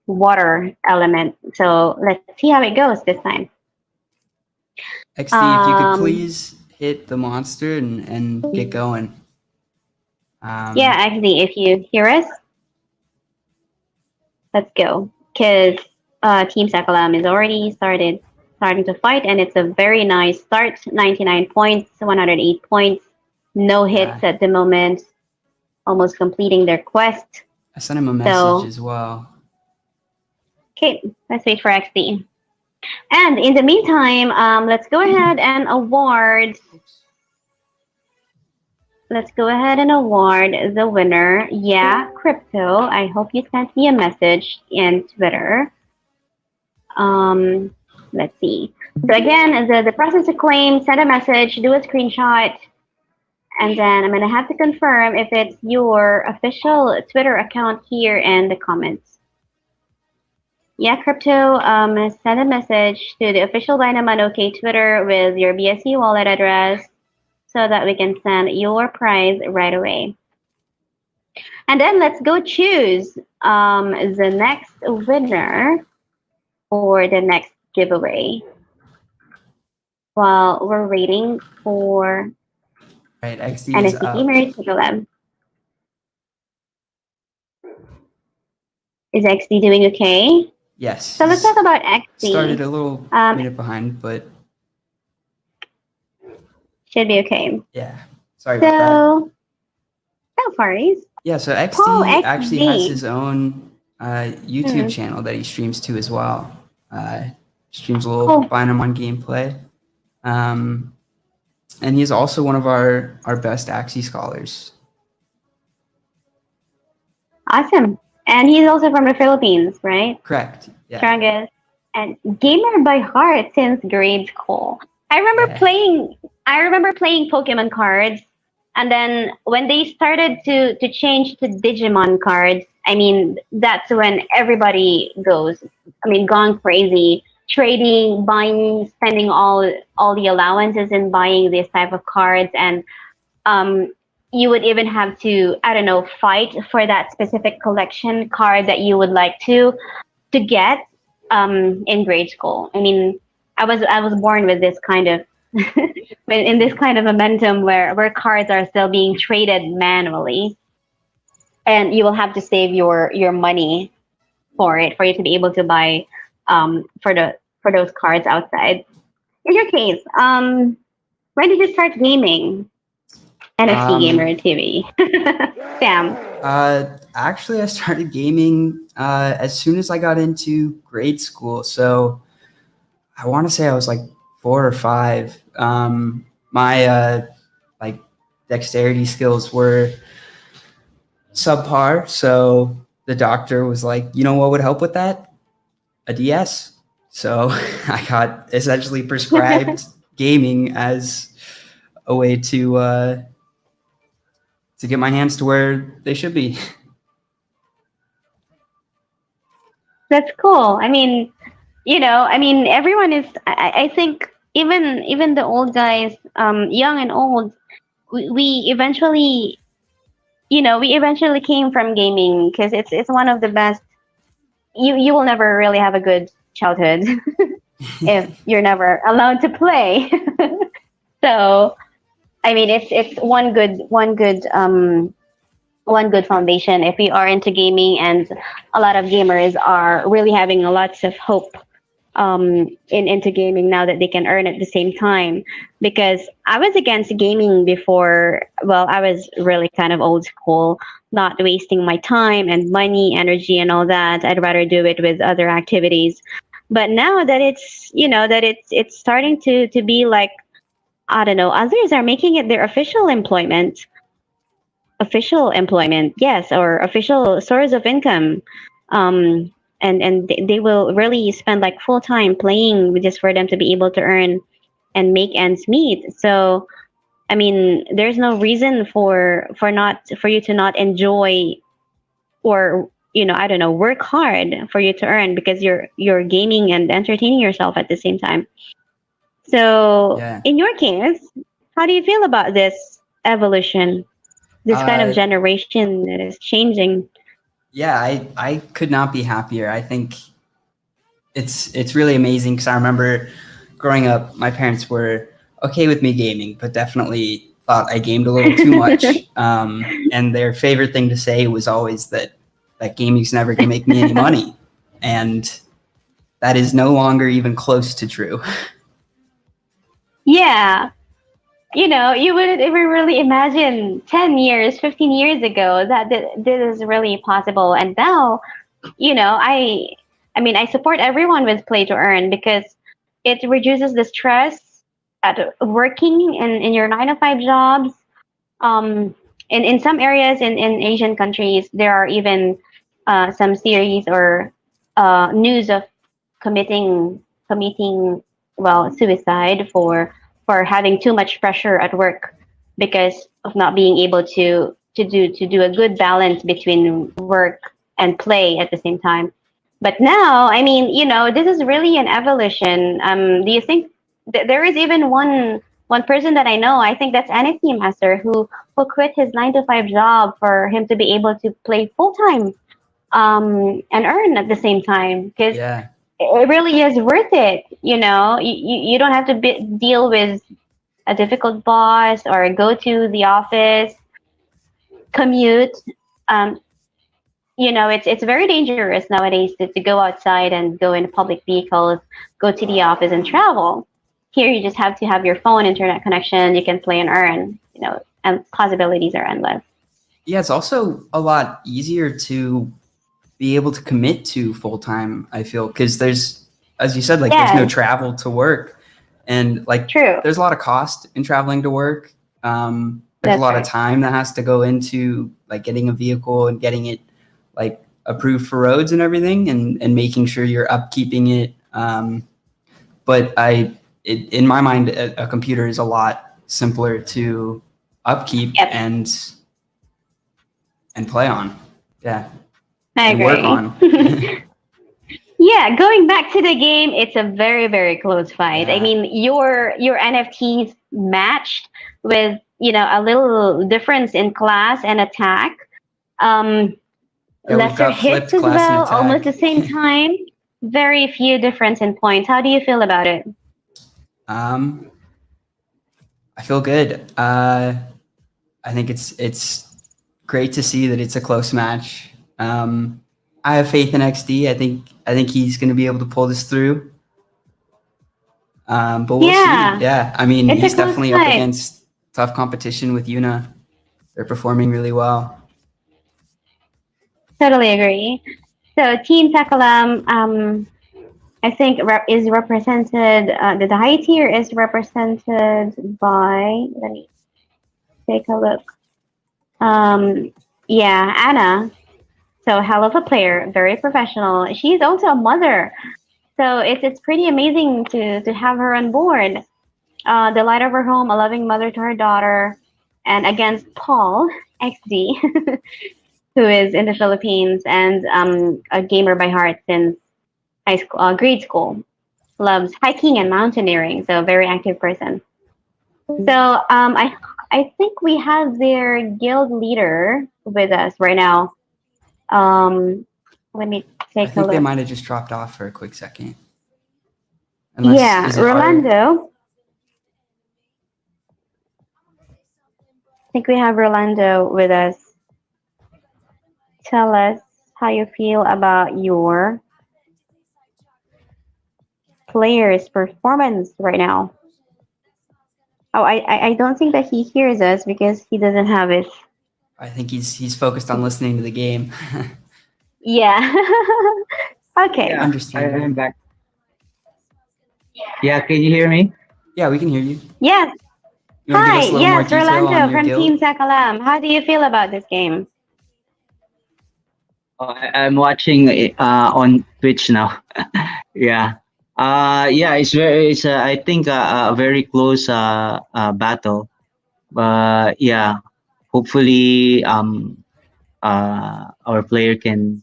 water element. So let's see how it goes this time. XD, if you could please hit the monster and get going. Yeah, actually, if you hear us, let's go. Because Team Sakalam is already starting to fight, and it's a very nice start. 99 points, 108 points, no hits at the moment, almost completing their quest. I sent him a message as well. Okay, let's wait for XD. And in the meantime, let's go ahead and award. Let's go ahead and award the winner. Yeah, Crypto. I hope you sent me a message in Twitter. Let's see. So again, the process to claim, send a message, do a screenshot, and then I'm gonna have to confirm if it's your official Twitter account here in the comments. Yeah, Crypto, send a message to the official Binamon OK Twitter with your BSC wallet address so that we can send your prize right away. And then let's go choose the next winner for the next giveaway while we're waiting for XD is NFT up. Gamers to go live. Is XD doing okay? Yes. So let's talk about XD. Started a little minute behind, but should be okay. Yeah. Sorry about So No worries. Yeah, so Paul XD actually has XD. his own YouTube Hmm. channel that he streams to as well. Streams a little Cool. Binamon gameplay. And he's also one of our best Axie scholars. Awesome. And he's also from the Philippines, right? Correct. Yeah. Strongest and gamer by heart since grade school. I remember Yeah. playing Pokemon cards, and then when they started to change to Digimon cards, I mean that's when everybody gone crazy, trading, buying, spending all the allowances in buying this type of cards, and um, you would even have to, I don't know, fight for that specific collection card that you would like to get in grade school. I mean, I was born with this kind of in this kind of momentum where cards are still being traded manually, and you will have to save your money for you to be able to buy for those cards outside. In your case, when did you start gaming? NFT Gamer TV. Sam. Actually, I started gaming as soon as I got into grade school. So I want to say I was like 4 or 5. My like dexterity skills were subpar. So the doctor was like, you know what would help with that? A DS. So I got essentially prescribed gaming as a way to get my hands to where they should be. That's cool. I mean, everyone is. I think even the old guys, young and old, we eventually, we eventually came from gaming because it's one of the best. You will never really have a good childhood if you're never allowed to play. So, I mean, it's one good foundation if we are into gaming, and a lot of gamers are really having a lots of hope into gaming now that they can earn at the same time. Because I was against gaming before. Well, I was really kind of old school, not wasting my time and money, energy, and all that. I'd rather do it with other activities. But now that it's starting to be like, I don't know, others are making it their official employment, yes, or official source of income. They will really spend like full time playing just for them to be able to earn and make ends meet. So I mean, there's no reason for you to not enjoy, or I don't know, work hard for you to earn, because you're gaming and entertaining yourself at the same time. So Yeah. in your case, how do you feel about this evolution, this kind of generation that is changing? Yeah, I could not be happier. I think it's really amazing because I remember growing up, my parents were okay with me gaming, but definitely thought I gamed a little too much. And their favorite thing to say was always that gaming's never going to make me any money, and that is no longer even close to true. Yeah. You wouldn't even really imagine 10 years, 15 years ago that this is really possible. And now, I mean, I support everyone with play to earn, because it reduces the stress at working in your 9 to 5 jobs. In some areas in Asian countries, there are even some series or news of committing suicide for having too much pressure at work because of not being able to do a good balance between work and play at the same time. But now, I mean, this is really an evolution. Do you think there is even one person that I know? I think that's NFT Master who quit his 9 to 5 job for him to be able to play full time and earn at the same time, because Yeah. it really is worth it. You don't have to deal with a difficult boss or go to the office, commute. Um, it's very dangerous nowadays to go outside and go in public vehicles, go to the office and travel. Here, you just have to have your phone internet connection. You can play and earn, and possibilities are endless. yeah, it's also a lot easier to be able to commit to full time. I feel because there's, as you said, like there's no Yes, travel to work, and like true. there's a lot of cost in traveling to work. There's a That's lot of right. time that has to go into like getting a vehicle and getting it like approved for roads and everything, and making sure you're upkeeping it. But in my mind, a computer is a lot simpler to upkeep Yep, and play on. Yeah, I and work agree. on. Yeah, going back to the game, it's a very, very close fight. I Yeah. mean, your NFTs matched with, a little difference in class and attack. Um, Yeah, we've Lesser got hits flipped as class and well, almost attack. the same time. Very few difference in points. How do you feel about it? Um, I feel good. I think it's great to see that it's a close match. I have faith in XD. I think he's going to be able to pull this through. But we'll see. Yeah, Yeah, I mean, it's a he's close definitely up fight. against tough competition with Yuna. They're performing really well. Totally agree. So Team Takalam, I think is represented. The high tier is represented by. Let me take a look. Yeah, Anna. So hell of a player, very professional. She's also a mother, so it's pretty amazing to have her on board. The light of her home, a loving mother to her daughter, and against Paul XD, who is in the Philippines and a gamer by heart since high school, grade school. Loves hiking and mountaineering, so a very active person. So I think we have their guild leader with us right now. Um, Let me I take a think they look. might have just dropped off for a quick second. Unless Yeah, is it our? Rolando. I think we have Rolando with us. Tell us how you feel about your player's performance right now. Oh, I don't think that he hears us because he doesn't have it. I think he's focused on listening to the game. Yeah. Okay. Yeah, I Understandable. am back. Yeah, can you hear me? Yeah, we can hear you. Yes. You want to give Hi. us a little more Yes, detail on Rolando your from guild? Team Sakalam. How do you feel about this game? I'm watching it on Twitch now. Yeah. Yeah, it's I think a very close battle. But yeah, hopefully our player can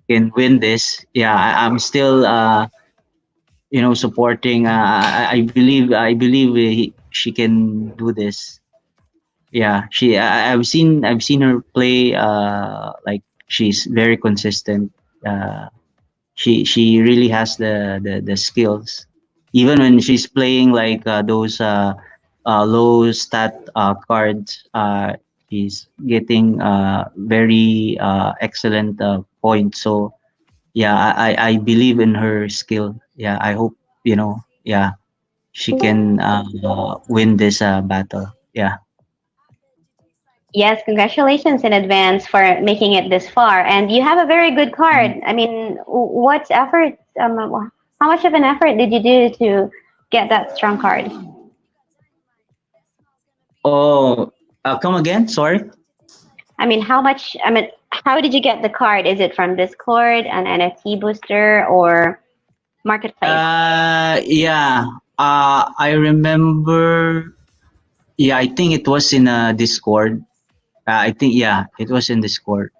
win this. Yeah, I'm still supporting. I believe she can do this. Yeah, I've seen her play. Like she's very consistent. Uh, she really has the skills. Even when she's playing like those low stat cards, she's getting very excellent points. So yeah, I believe in her skill. Yeah, I hope yeah she can win this battle. Yeah. Yes, congratulations in advance for making it this far. And you have a very good card. I mean, what effort, how much of an effort did you do to get that strong card? Oh, come again? Sorry. I mean, how did you get the card? Is it from Discord, an NFT booster, or Marketplace? Yeah. I remember. Yeah, I think it was in Discord. I think yeah, it was in Discord,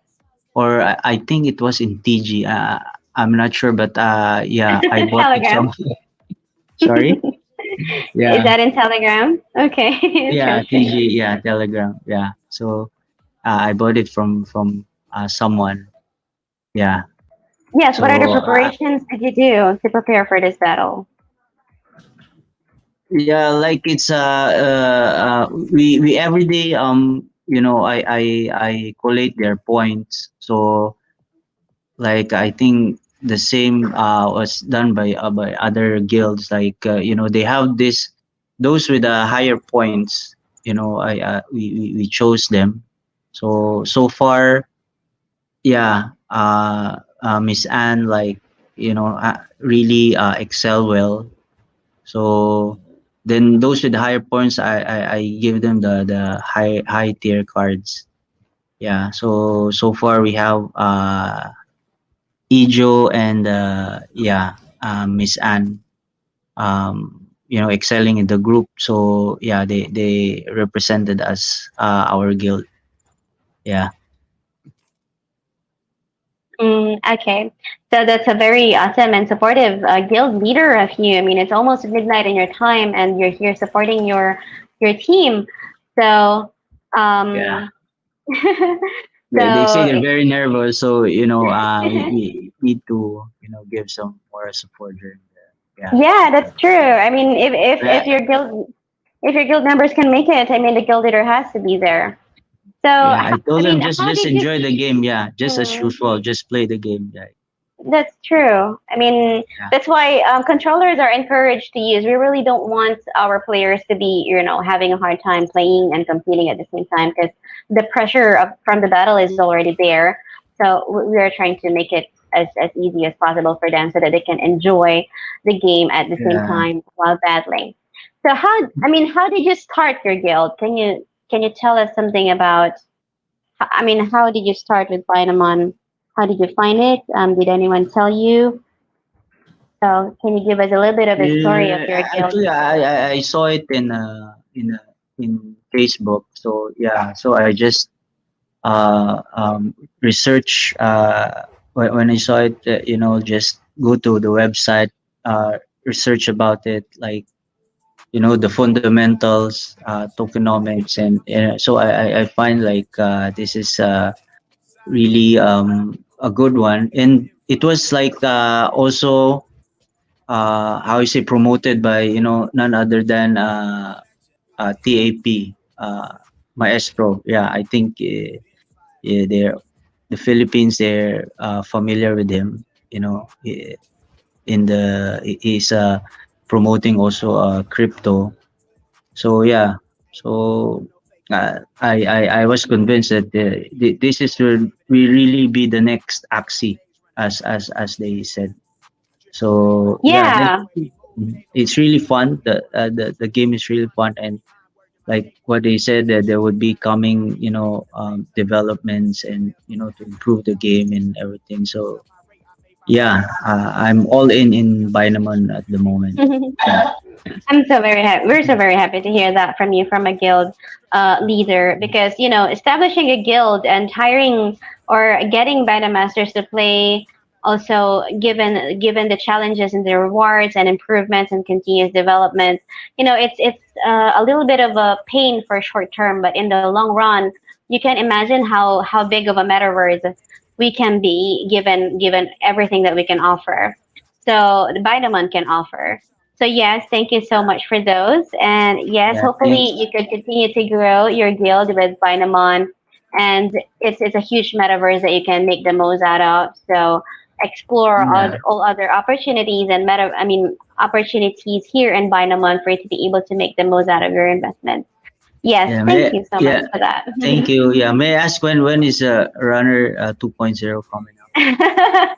or I think it was in TG. I'm not sure, but yeah, I bought it Telegram. from. Sorry. Is Yeah. that in Telegram? Okay, Yeah, interesting. TG. Yeah, Telegram. Yeah. So I bought it from someone. Yeah. Yes, what are the So preparations did you do to prepare for this battle? yeah, like it's we every day I collate their points. So like I think the same was done by other guilds. Like they have those with higher points. I we chose them. So far, yeah, Miss Anne, like, really excel well. So then those with higher points, I give them the high tier cards. Yeah. So far we have Ijo and Miss Anne, excelling in the group. So yeah, they represented us, our guild. Yeah. Okay, so that's a very awesome and supportive guild leader of you. I mean, it's almost midnight in your time, and you're here supporting your team. So, Yeah. um, They say so they're very nervous, so we need to give some more support during the yeah. yeah, that's true. I mean, Yeah, if your guild members can make it, I mean, the guild leader has to be there. So, yeah, I told I them mean, just how did you? enjoy the game. Yeah, just as Hmm. usual, just play the game. Yeah, That's true. I mean, yeah, that's why controllers are encouraged to use. We really don't want our players to be, having a hard time playing and competing at the same time because the pressure from the battle is already there. So we are trying to make it as easy as possible for them so that they can enjoy the game at the same yeah. time while battling. So how did you start your guild? Can you tell us something about I mean, how did you start with Binamon? How did you find it? Did anyone tell you? So, can you give us a little bit of a story of your guild? Actually, I saw it in Facebook. So yeah, so I just research, when I saw it. Just go to the website, research about it, like, the fundamentals, tokenomics, and so I find like, this is really a good one, and it was like, also, how you say, promoted by, none other than TAP, Maestro. Yeah, I think, yeah, they're the Philippines. They're familiar with him. In the he's promoting also crypto. So yeah, so I was convinced that this is will really be the next Axie, as they said. So yeah, Yeah. it's really fun. The game is really fun, and like what they said, that there would be coming, developments, and to improve the game and everything. So yeah, I'm all in Binamon at the moment. Yeah, I'm so very happy. We're so very happy to hear that from you, from a guild leader, because establishing a guild and hiring or getting beta masters to play, also given the challenges and the rewards and improvements and continuous development, it's a little bit of a pain for short term, but in the long run, you can imagine how big of a metaverse we can be given everything that we can offer. So the Binamon can offer. So yes, thank you so much for those. And yes, yeah. hopefully Thanks. you could continue to grow your guild with Binamon. And it's a huge metaverse that you can make the most out of. So explore Yeah, all other opportunities and opportunities here in Binamon for you to be able to make the most out of your investment. Yes, yeah. thank you so much Yeah. for that. Thank you. Yeah. May I ask when is Runner 2.0 coming out?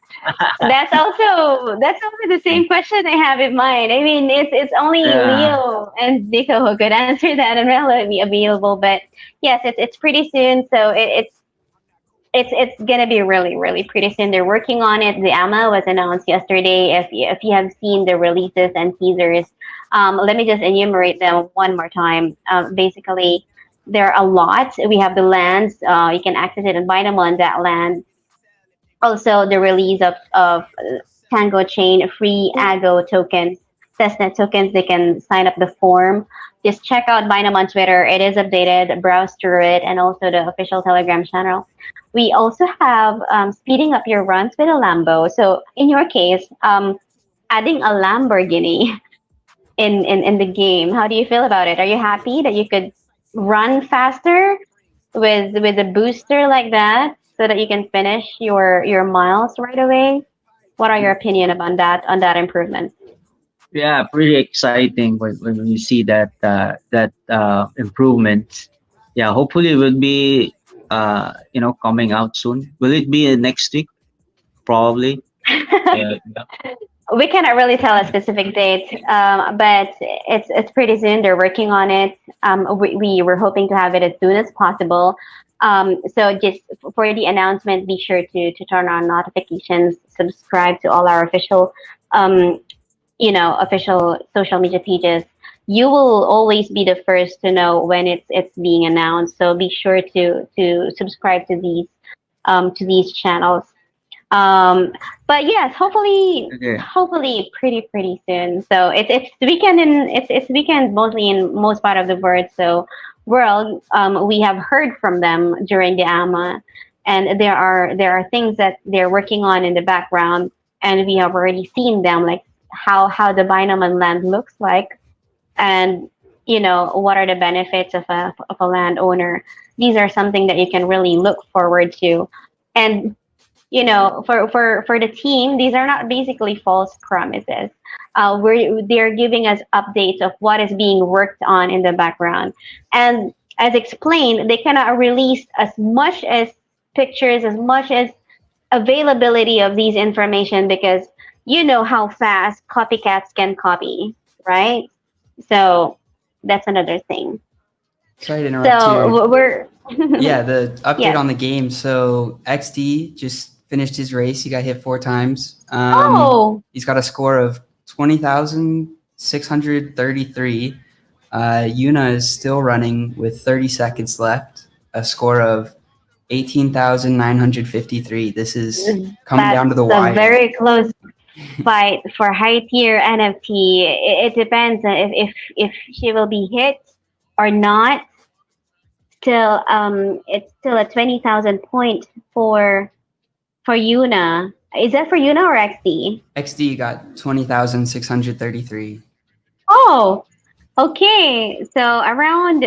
That's also the same question I have in mind. I mean, it's only Yeah. Leo and Nico who could answer that, and Rel will be available. But yes, it's pretty soon, so it's gonna be really really pretty soon. They're working on it. The AMA was announced yesterday. If you have seen the releases and teasers, let me just enumerate them one more time. Basically, there are a lot. We have the lands. You can access it and buy them on that land. Also the release of Tango Chain free Ago tokens, testnet tokens. They can sign up the form. Just check out Binam on Twitter. It is updated. Browse through it, and also the official Telegram channel. We also have speeding up your runs with a Lambo. So in your case, adding a Lamborghini in the game. How do you feel about it? Are you happy that you could run faster with a booster like that so that you can finish your miles right away? What are your opinion about that improvement? Yeah, pretty exciting when you see that improvement. Yeah, hopefully it will be coming out soon. Will it be next week? Probably. Yeah. We cannot really tell a specific date, but it's pretty soon. They're working on it. We were hoping to have it as soon as possible. So just for the announcement, be sure to turn on notifications, subscribe to all our official, um, official social media pages. You will always be the first to know when it's being announced. So be sure to subscribe to these channels. Um, but yes, Okay. hopefully pretty soon. So it's weekend it's weekend mostly in most part of the world. We have heard from them during the AMA, and there are things that they're working on in the background, and we have already seen them, like how the Binamon land looks like, and what are the benefits of a landowner. These are something that you can really look forward to, and for the team, these are not basically false promises. They're giving us updates of what is being worked on in the background, and as explained, they cannot release as much as pictures, as much as availability of these information, because you know how fast copycats can copy, right? So that's another thing. Sorry to interrupt So you. we're Yeah, the update yes. on the game. So XD just finished his race. He got hit 4 times. Oh, He's got a score of 20,633. Yuna is still running with 30 seconds left. A score of 18,953. This is coming down to the that's a wire. very close fight for high tier NFT. It depends on if she will be hit or not. Still, it's still a 20,000 point for Yuna. Is that for Yuna or XD? XD got 20,633. Oh, okay. So around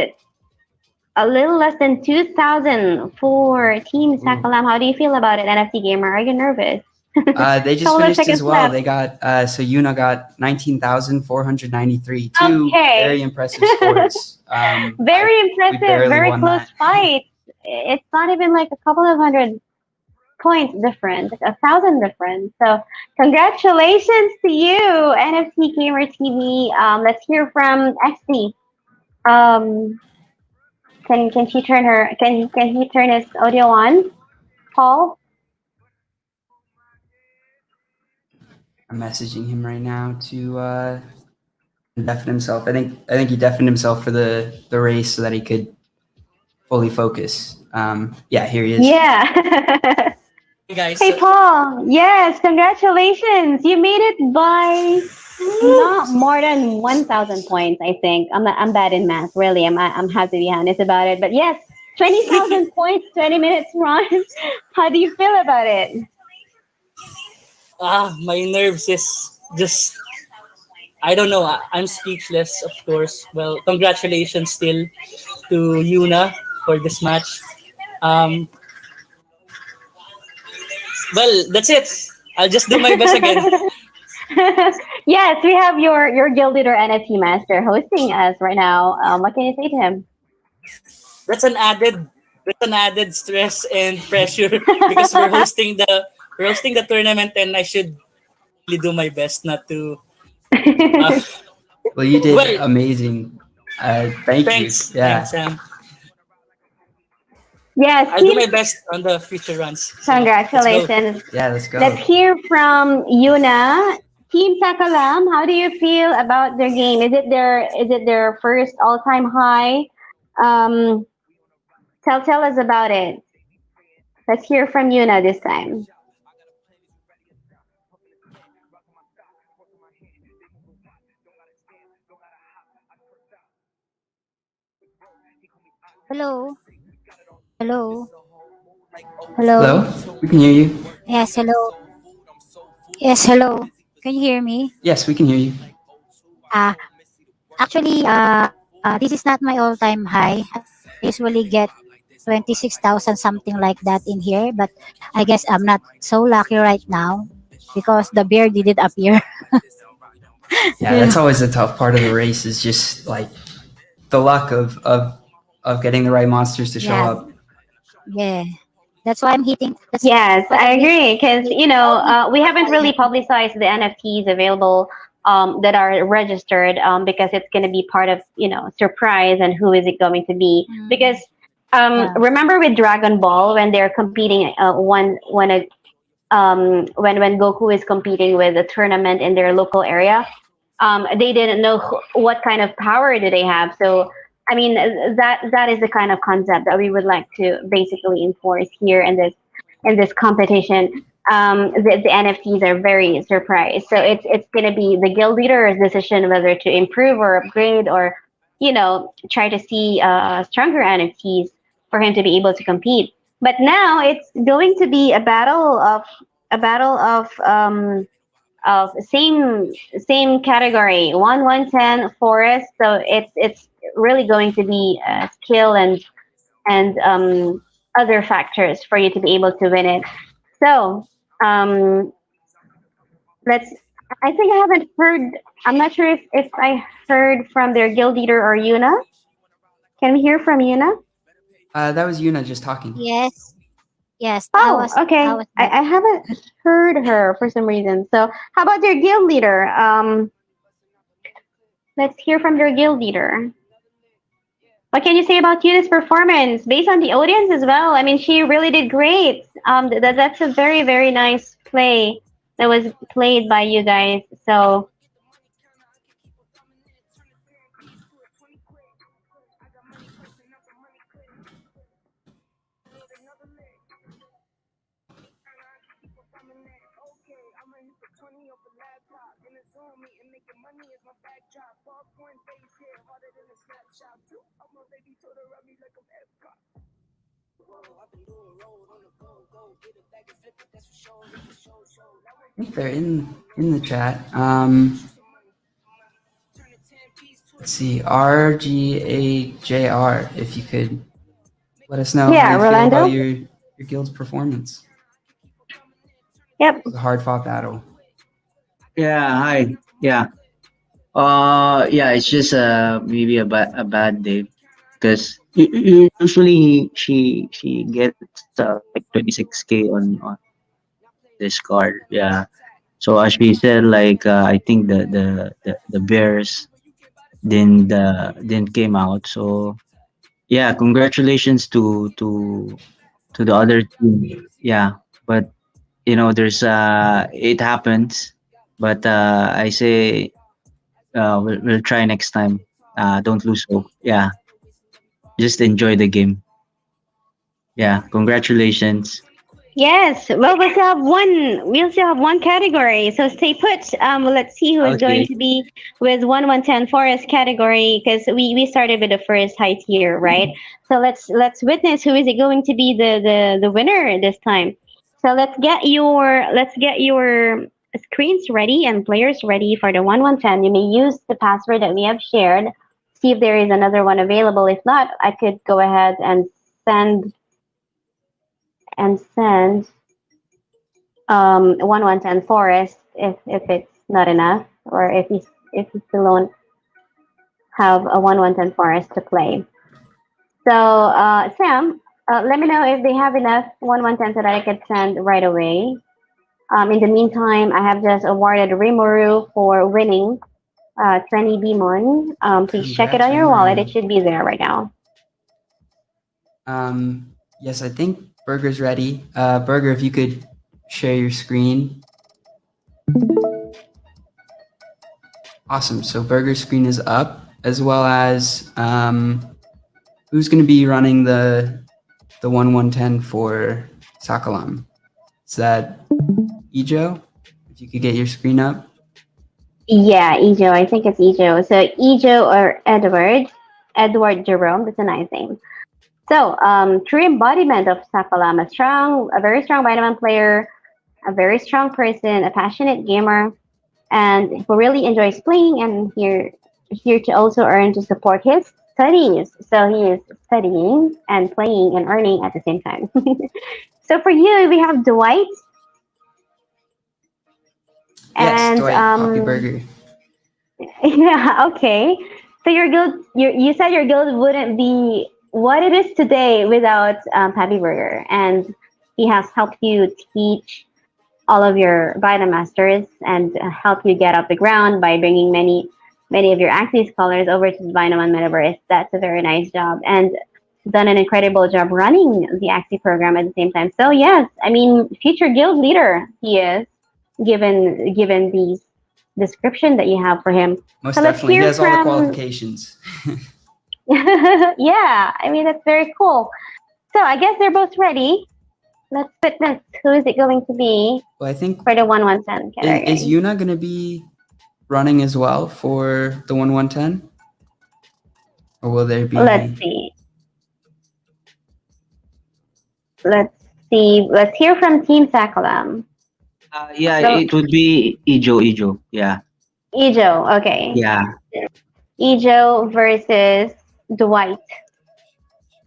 a little less than 2,000 for Team Sakalam. How do you feel about it, NFT gamer? Are you nervous? They just Couple of finished as seconds well. left. They got so Yuna got 19,493. Two Okay. very impressive scores. Very we impressive, barely very won close that. fight. It's not even like a couple of hundred points different, like 1,000 difference. So congratulations to you, NFT Gamer TV. Let's hear from XD. Um, can she turn her can he turn his audio on, Paul? I'm messaging him right now to deafen himself. I think he deafened himself for the race so that he could fully focus. Yeah, here he is. Yeah. Hey guys, Hey Paul, yes, congratulations. You made it by not more than 1,000 points, I think. I'm bad in math, really. I'm have to be honest about it. But yes, 20,000 points, 20 minutes run. How do you feel about it? my nerves is just, I don't know. I'm speechless, of course. Well, congratulations still to Yuna for this match. Um, well, that's it. I'll just do my best again. Yes, we have your guild leader NFT master hosting us right now. What can you say to him? That's an added stress and pressure because we're hosting the tournament, and I should really do my best not to. Well, you did Well, amazing. Thank thanks, you. Yeah. thanks, Sam. Yes, I'll do my best on the future runs. So, congratulations. Yeah, let's go. Let's hear from Yuna. Team Sakalam, how do you feel about their game? Is it their first all time high? Um, tell us about it. Let's hear from Yuna this time. Hello. Hello. Hello. Hello? We can hear you. Yes, hello. Yes, hello. Can you hear me? Yes, we can hear you. Uh, Actually, this is not my all-time high. I usually get 26,000 something like that in here, but I guess I'm not so lucky right now because the bear didn't appear. Yeah, that's always the tough part of the race is just like the luck of getting the right monsters to show Yeah. up. Yeah, that's why I'm hitting. That's Yes, what I I'm hitting. agree because we haven't really publicized the NFTs available that are registered because it's going to be part of surprise and who is it going to be because Yeah. remember with Dragon Ball when they're competing when Goku is competing with a tournament in their local area, they didn't know what kind of power do they have. So I mean that is the kind of concept that we would like to basically enforce here in this competition. The NFTs are very surprised, so it's going to be the guild leader's decision whether to improve or upgrade or try to see stronger NFTs for him to be able to compete. But now it's going to be a battle of same category 110 forest. So it's really going to be skill and other factors for you to be able to win it. So um, let's. I think I haven't heard. I'm not sure if I heard from their guild leader or Yuna. Can we hear from Yuna? That was Yuna just talking. Yes. Yes. Oh, I okay. was I haven't heard her for some reason. So how about their guild leader? Let's hear from their guild leader. What can you say about Yuna's performance based on the audience as well? I mean, she really did great. That's a very, very nice play that was played by you guys. So, I think they're in the chat. Let's see, RGAJR. If you could let us know how yeah, you feel about Rolando. your guild's performance. Yep. It was a hard fought battle. Yeah, hi. Yeah. Yeah, it's just maybe a bad day because usually she gets like 26K on this card. Yeah. So as she said, like I think the Bears didn't came out. So yeah, congratulations to the other team. Yeah, but there's it happens. But I say we'll try next time. Don't lose hope. Yeah, just enjoy the game. Yeah, congratulations. Yes. Well, we still have one. We still have one category. So stay put. Let's see who is going Okay. to be with 110 forest category because we started with the first high tier, right? So let's witness who is it going to be the winner this time. So let's get your screens ready and players ready for the 110. You may use the password that we have shared. See if there is another one available. If not, I could go ahead and send 110 forest if it's not enough or if you still don't have a 110 forest to play. So Sam, let me know if they have enough 110 so that I could send right away. In the meantime, I have just awarded Rimuru for winning 20 Binamon. Please check it Congrats, on your wallet. It Rimuru. should be there right now. Yes, I think Burger's ready. Burger, if you could share your screen. Awesome. So Burger's screen is up, as well as who's going to be running the 110 for Sakalam. Is that Ijo? If you could get your screen up. Yeah, Ijo. I think it's Ijo. So Ijo or Edward Jerome. That's a nice name. So, true embodiment of Sakalam, a very strong Binamon player, a very strong person, a passionate gamer, and who really enjoys playing and here to also earn to support his studies. So he is studying and playing and earning at the same time. So for you, we have Dwight Yes, and Dwight, copy Burger. yeah, okay. So your guild, you said your guild what it is today without Pappy Burger, and he has helped you teach all of your Vita Masters and help you get off the ground by bringing many of your Axie scholars over to the Binamon Metaverse. That's a very nice job, and done an incredible job running the Axie program at the same time. So yes, I mean, future guild leader he is, given these description that you have for him. Most So let's definitely. He hear has all the from. qualifications. Yeah, I mean that's very cool. So I guess they're both ready. Let's put next. Who is it going to be Well, I think for the 1-1-10 category? is Yuna gonna be running as well for the 1-1-10? Or will there be Let's see. Let's see. Let's hear from Team Sakalam. Yeah, So it would be Ijo. Yeah. Ijo, okay. Yeah. Ijo versus Dwight.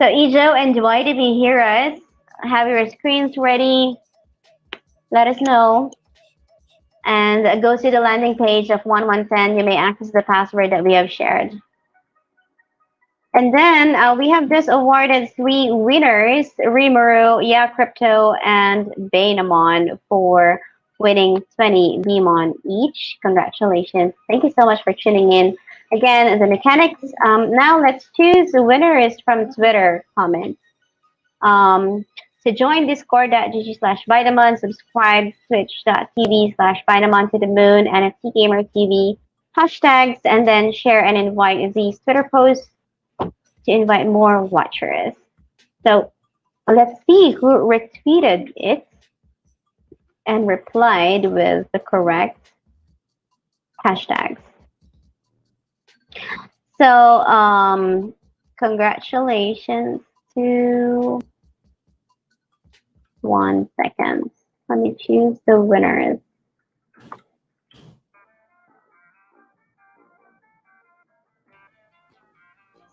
So Ijo and Dwight, if you hear us, have your screens ready. Let us know. And go to the landing page of 1-1-10. You may access the password that we have shared. And then we have just awarded 3 winners, Rimuru, Yeah Crypto, and Binamon, for winning 20 Bmon each. Congratulations. Thank you so much for tuning in. Again, the mechanics. Now let's choose the winners from Twitter comments. To join discord.gg/Binamon, subscribe twitch.tv/Binamon to the moon, NFT Gamer TV, hashtags, and then share and invite these Twitter posts to invite more watchers. So let's see who retweeted it and replied with the correct hashtags. So congratulations to 1 second. Let me choose the winners.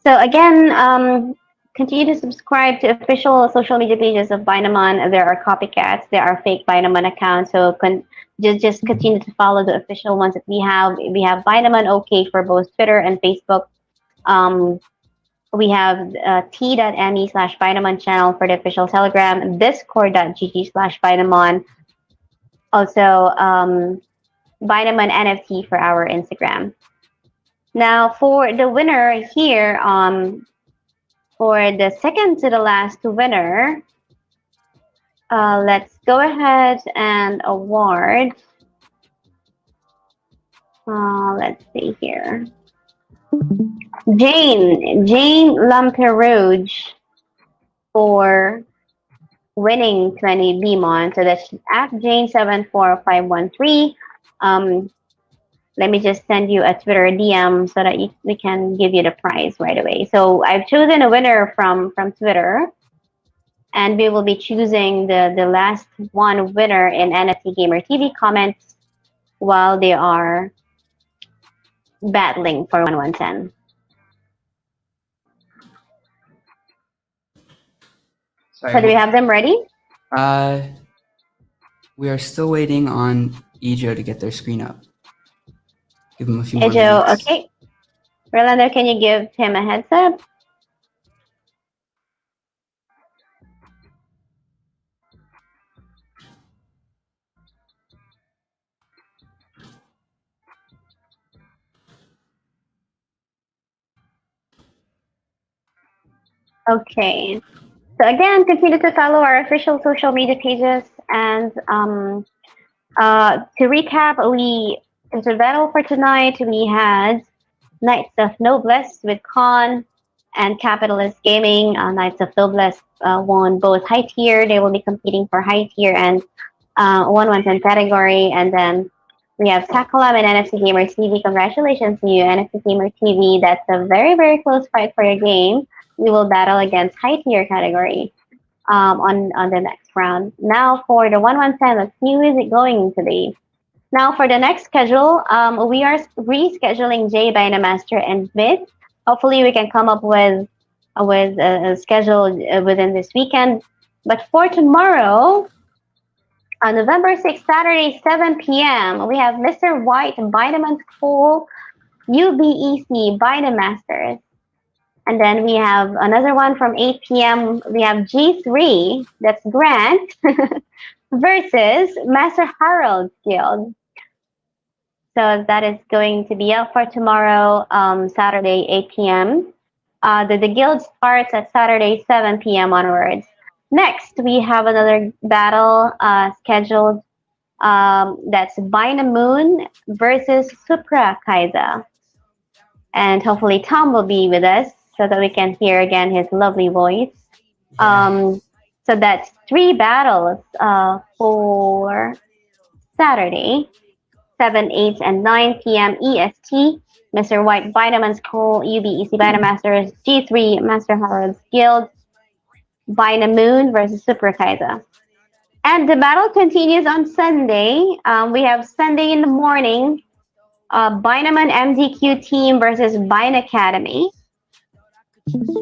So again, continue to subscribe to official social media pages of Binamon. There are copycats. There are fake Binamon accounts. So just continue to follow the official ones that we have. We have Binamon OK for both Twitter and Facebook. We have t.me/Binamon channel for the official Telegram, discord.gg/Binamon. Also, Binamon NFT for our Instagram. Now, for the winner here, for the second to the last winner, let's go ahead and award. Let's see here. Jane Lamperouge for winning 20 Bmon. So that's at Jane74513. Let me just send you a Twitter DM so that we can give you the prize right away. So I've chosen a winner from Twitter, and we will be choosing the last one winner in NFT Gamer TV comments while they are battling for 1-1-10. Sorry, So do we have them ready? We are still waiting on Ijo to get their screen up. Give him a few more Ejo, minutes. okay. Rolando, can you give him a heads up? Okay. So again, continue to follow our official social media pages. And to recap, the battle for tonight, we had Knights of Noblesse with Khan and Capitalist Gaming. Knights of Noblesse won both high tier. They will be competing for high tier and 1-1-10 category. And then we have Sakalam and NFC Gamer TV. Congratulations to you, NFC Gamer TV. That's a very, very close fight for your game. We will battle against high tier category on the next round. Now for the 1-1-10, let's see who is it going to be. Now for the next schedule, we are rescheduling J Binamaster and Myth. Hopefully we can come up with a schedule within this weekend. But for tomorrow, on November 6th, Saturday, 7 p.m., we have Mr. White and Binamon School, UBEC Binamasters. And then we have another one from 8 p.m. We have G3, that's Grant, versus Master Harold's Guild. So that is going to be up for tomorrow, Saturday, 8 p.m. The guild starts at Saturday, 7 p.m. onwards. Next, we have another battle scheduled. That's Binamon versus Supra Kaiza. And hopefully Tom will be with us so that we can hear again his lovely voice. So that's 3 battles for Saturday, 7, 8, and 9 p.m. EST. Mr. White Binamon School, UBEC Binamasters, G3 Master Harold's Guild, Binamoon versus Super Kaiza. And the battle continues on Sunday. We have Sunday in the morning, Binamon MDQ team versus Bine Academy.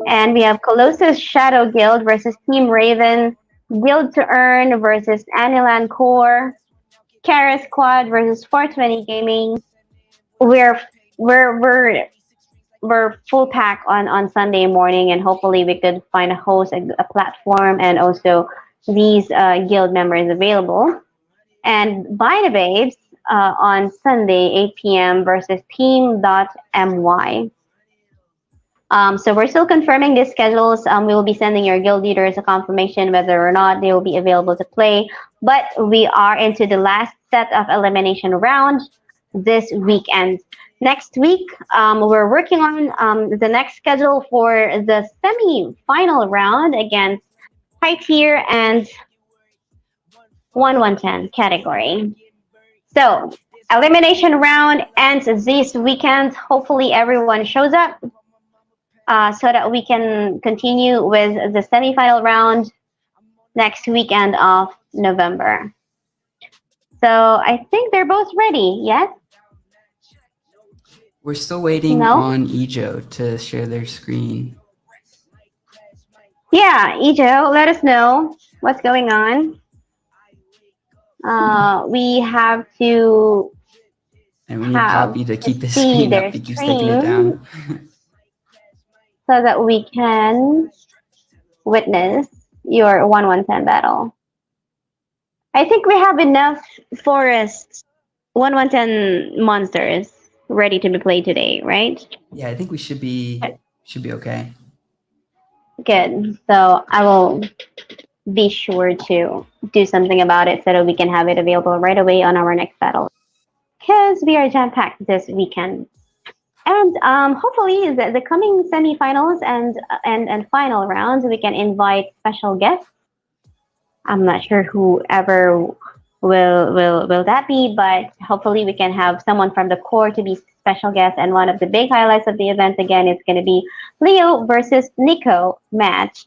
And we have Colossus Shadow Guild versus Team Raven, Guild to Earn versus Anilan Core, Kara Squad versus 420 Gaming. We're full pack on Sunday morning, and hopefully we could find a host, a platform, and also these guild members available. And Bina Babes on Sunday 8 p.m. versus Team.my. So we're still confirming these schedules. We will be sending your guild leaders a confirmation whether or not they will be available to play. But we are into the last set of elimination round this weekend. Next week, we're working on the next schedule for the semi-final round against high tier and 1-110 category. So elimination round ends this weekend. Hopefully everyone shows up so that we can continue with the semi-final round next weekend of November. So I think they're both ready, yes? We're still waiting on Ejo to share their screen. Yeah, Ejo, let us know what's going on. We have to. And we need Poppy to keep his screen up. He keeps taking it down. So that we can witness your 1-110 battle. I think we have enough Forest 1-110 monsters ready to be played today, right? Yeah, I think we should be okay. Good. So I will be sure to do something about it so that we can have it available right away on our next battle. Because we are jam-packed this weekend. And hopefully the coming semifinals and final rounds, we can invite special guests. I'm not sure whoever will that be, but hopefully we can have someone from the core to be special guest. And one of the big highlights of the event again is going to be Leo versus Nico match.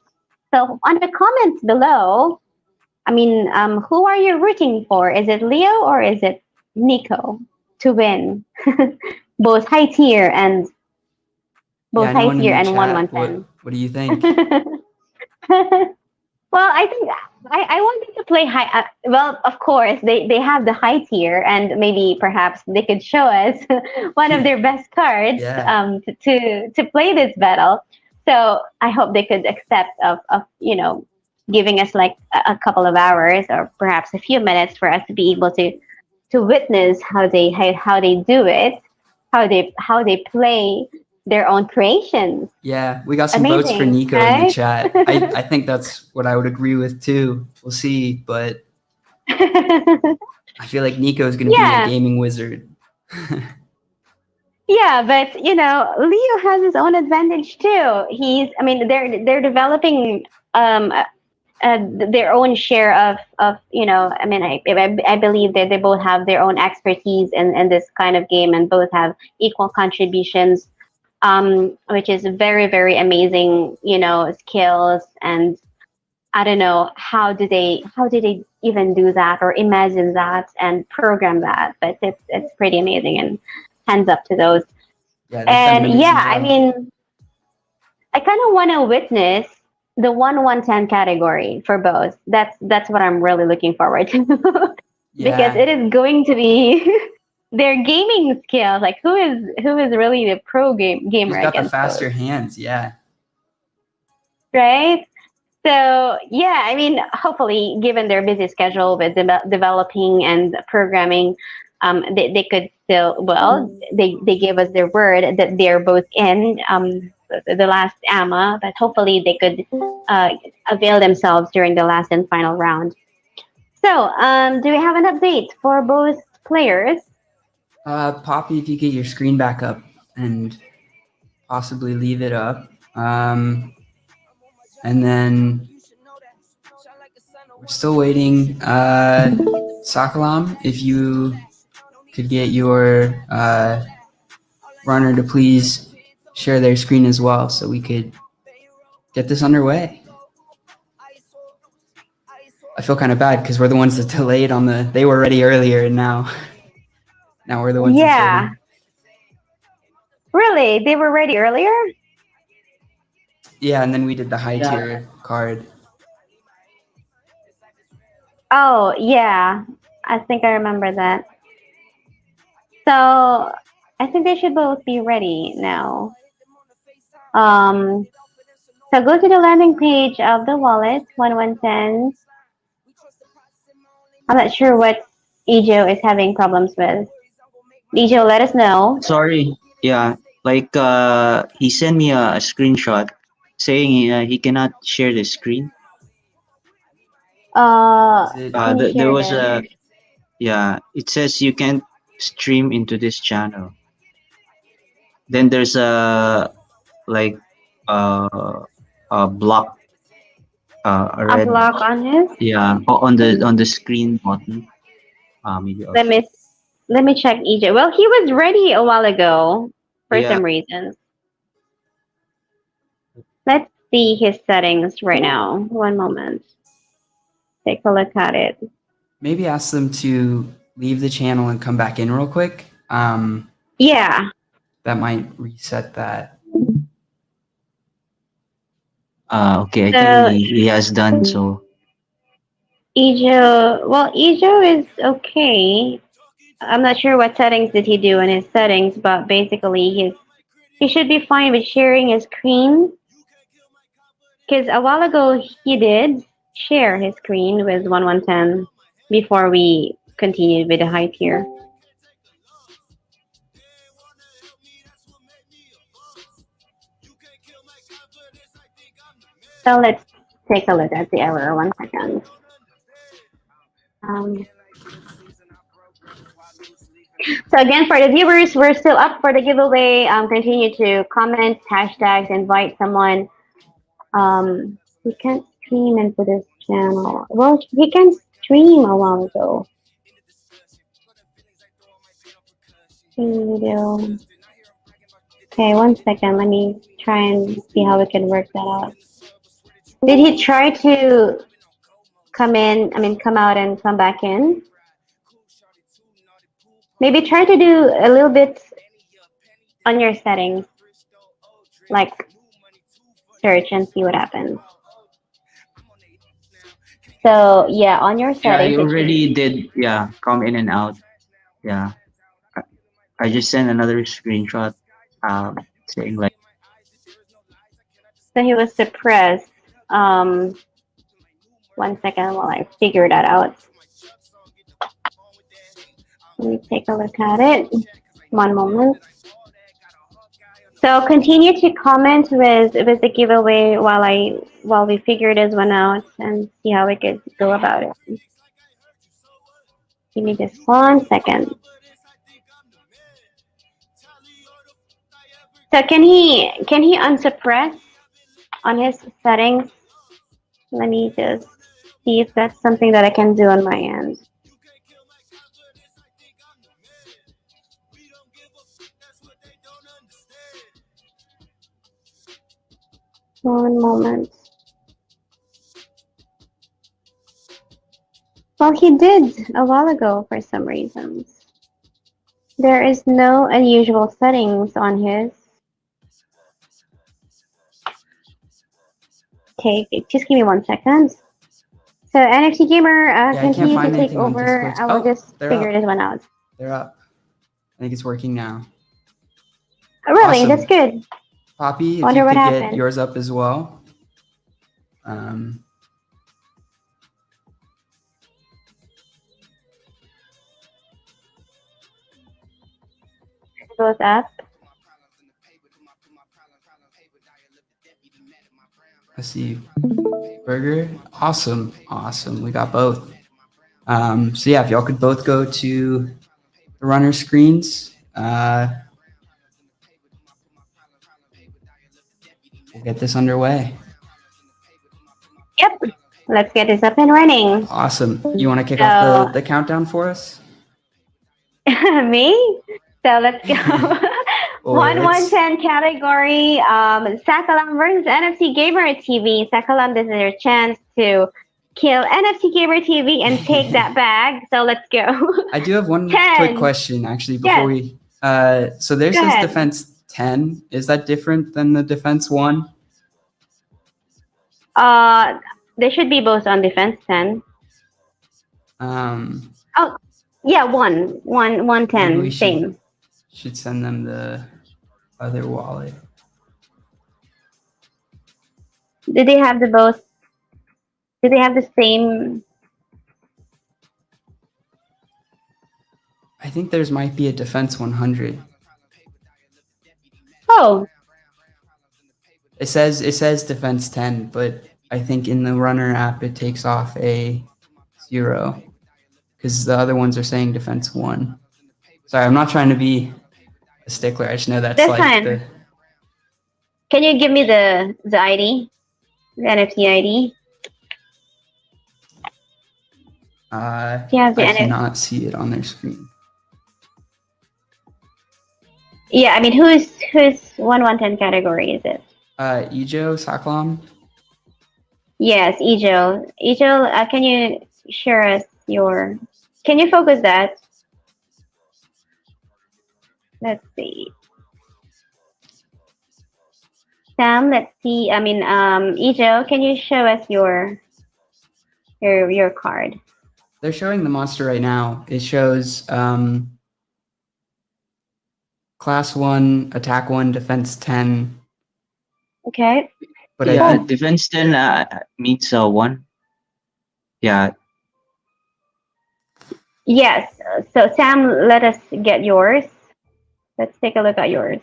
So on the comments below, I mean, who are you rooting for? Is it Leo or is it Nico to win? Both high tier and both high tier and 1-110. What do you think? Well, I think I wanted to play high. Well, of course, they have the high tier, and maybe perhaps they could show us one of their best cards to play this battle. So I hope they could accept of giving us like a couple of hours or perhaps a few minutes for us to be able to witness how they do it, how they play their own creations. Yeah, we got some votes for Nico in the chat. I think that's what I would agree with too. We'll see, but I feel like Nico is going to be a gaming wizard. Yeah, but Leo has his own advantage too. They're developing their own share of I believe that they both have their own expertise in this kind of game, and both have equal contributions, which is very, very amazing, skills. And I don't know how did they even do that or imagine that and program that, but it's pretty amazing, and hands up to those. And I mean, I kind of want to witness the 1-110 category for both. That's what I'm really looking forward to. Because it is going to be their gaming skills. Like who is really the pro gamer? Who's got the against faster those? hands? Yeah. right? So yeah, I mean, hopefully, given their busy schedule with developing and programming, they could still well, they gave us their word that they're both in the last AMA, but hopefully they could uh, avail themselves during the last and final round. So, do we have an update for both players? Poppy, if you get your screen back up and possibly leave it up. And then we're still waiting. Sakalam, if you could get your runner to please share their screen as well so we could get this underway. I feel kind of bad because we're the ones that delayed on the. They were ready earlier, and now we're the ones. Yeah. Really, they were ready earlier. Yeah, and then we did the high tier card. Oh yeah, I think I remember that. So I think they should both be ready now. So go to the landing page of the wallet 1110. I'm not sure what Ejo is having problems with. Ejo, let us know. Sorry. Yeah, like he sent me a screenshot saying he cannot share the screen. Can you There share was that? yeah, it says you can't stream into this channel. Then there's like a block a A red block on his? yeah on the screen button. Maybe Let me let me check Ejo. Well, he was ready a while ago for yeah. some reasons. Let's see his settings right now. One moment. Take a look at it. Maybe ask them to leave the channel and come back in real quick. Yeah. That might reset that. Okay, I So- think he has done so. Ejo, well, Ejo is okay. I'm not sure what settings did he do in his settings, but basically he should be fine with sharing his screen. Because a while ago he did share his screen with 1110 before we continued with the high tier. So let's take a look at the error. 1 second. So again, for the viewers, we're still up for the giveaway. Continue to comment, hashtags, invite someone. We can't stream into this channel. Well, he can stream a while ago. Video. Okay, 1 second. Let me try and see how we can work that out. Did he try to come out and come back in? Maybe try to do a little bit on your settings, like search and see what happens. So yeah, on your Yeah, settings. I already did. Yeah, come in and out. Yeah, I just sent another screenshot, saying like. So he was suppressed. 1 second while I figure that out. Let me take a look at it. 1 moment. So continue to comment with the giveaway while we figure this one out and see how we could go about it. Give me just 1 second. So can he unsuppress on his settings? Let me just see if that's something that I can do on my end. One moment. Well, he did a while ago for some reasons. There is no unusual settings on his. Okay, just give me 1 second. So NFT Gamer, continue to take over. I will just figure this one out. They're up. I think it's working now. Oh, really? Awesome. That's good. Poppy, if Wonder you what could get happened. yours up as well. Goes up. Let's see. Burger. Awesome. Awesome. We got both. So yeah, if y'all could both go to the runner screens, we'll get this underway. Yep. Let's get this up and running. Awesome. You want to kick off the countdown for us? Me? So let's go. Or 1-1-10 category. Sakalam versus NFT Gamer TV. Sakalam, this is your chance to kill NFT Gamer TV and take that bag. So let's go. I do have one 10. quick question, actually, before we. So there Go says ahead. defense 10. Is that different than the defense 1? They should be both on defense 10. Oh, yeah, 1-10, we same. should send them the other wallet. Did they have the both? Did they have the same? I think theirs might be a defense 100. Oh, It says defense 10, but I think in the runner app it takes off a 0 because the other ones are saying defense 1. Sorry, I'm not trying to be a stickler. I just know that's like fine. the. Can you give me the ID, the NFT ID? Yeah, the I NF cannot see it on their screen. Yeah, I mean, who's 1-1-10 category is it? Ijo Saklam. Yes, Ejil. Ejil, can you share us your? Can you focus that? Let's see. Sam, let's see. I mean, Ejil, can you show us your card? They're showing the monster right now. It shows class 1, attack 1, defense 10. Okay. But yeah, I think defense 10 means 1. Yeah. Yes. So Sam, let us get yours. Let's take a look at yours.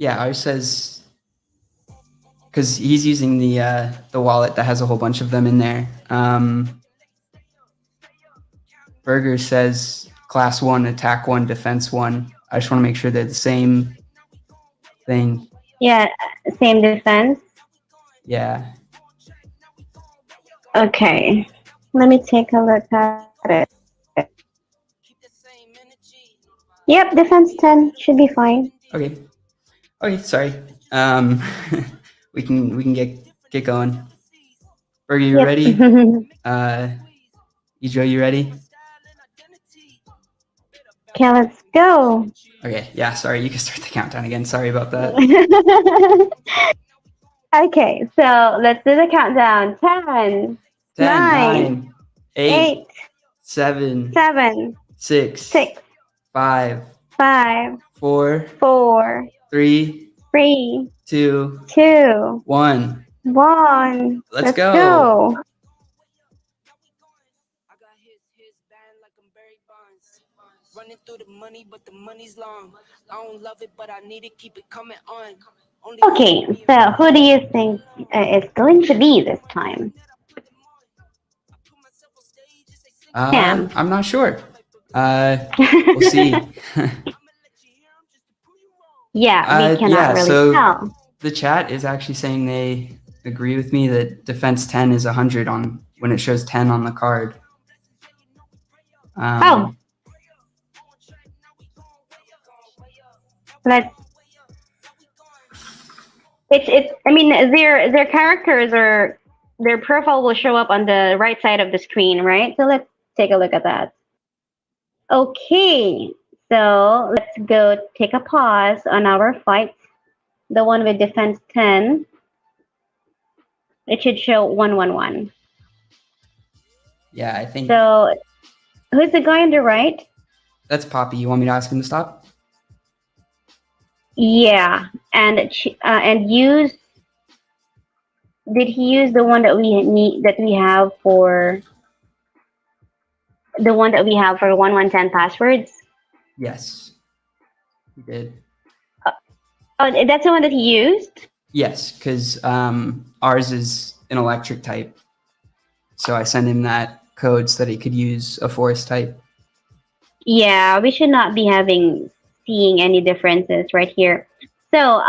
yeah, ours says because he's using the wallet that has a whole bunch of them in there. Burger says class 1, attack 1, defense 1. I just want to make sure they're the same thing. Yeah, same defense. Yeah. Okay. Let me take a look at it. Yep, defense 10 should be fine. Okay. Okay, sorry. we can get going. Burger, you Yep. ready? Ijo, you ready? Okay, let's go. Okay, yeah, sorry, you can start the countdown again. Sorry about that. Okay, so let's do the countdown. 10, 10, 9, 8, 7, 7, 6, 6, 5, 5, 4, 4, 3, 3, 2, 2, 1. 1. Let's go. Running through the money, but the money's long. I don't love it, but I need it, keep it coming on. Okay, so who do you think it's going to be this time? Sam. I'm not sure. We'll see. Yeah, we cannot really so tell. the chat is actually saying they agree with me that defense 10 is 100 on when it shows 10 on the card. Oh. Let's. It's. I mean, their characters or their profile will show up on the right side of the screen, right? So let's take a look at that. Okay, so let's go take a pause on our fight. The one with defense 10. It should show 1-1-1. Yeah, I think So, who's the guy on the right? that's Poppy. You want me to ask him to stop? Yeah, and use. Did he use the one that we need that we have for the one that we have for 1110 passwords? Yes, he did. Oh, that's the one that he used. Yes, because ours is an electric type. So I sent him that code so that he could use a forest type. Yeah, we should not be seeing any differences right here. So,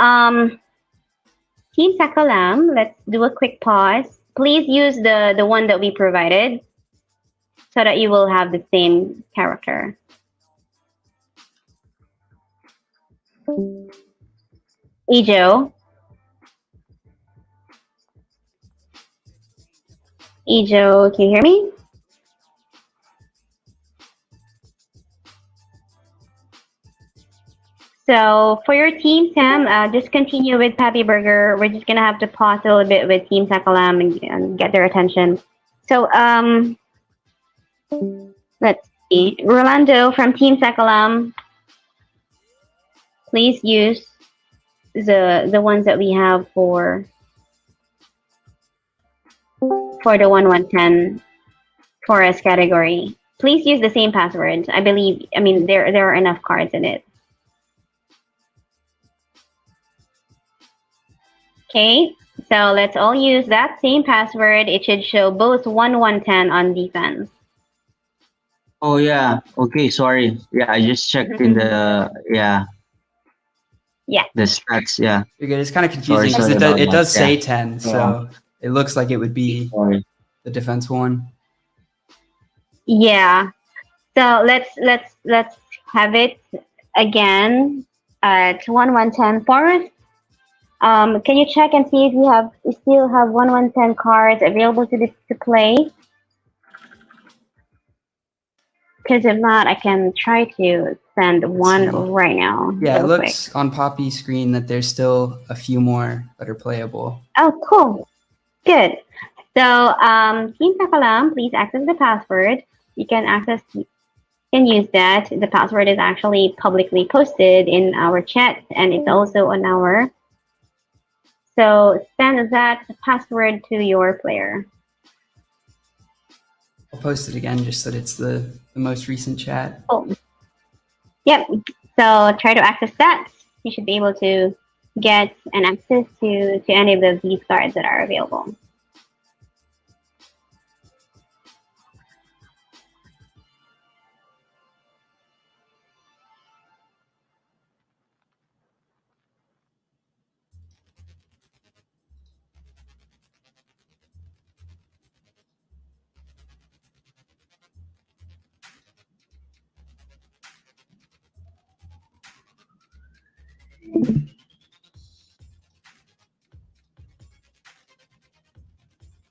Team Sakalam, let's do a quick pause. Please use the one that we provided so that you will have the same character. Ijo. Ijo, can you hear me? So for your team, Sam, just continue with Pappy Burger. We're just gonna have to pause a little bit with Team Sakalam and get their attention. So let's see. Rolando from Team Sakalam, please use the ones that we have for the 1110 forest category. Please use the same password. I mean there are enough cards in it. Okay, so let's all use that same password. It should show both 1110 on defense. Oh yeah. Okay. Sorry. Yeah, I just checked in the Yeah. the stats. Yeah. You're good. It's kind of confusing because Sorry about it that. does say Yeah. 10, so it looks like it would be Sorry. the defense one. Yeah. So let's have it again at 1110 forest. Can you check and see if you still have 1110 cards available to play? Because if not, I can try to send one right now. Yeah, it real looks on Poppy's screen that there's still a few more that are playable. Oh, cool. Good. So, Team Sakalam, please access the password. You can use that. The password is actually publicly posted in our chat, and it's also on our. So send that password to your player. I'll post it again just so that it's the most recent chat. Oh. Yep. So try to access that. You should be able to get an access to any of these cards that are available.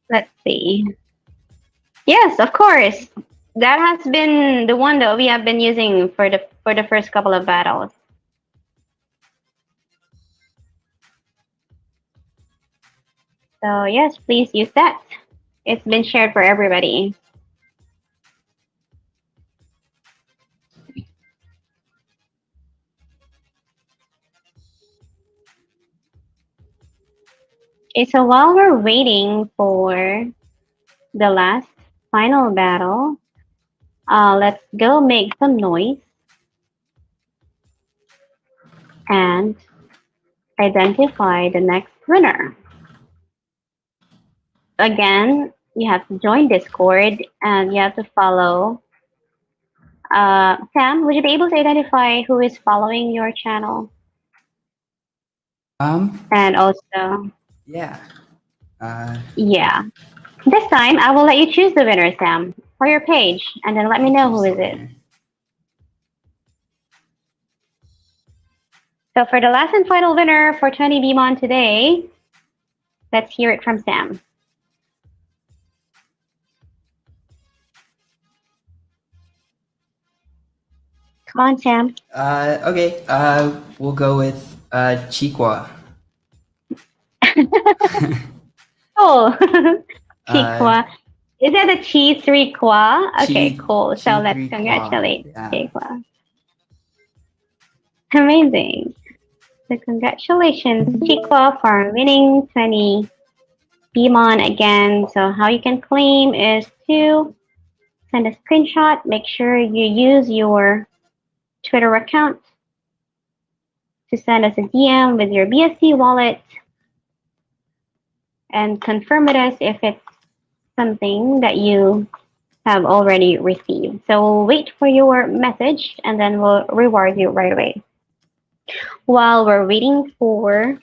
Let's see. Yes, of course. That has been the one that we have been using for the first couple of battles. So yes, please use that. It's been shared for everybody. Okay, so while we're waiting for the last final battle, let's go make some noise and identify the next winner. Again, you have to join Discord and you have to follow. Sam, would you be able to identify who is following your channel? And also, yeah. Yeah. This time, I will let you choose the winner, Sam, for your page, and then let me know who is it. So for the last and final winner for 20 Binamon today, let's hear it from Sam. Come on, Sam. Okay. We'll go with Chiqua. Oh, Chiqua. Is that a Chi 3 Qua? Okay, cool. So let's congratulate Chiqua. Amazing. So congratulations, Chiqua, for winning 20 Binamon again. So how you can claim is to send a screenshot. Make sure you use your Twitter account to send us a DM with your BSC wallet and confirm with us if it's something that you have already received. So we'll wait for your message and then we'll reward you right away. While we're waiting for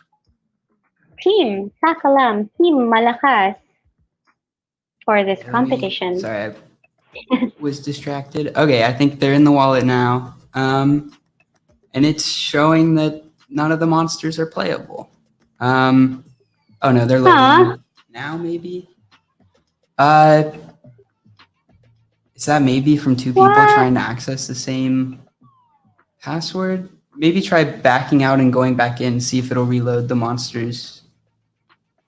Team Sakalam, Team Malakas for this competition. Sorry, I was distracted. Okay, I think they're in the wallet now. And it's showing that none of the monsters are playable. Oh no, they're loading now maybe? Is that maybe from two people trying to access the same password? Maybe try backing out and going back in, see if it'll reload the monsters.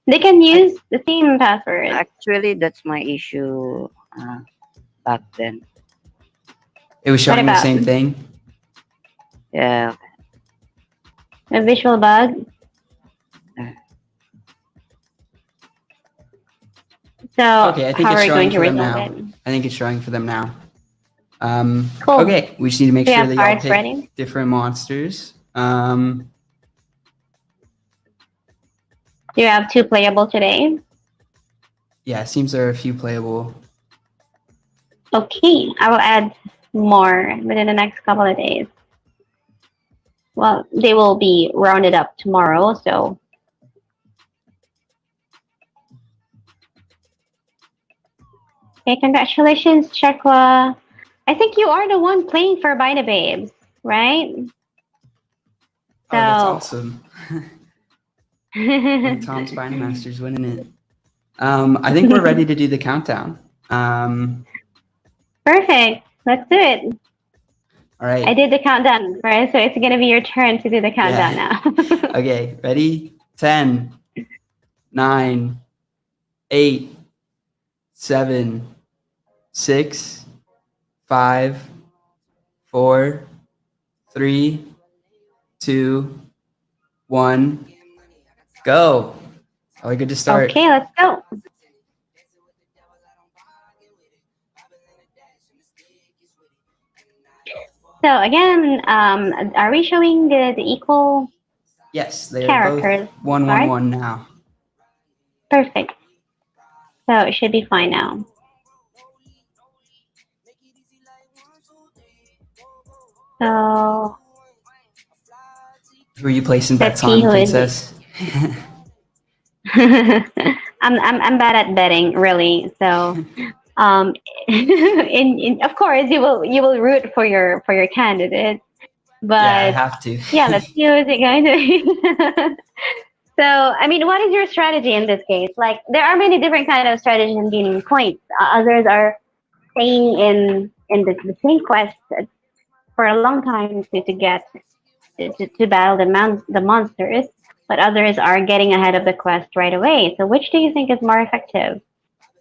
They can use the same password. Actually, that's my issue back then. It was showing the same thing? Yeah. A visual bug. So Okay, I think how it's are we going showing to for them resolve now. it? I think it's showing for them now. Cool. Okay, we just need to make We sure have that y'all cards pick ready. different monsters. Do you have 2 playable today? Yeah, it seems there are a few playable. Okay, I will add more within the next couple of days. Well, they will be rounded up tomorrow, so. Okay, congratulations, Chekwa. I think you are the one playing for Bina Babes, right? Oh, that's awesome. Tom's Binding Master's winning it. I think we're ready to do the countdown. Perfect. Let's do it. All right. I did the countdown, right? So it's going to be your turn to do the countdown now. Okay, ready? 10, 9, 8, 7, 6, 5, 4, 3, 2, 1, go. Are we good to start? Okay, let's go. So again, are we showing the equal Yes, they are characters? both 1, 1, 1 now. Perfect. So it should be fine now. So Who are you placing let's bets see on, who is Princess? I'm bad at betting, really. So of course you will root for your candidate. But Yeah, I have to. yeah, let's see who is it going to be. So, I mean, what is your strategy in this case? Like, there are many different kind of strategies in gaining points. Others are staying in the same quest for a long time to get to battle the monsters, but others are getting ahead of the quest right away. So, which do you think is more effective?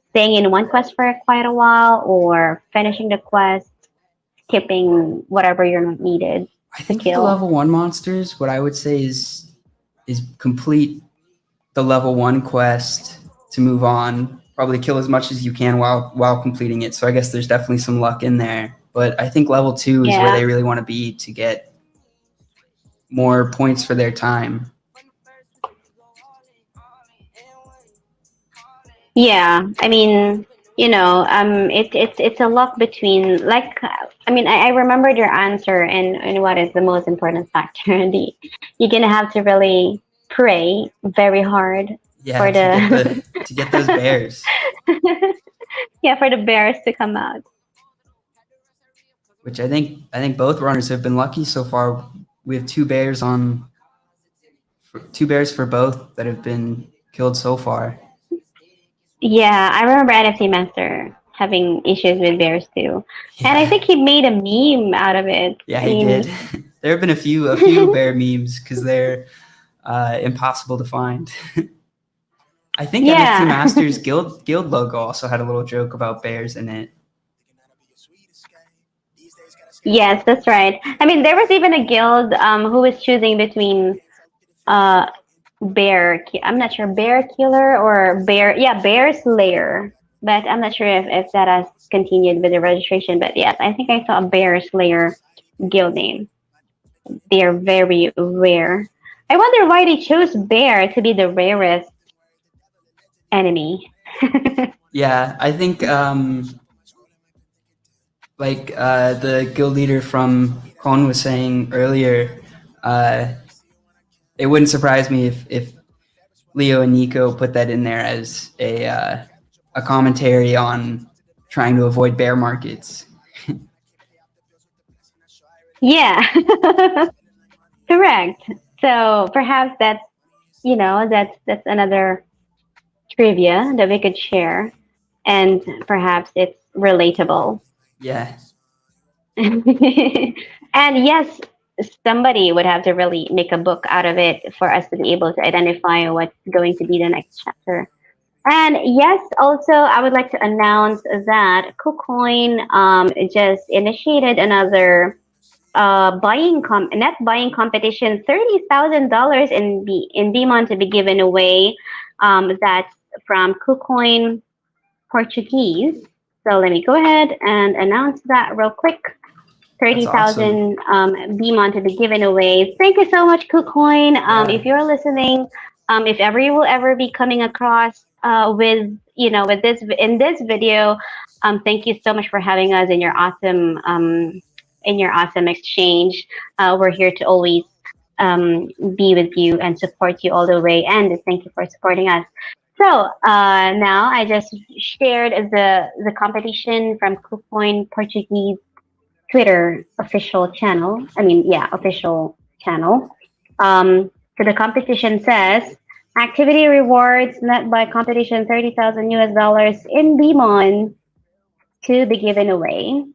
Staying in one quest for quite a while, or finishing the quest, skipping whatever you're not needed I to think for the kill? level 1 monsters, what I would say is complete the level 1 quest to move on. Probably kill as much as you can while completing it. So I guess there's definitely some luck in there. But I think level 2 is where they really want to be to get more points for their time. Yeah, I mean, it's a luck between, like, I mean, I remembered your answer and what is the most important factor. You're gonna have to really pray very hard for to get those bears. Yeah, for the bears to come out. Which I think both runners have been lucky so far. We have 2 bears for both that have been killed so far. Yeah, I remember NFT Master having issues with bears too, and I think he made a meme out of it. Yeah, I he mean, did. There have been a few bear memes because they're impossible to find. I think NFT Masters guild logo also had a little joke about bears in it. Yes, that's right. I mean, there was even a guild who was choosing between uh, I'm not sure, bear killer or bear, yeah, bear slayer. But I'm not sure if that has continued with the registration. But yes, I think I saw a bear slayer guild name. They are very rare. I wonder why they chose bear to be the rarest enemy. Yeah, I think like the guild leader from Kon was saying earlier, uh, it wouldn't surprise me if Leo and Nico put that in there as a commentary on trying to avoid bear markets. Yeah, correct. So perhaps that's another trivia that we could share, and perhaps it's relatable. Yeah, And yes, somebody would have to really make a book out of it for us to be able to identify what's going to be the next chapter. And yes, also I would like to announce that KuCoin just initiated another net buying competition, $30,000 in Bimon to be given away. That's from KuCoin Portuguese. So let me go ahead and announce that real quick. that's awesome. 30,000 BMON to be given away. Thank you so much, KuCoin. If you're listening, if ever you will ever be coming across with this in this video, thank you so much for having us in your awesome exchange. We're here to always be with you and support you all the way. And thank you for supporting us. So now I just shared the competition from KuCoin Portuguese Twitter official channel. I mean, yeah, official channel. So the competition says activity rewards net by competition 30,000 US dollars in Bimon to be given away.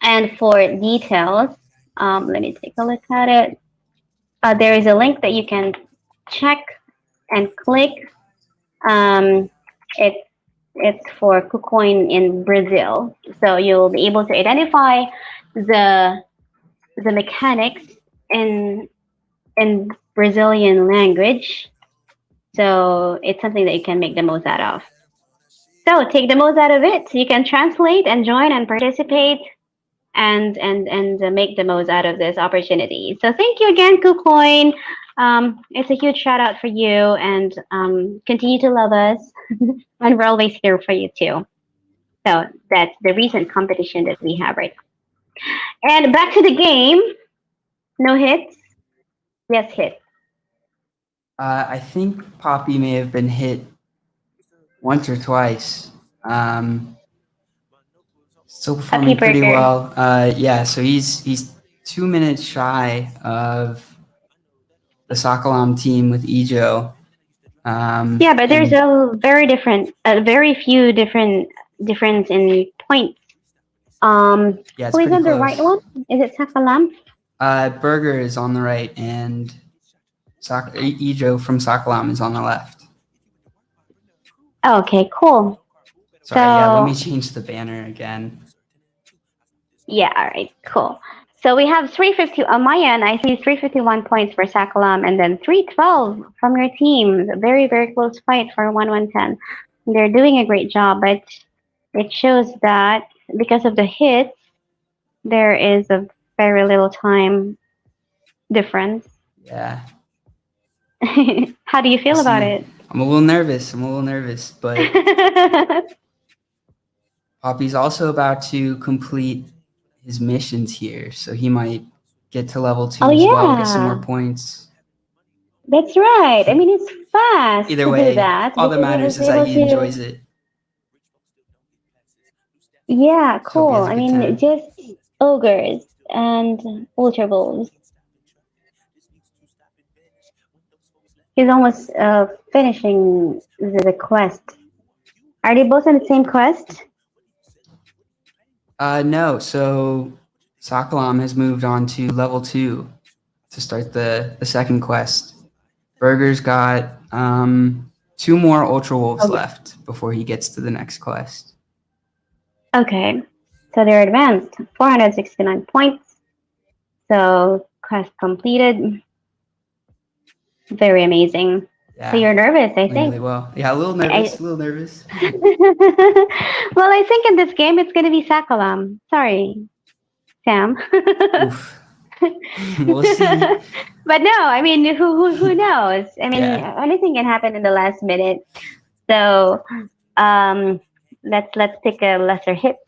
And for details, let me take a look at it. There is a link that you can check and click. Um, it's it's for KuCoin in Brazil, so you'll be able to identify the the mechanics in in Brazilian language. So it's something that you can make the most out of. So take the most out of it. You can translate and join and participate and make the most out of this opportunity. So thank you again, KuCoin. It's a huge shout out for you, and continue to love us, and we're always here for you too. So that's the recent competition that we have right now. And back to the game. No hits. Yes, hit. I think Poppy may have been hit once or twice. Still performing pretty Burger. well. Yeah, so he's 2 minutes shy of the Sokolam team with Ejo. Yeah, but there's and a very few difference in points. yeah, it's Who is pretty on the right close. one? Is it Sakalam? Burger is on the right, and Ejo from Sokolam is on the left. Okay, cool. Sorry, yeah, let me So change the banner again. yeah, all right, cool. So we have 350 on my end. I see 351 points for Sakalam, and then 312 from your team. Very very close fight for 110. They're doing a great job, but it shows that because of the hits, there is a very little time difference. Yeah. How do you feel about it? I'm a little nervous, but Poppy's also about to complete his missions here, so he might get to level 2 as well, get some more points. That's right. I mean, it's fast Either to way, do that. all that matters is that he enjoys it. Yeah, So hope he cool. has a I good mean, time. just ogres and ultra wolves. He's almost finishing the quest. Are they both in the same quest? No, so Sokolam has moved on to level 2 to start the second quest. Burger's got 2 more Ultra Wolves left before he gets to the next quest. Okay. So they're advanced. 469 points. So quest completed. Very amazing. So Yeah, you're nervous, I playing think. really well. Yeah, a little I, nervous. A little nervous. well, I think in this game it's gonna be Sakalam. Sorry, Sam. Oof. We'll see. But no, I mean, who knows? I mean, Yeah, anything can happen in the last minute. So, um, let's take a lesser hit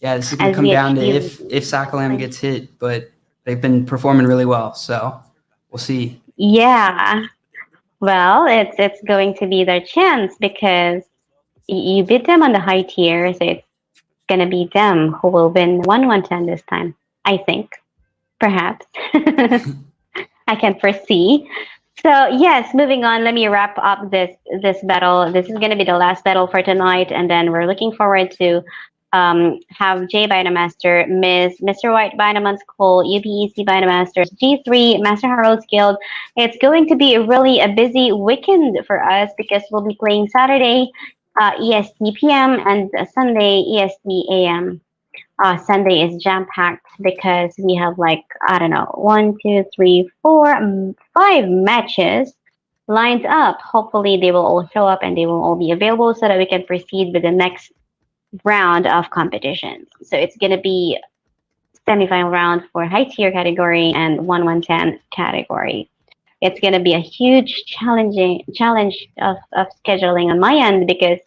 yeah. This is gonna as come we down to achieve. if Sakalam gets hit, but they've been performing really well, so we'll see. Yeah. Well, it's going to be their chance because you beat them on the high tier, so it's gonna be them who will win 1-1-10 this time. I think, perhaps. I can foresee. So yes, moving on. Let me wrap up this battle. This is going to be the last battle for tonight, and then we're looking forward to have J Binamaster, Mr. White Binamon School, UPEC Binamasters, G3 Master Heralds Guild. It's going to be really a busy weekend for us because we'll be playing Saturday EST PM and Sunday EST AM. Sunday is jam packed because we have like, I don't know, 5 matches lined up. Hopefully, they will all show up and they will all be available so that we can proceed with the next round of competition. So it's gonna be semifinal round for high tier category and 1-1-10 category. It's gonna be a huge challenge of scheduling on my end because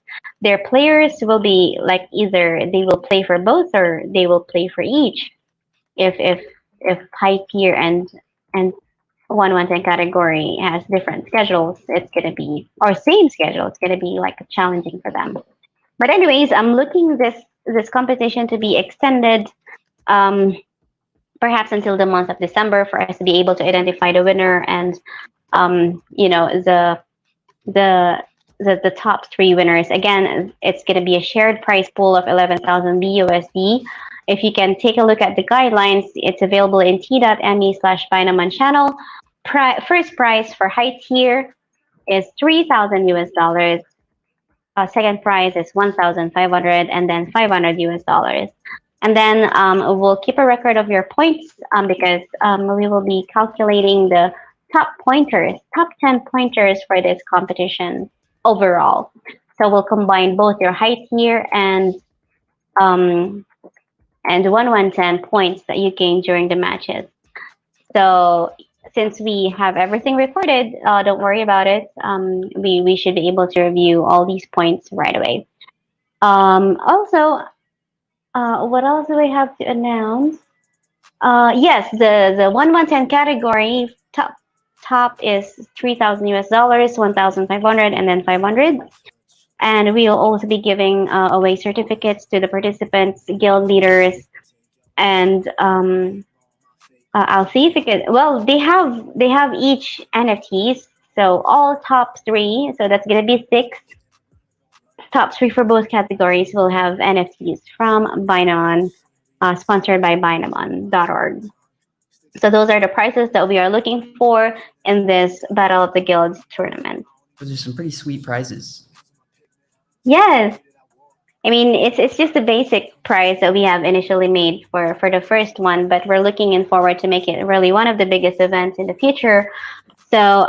their players will be like either they will play for both or they will play for each. If high tier and 1-1-10 category has different schedules, it's gonna be or same schedule. It's gonna be like challenging for them. But anyways, I'm looking this competition to be extended, um, perhaps until the month of December for us to be able to identify the winner and the the top three winners. Again, it's going to be a shared prize pool of 11,000 BUSD. If you can take a look at the guidelines, it's available in t.me/Binamon channel. First prize for high tier is 3,000 US dollars. Second prize is 1,500 and then 500 US dollars. And then we'll keep a record of your points because we will be calculating the top 10 pointers for this competition overall. So we'll combine both your high tier and 1-1-10 points that you gain during the matches. So since we have everything recorded, don't worry about it. We should be able to review all these points right away. Also, what else do I have to announce? Yes, the 1-1-10 category top is 3,000 US dollars, 1,500, and then 500. And we will also be giving away certificates to the participants, guild leaders, and I'll see if we can. Well, they have each NFTs, so all top three. So that's gonna be 6. Top three for both categories will have NFTs from Binamon, sponsored by Binamon.org. So those are the prizes that we are looking for in this Battle of the Guilds tournament. Those are some pretty sweet prizes. Yes. I mean, it's just the basic prize that we have initially made for the first one, but we're looking in forward to make it really one of the biggest events in the future. So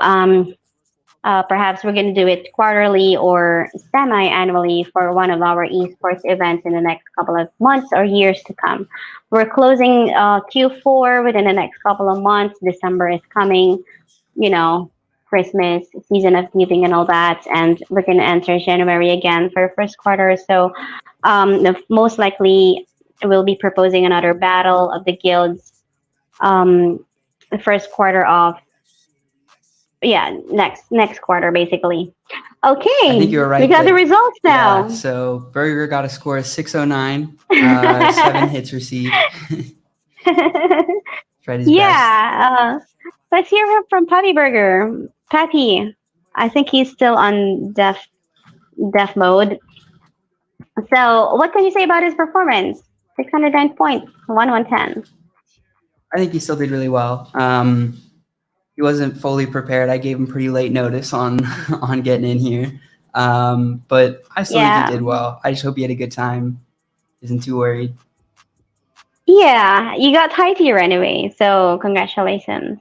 perhaps we're going to do it quarterly or semi-annually for one of our esports events in the next couple of months or years to come. We're closing Q4 within the next couple of months. December is coming, Christmas, season of giving and all that. And we're going to enter January again for first quarter. So most likely we'll be proposing another battle of the guilds the first quarter of next quarter basically. Okay, I think you were right. we got the results now. Yeah, so Burger got a score of 609, 7 hits received. Tried his best. Let's hear from Pappy Burger. Pappy, I think he's still on deaf mode. So what can you say about his performance? 609 points, 1-1-10. I think he still did really well. He wasn't fully prepared. I gave him pretty late notice on getting in here. But I still think he did well. I just hope he had a good time. Isn't too worried. Yeah, you got high tier anyway, so congratulations.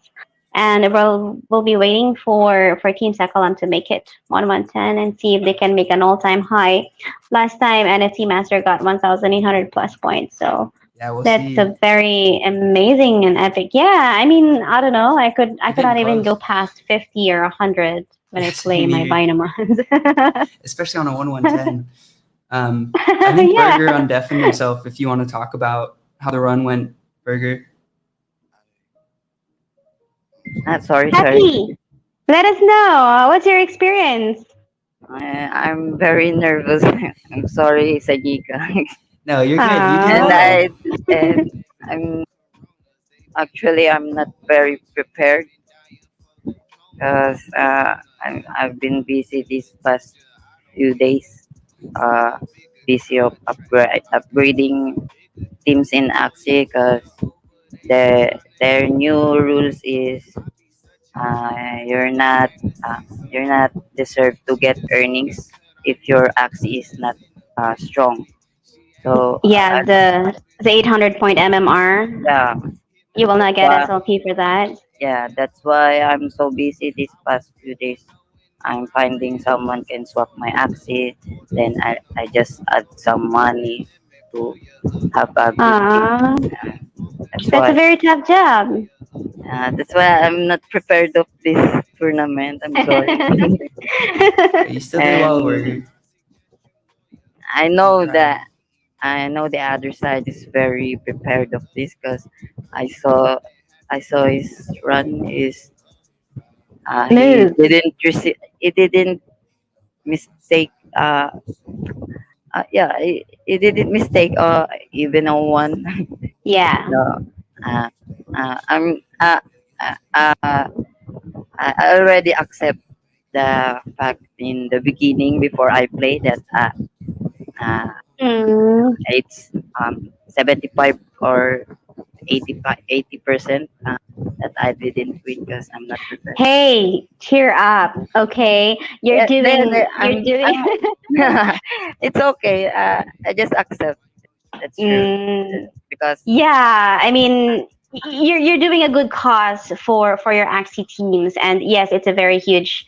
and we'll be waiting for Team Sakalam to make it 1110 and see if they can make an all-time high. Last time NFT Master got 1,800 plus points, so Yeah, we'll that's see. a very amazing and epic. Yeah, I mean, I don't know. I You're could getting not even go close. past 50 or 100 when I play Same my here, Binamons. especially on a 1-1-10. I think Yeah. Burger undeafened himself. If you want to talk about how the run went, Burger. Sorry. Happy. Let us know. What's your experience? I'm very nervous. I'm sorry, Sajika. No, you're good. You did and Uh, well. I'm actually I'm not very prepared because I've been busy these past few days. Uh, Busy of upgrading teams in Axie because their new rules is you're not uh, you're not deserved to get earnings if your Axie is not strong. So yeah, the 800 point MMR. yeah, You will that's not get why SLP for that. that's why I'm so busy these past few days. I'm finding someone can swap my Axie, then I just add some money to have a good team. Uh, That's that's a why very tough job. I'm not prepared of this tournament. I'm sorry. But you still did well, and Burger. I Keep know trying. that I know the other side is very prepared of this because I saw I saw his run is Smooth. he didn't mistake he didn't mistake even a one. Yeah. So uh, I'm I already accept the fact in the beginning before I play that uh, Mm. it's 75 or 80% that I didn't win because I'm not prepared. Hey, cheer up. Okay, Yeah, you're doing. it's okay. I just accept that's true Mm, because yeah, I mean, you're doing a good cause for your Axie teams, and yes, it's a very huge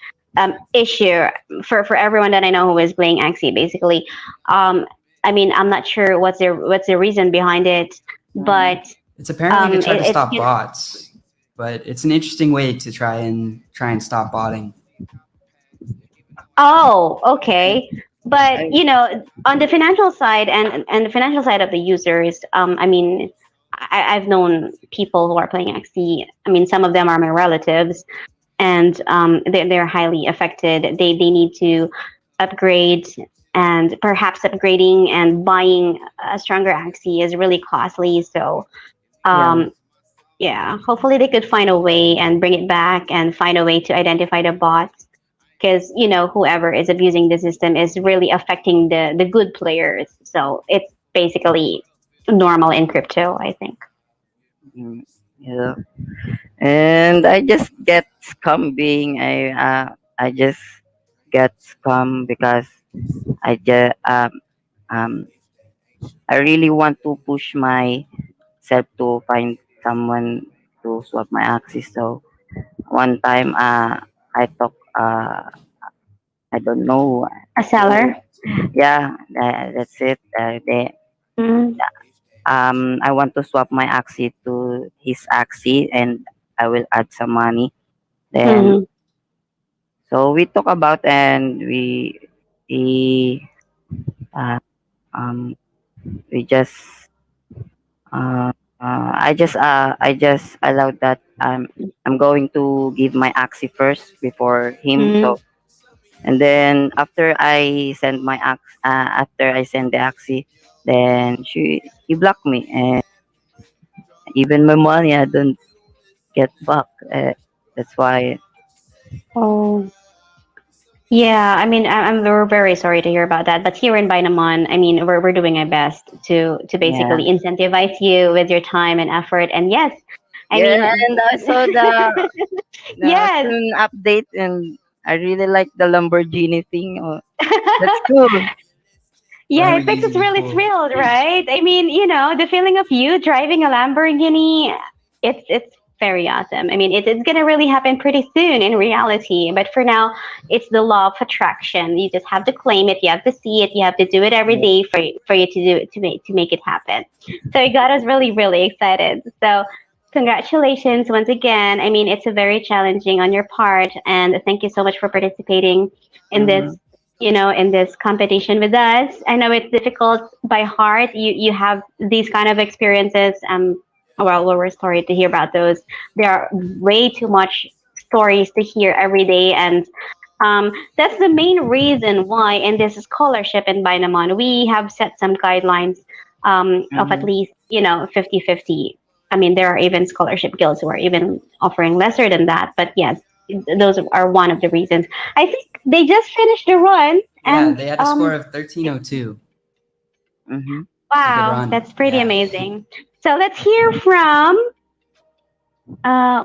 issue for everyone that I know who is playing Axie. Basically, um, I mean, I'm not sure what's the reason behind it, but It's apparently to try to it's stop bots, but it's an interesting way to try and stop botting. Oh, okay. But I, on the financial side and the financial side of the users, I mean, I've known people who are playing XD. I mean, some of them are my relatives, and they're highly affected. They need to upgrade, and perhaps upgrading and buying a stronger XD is really costly. So, yeah, um, yeah, hopefully they could find a way and bring it back and find a way to identify the bots because whoever is abusing the system is really affecting the good players. So it's basically normal in crypto, I think. mm, yeah. And I just get scum being I just get scum because I just um I really want to push myself to find someone to swap my axis. So one time I talk I don't know A seller. yeah that's it they Mm, I want to swap my axis to his axis and I will add some money then mm, so we talk about and we uh, um we just I just allowed that I'm going to give my axi first before him. mm. So and then after I send the axi, then he blocked me and even my money I don't get back. That's why Oh, yeah. I mean, we're very sorry to hear about that. But here in Binamon, I mean, we're doing our best to yeah basically incentivize you with your time and effort. And yes, I yeah mean, and I saw the yes. soon update and I really like the Lamborghini thing. Oh, that's cool. Yeah, it makes us Lamborghini really cool. thrilled, right? I mean, the feeling of you driving a Lamborghini, it's very awesome. I mean, it's going to really happen pretty soon in reality. But for now, it's the law of attraction. You just have to claim it. You have to see it. You have to do it every day for you to do it to make it happen. So it got us really really excited. So congratulations once again. I mean, it's a very challenging on your part, and thank you so much for participating in Mm-hmm. this. In this competition with us. I know it's difficult by heart. You have these kind of experiences. Well, we're sorry to hear about those. There are way too much stories to hear every day, and that's the main reason why in this scholarship in Binamon, we have set some guidelines of at Mm-hmm. least, 50-50. I mean, there are even scholarship guilds who are even offering lesser than that. But yes, those are one of the reasons. I think they just finished the run, Yeah, and they had a score of 1302. Mm-hmm. It's a good wow, run. that's pretty Yeah. amazing. So let's hear from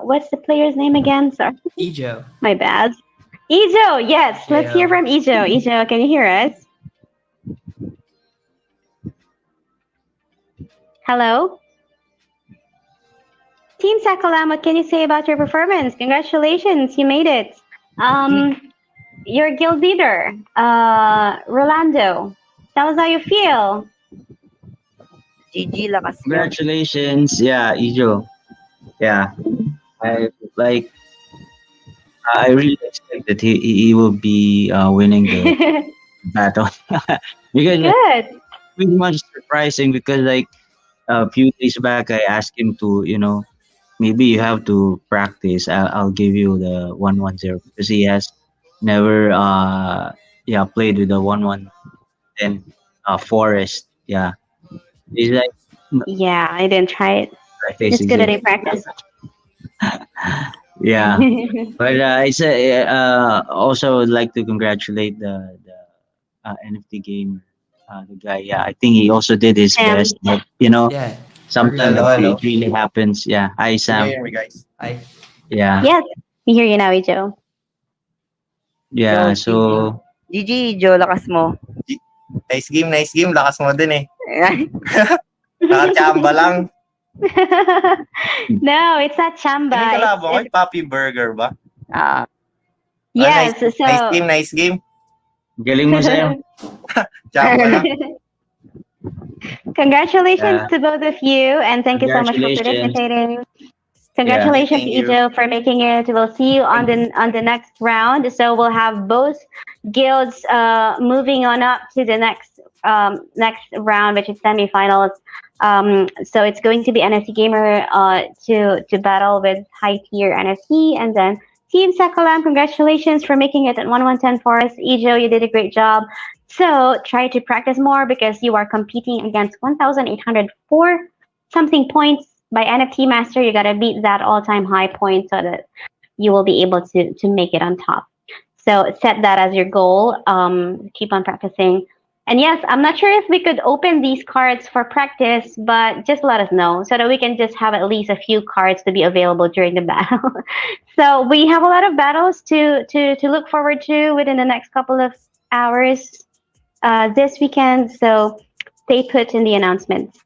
what's the player's name again? Sorry, Ejo. my bad. Ijo, yes, let's hear J-O. from Ijo. Ijo, can you hear us? Hello? Team Sakalam, what can you say about your performance? Congratulations, you made it. Your guild leader, Rolando. Tell us how you feel. GG, lakas nyo. Congratulations. Yeah, Ijo. Yeah. I like I really expect that he will be winning the battle because Good. pretty much surprising because like a few days back I asked him to maybe you have to practice. I'll give you the 110 because he has never played with the 110 forest. Yeah, he's like Yeah, I didn't try it. It's facing good that zero. I practiced. Yeah, but also would like to congratulate the NFT gamer, the guy. Yeah, I think he also did his Sam. best, but Yeah. sometimes Hello, hello. it really happens. Yeah, hi Can you Sam. hear me, guys? Yeah, Yes, we hear you now, Ijo. yeah. Yo, So GG, Jo, lakas mo. Nice game, nice game. Lakas mo din eh. Nakachamba lang. No, it's not chamba. Sino yung It's, kalaban ko? it's Papi Burger ba? Ah, yes. Nice So game, nice game. galing mo sa'yo. Chamba lang. congratulations Yeah, to both of you, and thank you so much for congratulations. participating. Yeah, Congratulations, Thank you. Ijo, for making it. We'll see you on the next round. So we'll have both guilds moving on up to the next round, which is semifinals. So it's going to be NFT Gamer to battle with high tier NFT, and then Team Sakalam. Congratulations for making it at 1110 for us, Ijo. You did a great job. So try to practice more because you are competing against 1,804 something points by NFT Master. You gotta beat that all-time high point so that you will be able to make it on top. So set that as your goal. Keep on practicing. And yes, I'm not sure if we could open these cards for practice, but just let us know so that we can just have at least a few cards to be available during the battle. So we have a lot of battles to look forward to within the next couple of hours this weekend. So stay put in the announcements.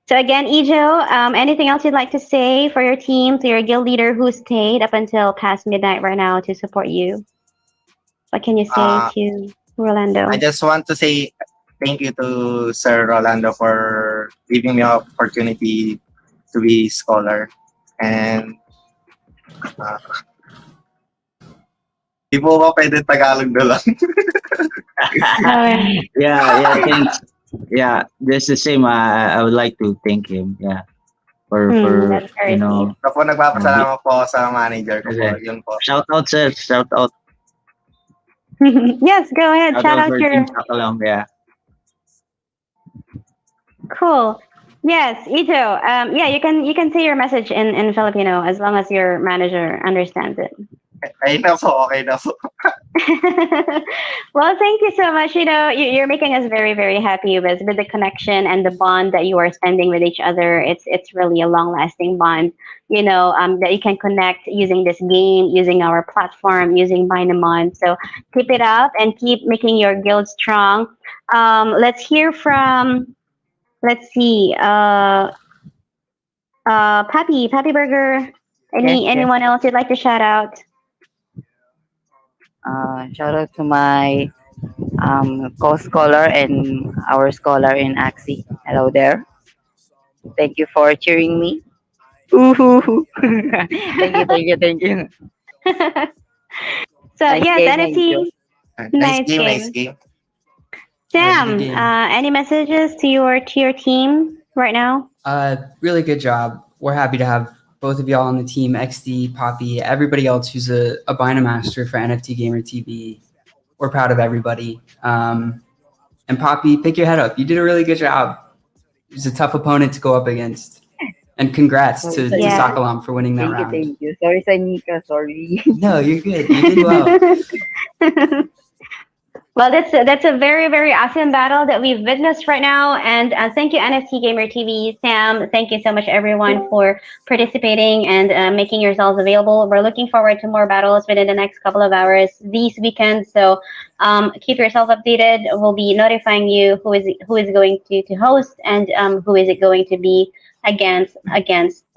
So again, Ijo, anything else you'd like to say for your team, to your guild leader who stayed up until past midnight right now to support you? What can you say to Rolando? I just want to say thank you to Sir Rolando for giving me an opportunity to be scholar. And di po ba pwede Tagalog na lang? yeah. Thanks. Yeah, that's the same. I would like to thank him. Yeah, for That's very sweet. So po, nagpapasalamat po ako sa manager ko po. Yun po. shout out, sir. Shout out. Yes, go ahead. Shout Shout out out for your Team Sakalam. Yeah. cool. Yes, Ijo. Yeah, you can say your message in Filipino as long as your manager understands it. Okay na po, okay na po. Well, thank you so much. You're making us very, very happy with the connection and the bond that you are spending with each other. It's really a long lasting bond. That you can connect using this game, using our platform, using Binamon. So keep it up and keep making your guild strong. Let's hear from. Let's see. Pappy Burger. Anyone else you'd like to shout out? Shout out to my co-scholar and our scholar in AXI. Hello there. Thank you for cheering me. Ooh. Thank you. So Nice yes, game, thank you. NFT, nice Nice game. game. That was a good Sam, game. any messages to your team right now? Really good job. We're happy to have both of y'all on the team, XD, Poppy, everybody else who's a Binamaster for NFT Gamer TV. We're proud of everybody. And Poppy, pick your head up. You did a really good job. It was a tough opponent to go up against. And congrats to Yeah. Sakalam for winning that round. Thank you. Sorry, Sanika. Sorry. No, you're good. You did well. Well, that's a very very awesome battle that we've witnessed right now, and thank you NFT Gamer TV, Sam. Thank you so much everyone for participating and making yourselves available. We're looking forward to more battles within the next couple of hours these weekends. So keep yourself updated. We'll be notifying you who is going to host and who is it going to be against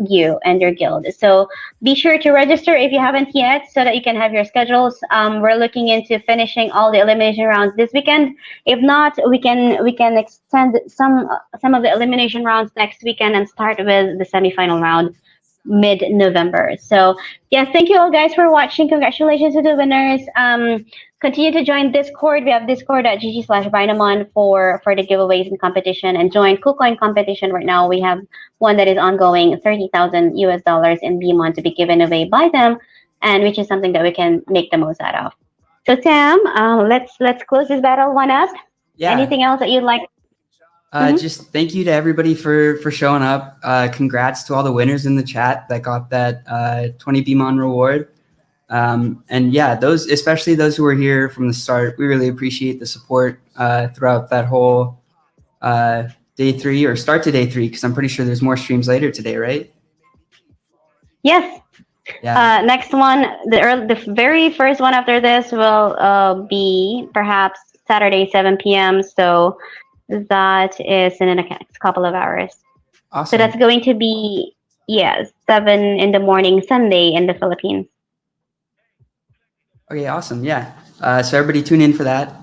you and your guild. So be sure to register if you haven't yet so that you can have your schedules. We're looking into finishing all the elimination rounds this weekend. If not, we can extend some of the elimination rounds next weekend and start with the semifinal round mid-November. So yeah, thank you all guys for watching. Congratulations to the winners. Continue to join Discord. We have discord.gg/Binamon for the giveaways and competition, and join KuCoin competition right now. We have one that is ongoing, $30,000 in Bmon to be given away by them, and which is something that we can make the most out of. So Sam, let's close this battle one up. Yeah. Anything else that you'd like? Just thank you to everybody for showing up. Congrats to all the winners in the chat that got that 20 Bmon reward. And yeah, those, especially those who were here from the start, we really appreciate the support throughout that whole day 3 or start to day 3, because I'm pretty sure there's more streams later today, right? Yes. Yeah. Next one, the very first one after this will be perhaps Saturday 7 p.m. So that is in a couple of hours. Awesome. So that's going to be 7 in the morning Sunday in the Philippines. Okay, awesome. Yeah. So everybody tune in for that.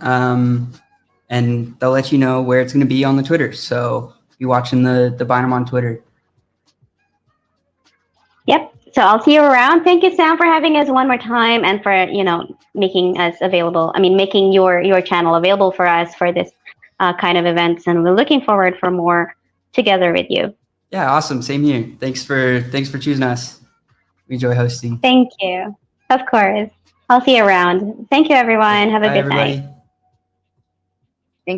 And they'll let you know where it's going to be on the Twitter. So be watching the Binamon Twitter. Yep. So I'll see you around. Thank you, Sam, for having us one more time and for making us available. I mean, making your channel available for us for this kind of events, and we're looking forward for more together with you. Yeah, awesome. Same here. Thanks for choosing us. We enjoy hosting. Thank you. Of course. I'll see you around. Thank you, everyone. Have a Bye, good everybody. night.